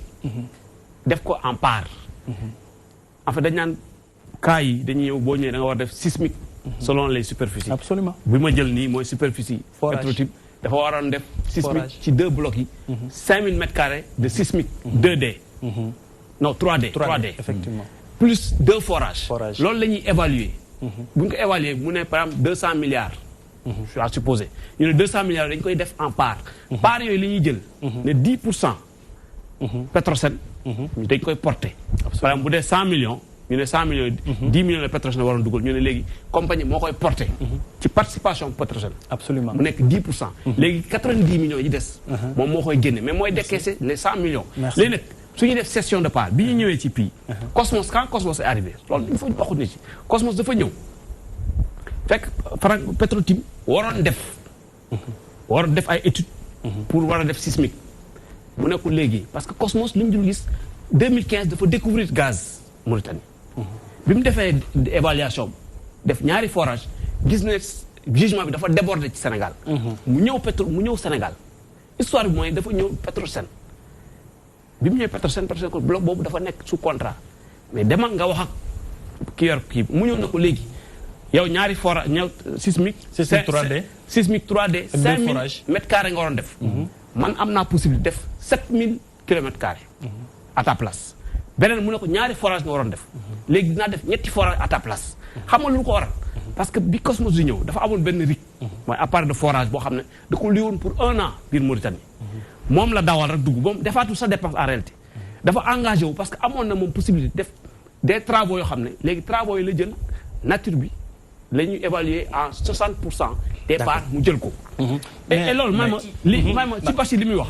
Def ko en part. En fait dañ nan cas yi dañuy ñëw boo ñëwee da nga war def sismique selon les superficies. Absolument. bi ma jël nii mooy superficie pétrotype dafa waroon def sismique ci 2 blocs yi 5000 mètres carrés de sismique 2D non 3D effectivement plus 2 forages loolu la ñuy évaluer bu ñu ko évaluer mu ne par exemple 200 milliards je suis à supposer ñu ne 200 milliards dañ koy def en part part yooyu la ñuy jël ne 10% Petrosen ñu dañ koy porter par exemple bu dee 100 millions ñu ne 100 millions 10 millions de Petrosen waroon dugal ñu ne léegi compagnie moo koy porter ci participation Petrosen absolument mu nekk 10%. léegi 90 millions yi des moom moo koy génne mais mooy décaisser les 100 millions léegi nag su ñuy def cession de part bi ñu ñëwee ci PI Cosmos quand Cosmos est arrivé loolu il faut waxu ni ci Cosmos dafa ñëw fekk Petrotim waroon def ay études pour war a def sismique mu nekkul léegi parce que Cosmos li mu dul gis 2015 dafa découvrir gaz Mauritanie bi mu defee évaluation def ñaari forage gis ne jugement bi dafa déborder ci Sénégal mu ñëw Sénégal histoire bi mooy dafa ñëw Petrosen bi mu ñëwee Petrosen ko bloc boobu dafa nekk sous contrat mais demal nga wax ak ki yor kii mu ñëw na ko léegi yow ñaari forage ñëw sismique 3D 5000 mètres carrés nga waroon def man am naa possibilité def 7000 kilomètres carrés à ta place beneen mu ne ko ñaari forage nga waroon def léegi dinaa def ñetti forage à ta place xam nga lu ko waral parce que bi Cosmos di ñëw dafa amoon benn RIC mooy appareil de forage boo xam ne da ko liyoon pour 1 an biir Mauritanie moom la dawal rek dugg moom defaatul sa dépense en réalité dafa engagé wu parce que amoon na moom possibilité def des travaux yoo xam ne léegi travaux yi la jël nature bi la ñuy évaluer en 60% des parts mu jël ko et loolu may ma ci Bachir li muy wax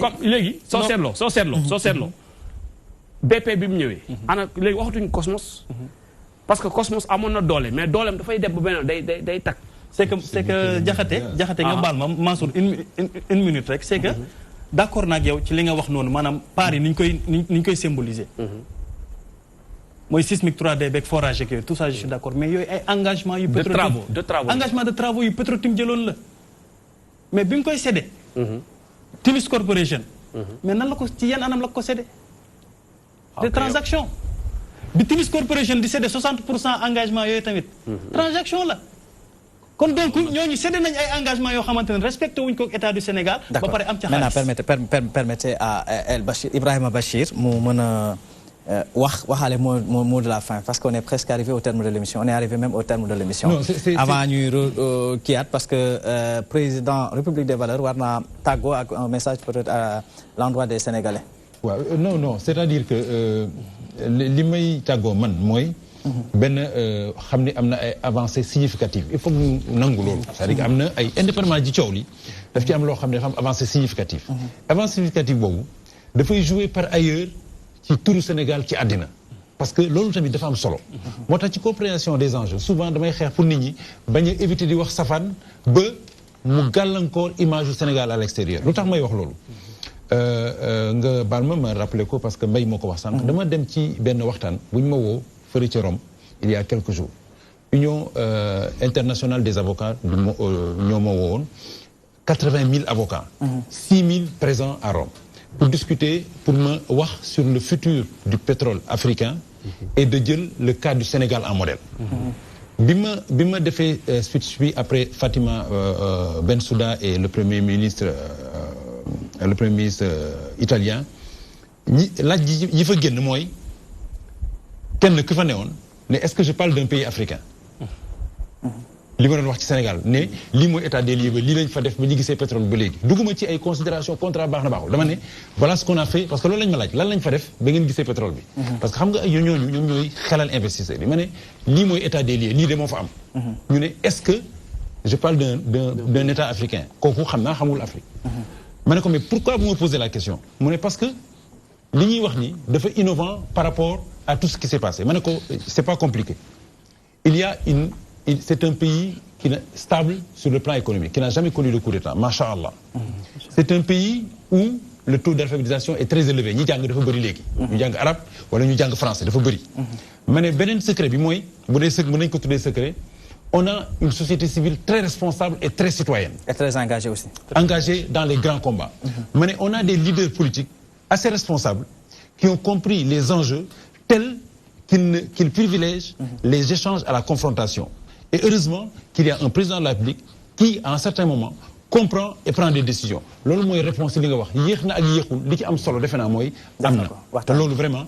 comme léegi soo seetloo BP bi mu ñëwee ana léegi waxatuñu Cosmos parce que Cosmos amoon na doole mais dooleem dafay dem ba benn day takk c'est que jaxate nga baal ma Mansour une minute rek c'est que d'accord naag yow ci li nga wax noonu maanaam part yi ni ñu koy symboliser mooy sismique 3D beeg forage ak yooyu tout ça je suis d'accord mais yooyu ay engagement yu engagement de travaux yu Petrotim jëloon la mais bi nga koy séddee Tilis Corporation mais nan la ko ci yan anam la ko séddee des transactions bi Tilis Corporation di cédé 60% engagement yooyu tamit transaction la kon donc ñooñu cédé nañ ay engagement yoo xamante ne respecté wuñ ko état du Sénégal ba pare am ca xaalis maintenant permettez à El Bachir Ibrahima Bachir mu mën a waxaale mot de la fin parce qu'on est presque arrivé au terme de l'émission on est arrivé même au terme de l'émission avant ñuy kiiat parce que président République des Valeurs war naa tàggoo ak un message peut-être à l'endroit des Sénégalais waaw non c'est-à-dire que li may tàggoo man mooy benn xam ne am na ay avancées significatives il faut que ñu nangu loolu c'est-à-dire que am na ay indépendamment ji coow li daf ci am loo xam ne dafa am avancée significative avancée significative boobu dafay jouer par ailleurs ci turu Sénégal ci àddina parce que loolu tamit dafa am solo moo tax ci compréhension des enjeux souvent damay xeex pour nit ñi bañ a éviter di wax safaan ba mu gàllankoor image du Sénégal à l'extérieur lu tax may wax loolu nga baal ma rappelé ko parce que mbay moo ko wax sànq dama dem ci benn waxtaan bu ñu ma woo fëri ci Rome il y a quelques jours Union internationale des avocats ñoo ma woowoon 80 000 avocats 6 000 présents à Rome pour discuter pour me wax sur le futur du pétrole africain et de jël le cas du Sénégal en modèle bi ma defee speech bi après Fatima Bensouda et le premier ministre italien laaj yi fa génn mooy kenn ku fa newoon ne est-ce que je parle d'un pays africain li ma doon wax ci Sénégal ne lii mooy état des lieux ba lii lañ fa def ba ñu gisee pétrole ba léegi dugguma ci ay considération contrat baax na baaxul dama ne voilà ce qu'on a fait parce que loolu lañ ma laaj lan lañ fa def ba ngeen gisee pétrole bi parce que xam nga ñooñu ñoom ñooy xelal investisseurs yi ma ne lii mooy état des lieux lii de moo fa am ñu ne est-ce que je parle d'un état africain kooku xam naa xamul Afrique ma ne ko mais pourquoi vous me posez la question mu ne parce que li ñuy wax ni dafa innovant par rapport à tout ce qui s'est passé ma ne ko c'est pas compliqué il y a c'est un pays qui est stable sur le plan économique, qui n'a jamais connu le coup d'État, masha'Allah. C'est un pays où le taux d'alphabétisation est très élevé. Nous avons des arabe ou nous avons français. Mais le secret, on a une société civile très responsable et très citoyenne. Et très engagée aussi. Engagée dans les grands combats. Mais on a des leaders politiques assez responsables qui ont compris les enjeux tels qu'ils privilègent les échanges à la confrontation. Et heureusement qu'il y a un président de la République qui, à un certain moment, comprend et prend des décisions. C'est ce réponse que je veux dire. Vraiment,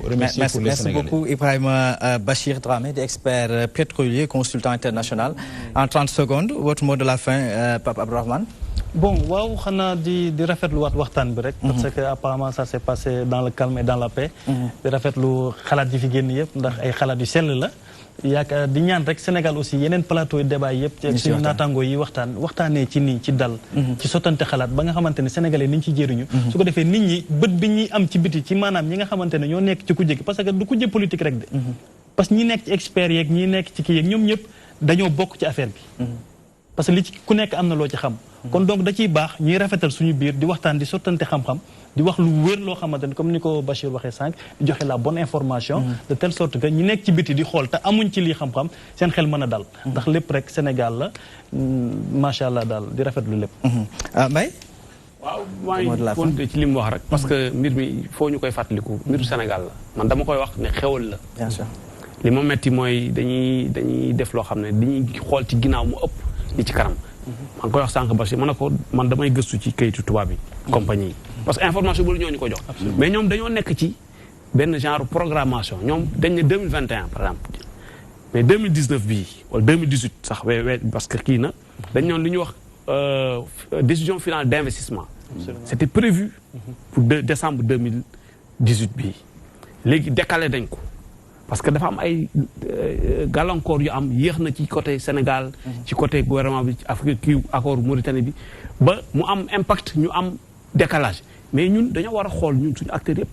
remercier pour les Sénégalais. Merci beaucoup, Ibrahima Bachir Dramé, expert pétrolier, consultant international. En 30 secondes, votre mot de la fin, Pape Abdourahmane. Bon, waaw xana di rafetlu waxtaan bi rek parce que apparemment ça s'est passé dans le calme et dans la paix. Di rafetlu xalaat yi fi génn yëpp ndax ay xalaat yu sell la. yaakaar di ñaan rek Sénégal aussi yeneen plateau yi débat yëpp ci suñu naataangoo yi waxtaanee ci nii ci dal ci sottante xalaat ba nga xamante ne sénégalais niñ ci jëriñu su ko defee nit ñi bët bi ñuy am ci biti ci maanaam ñi nga xamante ne ñoo nekk ci kujje gi parce que du kujje politique rek de parce que ñi nekk ci experts yeeg ñi nekk ci kii yeeg ñoom ñëpp dañoo bokk ci affaire bi parce que li ci ku nekk am na loo ci xam kon donc da ciy baax ñuy rafetal suñu biir di waxtaan di sottante xam-xam di wax lu wér loo xamante ni comme ni ko Bachir waxee sànq di joxe la bonne information de telle sorte que ñi nekk ci biti di xool te amuñ ci lii xam-xam seen xel mën a dal ndax lépp rek Sénégal la macha allah daal di rafetlu lépp Mbaye waaw maa ngi compté ci li mu wax rek parce que mbir mi foo ñu koy fàttaliku mbiru Sénégal la man dama koy wax ne xewal la bien sûr li ma metti mooy dañuy def loo xam ne dañuy xool ci ginnaaw mu ëpp li ci kanam maa ngi koy wax sànq Bachir ma ne ko man damay gëstu ci kayitu tubaab yi compagnie yi parce que information bu ñoo ñu ko jox mais ñoom dañoo nekk ci benn genre programmation ñoom dañ ne 2021 par exemple mais 2019 bii wala 2018 sax parce que kii na dañ ñoon li ñuy wax décision finale d'investissement c'était prévu pour décembre 2018 bii léegi décalé dañ ko parce que dafa am ay gàllankoor yu am yéex na ci côté Sénégal ci côté gouvernement bi ci Afrique kii accord Mauritanie bi ba mu am impact ñu am décalage mais ñun dañoo war a xool ñun suñu acteurs yëpp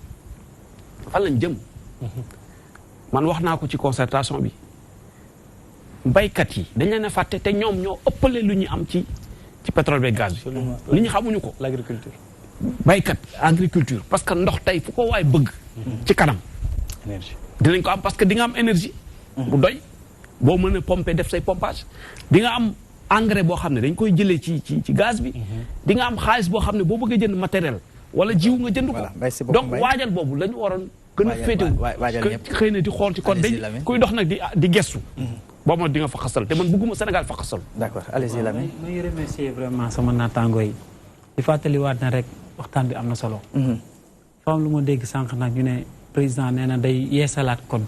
fan lañ jëm man wax naa ko ci concertation bi baykat yi dañ leen a fàtte te ñoom ñoo ëppale lu ñu am ci pétrole beeg gaz bi nit ñi xamuñu ko l'agriculture baykat agriculture parce que ndox tey fu ko waay bëgg ci kanam énergie dinañ ko am parce que di nga am énergie bu doy boo mën a pomper def say pompage di nga am engrais boo xam ne dañ koy jëlee ci gaz bi di nga am xaalis boo xam ne boo bëggee jënd matériel wala jiw nga jënd ko donc waajal boobu la ñu waroon gën a féetewu xëy na di xool ci kon dañ kuy dox nag di gestu boobu nag di nga fa xasal te man bëgguma Sénégal fa xasal d'accord allez-y Lamine may remercier vraiment sama naataango yi di fàttaliwaat na rek waxtaan bi am na solo fa am lu ma dégg sànq nag ñu ne président nee na day yeesalaat code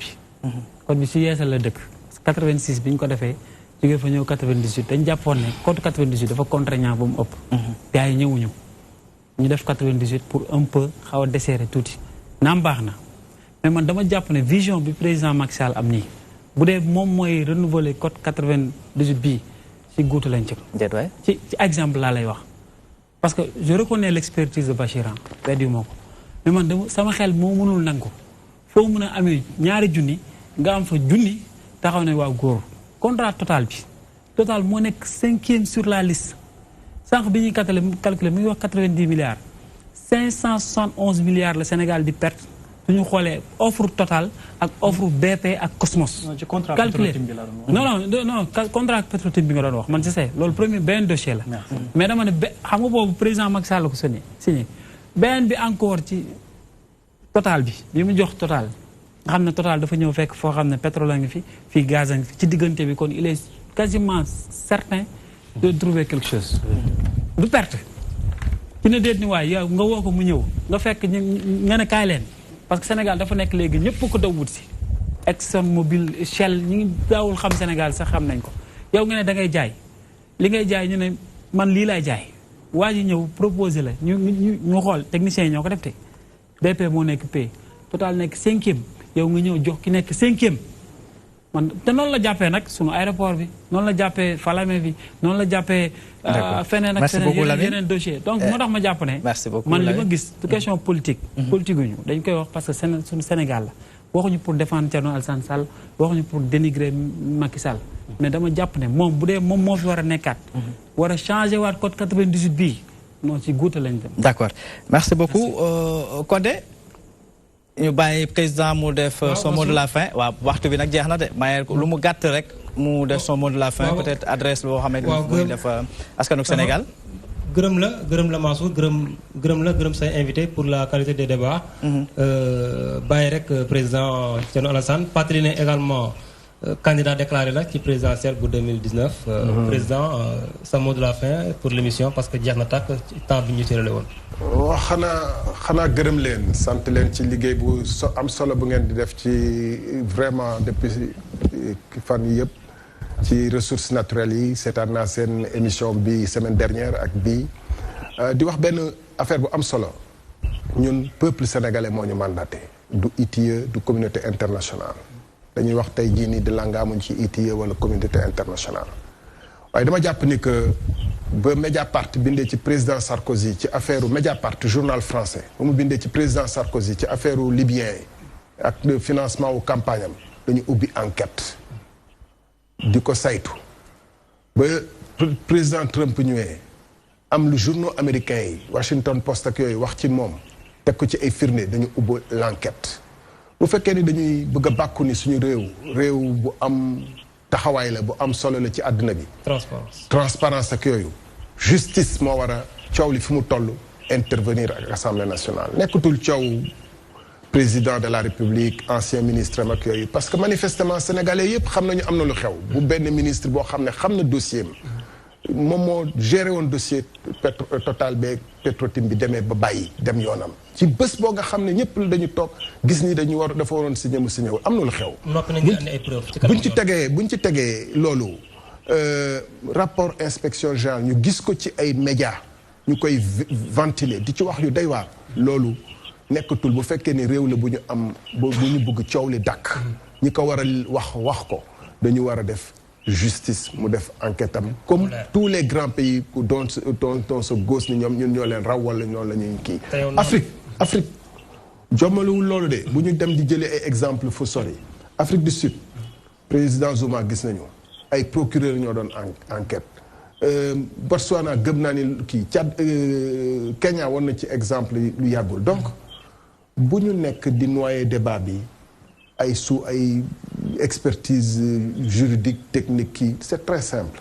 bi si yeesal la dëkk 86 bi ñu ko defee jógee fa ñëw 98 dañ jàppoon ne code 98 dafa contraignant ba mu ëpp gars yi ñëwuñu ñu def 98 pour un peu xaw a desserrer tuuti naam baax na mais man dama jàpp ne vision bi président Macky Sall am nii bu dee moom mooy renouveler code 98 bii ci guutu lañ ci exemple laa lay wax parce que je reconnais l'expertise de Bachiran weddi moo ko mais man dama sama xel moo mënul nangu foo mën a amee ñaari junni nga am fa junni taxaw ne waaw góor contrat total bi total moo nekk 5e sur la liste sànq bi ñuy calculer mu ngi wax 90 milliards 571 milliards la Sénégal di perte suñu xoolee offre total ak offre BP ak Cosmos calculer non contrat Petro-Tim bi nga doon wax man je sais loolu premier benn dossier la mais dama ne xam nga boobu président Macky Sall la ko signé beneen bi encore ci total bi mu jox total nga xam ne total dafa ñëw fekk foo xam ne pétrole a ngi fi fii gaz a ngi fi ci diggante bi kon il est quasiment certain de trouver quelque chose du perte ci ne déet ni waay yow nga woo ko mu ñëw nga fekk nga ne kaay leen parce que Sénégal dafa nekk léegi ñëpp ko daw wut si ExxonMobil Shell ñi ngi daawul xam Sénégal sax xam nañ ko yow nga ne da ngay jaay li ngay jaay ñu ne man lii laay jaay waa ji ñëw proposé la ñu xool techniciens yi ñoo ko def te BP moo nekk P Total nekk 5e yow nga ñëw jox ki nekk 5e man te noonu la jàppee nag sunu aéroport bi noonu la jàppee Falémé bi noonu la jàppee feneen ak feneen yeneen dossier donc moo tax ma jàpp ne man li ma gis du question politique politique uñu dañ koy wax parce que suñu Sénégal la waxuñu pour défendre Thierno Alassane Sall waxuñu pour dénigrer Macky Sall mais dama jàpp ne moom bu dee moom moo fi war a nekkaat war a changé waat code 98 bii non ci guuta lañ dem d'accord merci beaucoup Codé ñu bàyyi président mu def son mot de la fin waaw waxtu bi nag jeex na de maye lu mu gàtt rek mu def son mot de la fin peut-être adresse boo xamante ni muy def askanu Sénégal gërëm la Mansour gërëm say invité pour la qualité des débats bàyyi rek président Thierno Alassane fàttali ne également candidat déclaré la ci présidentielle bu 2019 président sa mot de la fin pour l'émission parce que jeex na tàkk temps bi ñu tërale woon waaw xanaa gërëm leen sant leen ci liggéey bu am solo bu ngeen di def ci vraiment depuis fan yi yëpp ci ressources naturelles yi seetaan naa seen émission bi semaine dernière ak bii di wax benn affaire bu am solo ñun peuple sénégalais moo ñu mandaté du ITIE du communauté internationale dañuy wax tey jii nii di langaamuñ ci ITIE wala communauté internationale waaye dama jàpp ni que ba Mediapart bindee ci président Sarkozy ci affaire Mediapart journal français ba mu bindee ci président Sarkozy ci affaire libyen yi ak le financement wu campagne am dañu ubbi enquête di ko saytu ba président Trump ñëwee am lu journaux américains yi Washington Post ak yooyu wax ci moom teg ko ci ay firnde dañu ubbi l'enquête bu fekkee ni dañuy bëgg a bàkku ni suñu réew bu am taxawaay la bu am solo la ci àdduna bi transparence ak yooyu justice moo war a coow li fi mu toll intervenir ak assemblée nationale nekkatul coow président de la république ancien ministre ak yooyu parce que manifestement sénégalais yëpp xam nañu am na lu xew bu benn ministre boo xam ne xam na dossier moom moo géré woon dossier Total beeg Petrotim bi demee ba bàyyi dem yoonam ci bés boo nga xam ne ñëpp dañu toog gis ni dafa waroon signé mu signé am na lu xew buñ ci tegee loolu rapport inspection générale ñu gis ko ci ay médias ñu koy ventiler di ci wax yu doy waar loolu nekkatul bu fekkee ni réew la bu ñu am bu ñu bëgg coow li dàkk ñi ko war a wax ko dañu war a def justice mu def enquête am comme tous les grands pays dont se gauche ni ñoom ñun ñoo leen raw wala ñoo la ñuy kii Afrique jommalewul loolu de bu ñu dem di jëlee ay exemple fu sori Afrique du Sud président Zuma gis nañu ay procureur ñoo doon enquête Botswana gëm naa ni kii Tchad Kenya war na ci exemple lu yàggul donc bu ñu nekk di noyer débat bi ay expertise juridique technique kii c'est très simple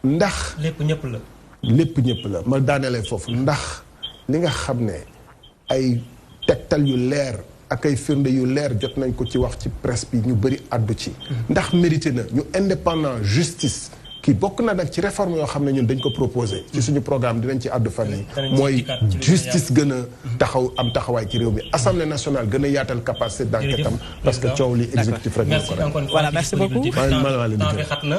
ndax lépp ñëpp la ma daanelee foofu ndax li nga xam ne ay tegtal yu leer ak ay firnde yu leer jot nañ ko ci wax ci presse bi ñu bëri àddu ci ndax mérité na ñu indépendant justice kii bokk na nag ci réforme yoo xam ne ñun dañ ko proposé ci suñu programme dinañ ci àddu fan yi mooy justice gën a taxawaay ci réew mi assemblée nationale gën a yaatal capacité d'enquête am parce que coow li exécutif rek merci encore une fois voilà merci beaucoup temps bi xat na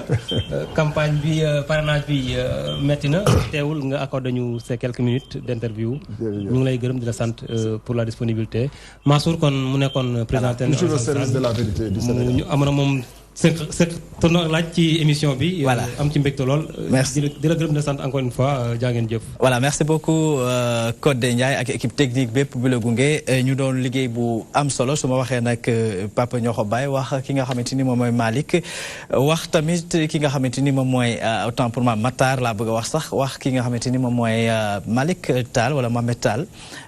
campagne bi parrainage bi metti na teewul nga accordé ñu ces quelques minutes d'interview ñu ngi lay gërëm di la sant pour la disponibilité Mansour kon mu nekkoon présenté toujours au service de la vérité du Sénégal ñu amoon moom c'est tonton laaj ci émission bi. voilà am ci mbégte lool. merci di la gërëm di sant encore une fois jaa ngeen jëf. voilà merci beaucoup Codé Ndiaye ak équipe technique bépp bu la gunge ñu doon liggéey bu am solo su ma waxee nag Papa Ñoxo Baye wax ki nga xamante ni moom mooy Malick wax tamit ki nga xamante ni moom mooy autant pour moi Matar laa bëgg a wax sax wax ki nga xamante ni moom mooy Malick Tall wala Mohamed Tall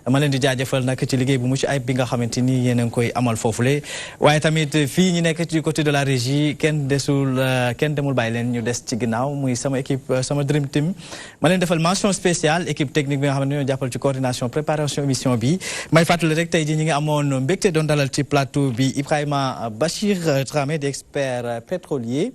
ma leen di jaajëfal nag ci liggéey bu mucc ayib bi nga xamante ni yéen a ngi koy amal foofule waaye tamit fii ñi nekk ci côté de la régie kenn demul bàyyi leen ñu des ci ginnaaw muy sama équipe sama dream team ma leen defal mention spéciale équipe technique bi nga xam ne ñoo jàppal ci coordination préparation émission bi may fàttali rek tey ji ñi ngi amoon mbégte doon dalal ci plateau bi Ibrahima Bachir Dramé d'expert pétrolier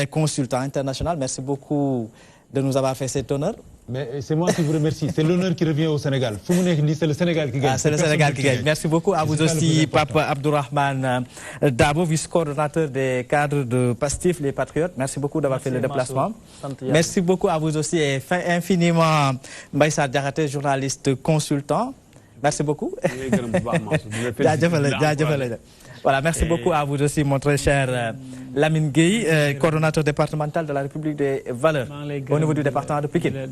consultant international merci beaucoup de nous avoir fait cet honneur Mais c'est moi qui vous remercie. C'est l'honneur qui revient au Sénégal. C'est le Sénégal qui gagne. C'est le Sénégal qui gagne. Merci beaucoup à vous aussi, Pape Abdourahmane Dabo, vice-coordonnateur des cadres de PASTEF, les Patriotes. Merci beaucoup d'avoir fait le déplacement. Merci beaucoup à vous aussi et infiniment, Mbaïsa Diakhaté, journaliste consultant. Merci beaucoup. Voilà, merci beaucoup à vous aussi, mon très cher Lamine Gueye, coordonnateur départemental de la République des Valeurs au niveau du département de Pikine.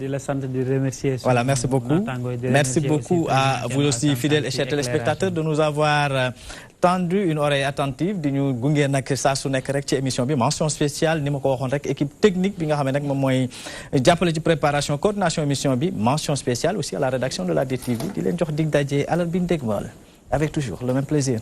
Voilà, merci beaucoup. Merci beaucoup à vous aussi, fidèles et chers téléspectateurs, de nous avoir tendu une oreille attentive di ñu gunge nag saa su nekk rek ci émission bi mention spéciale ni ma ko waxoon rek équipe technique bi nga xam ne nag moom mooy jàppale ci préparation coordination émission bi mention spéciale aussi à la rédaction de la DTV di leen jox dig daje alal bi ñu dégmal avec toujours le même plaisir.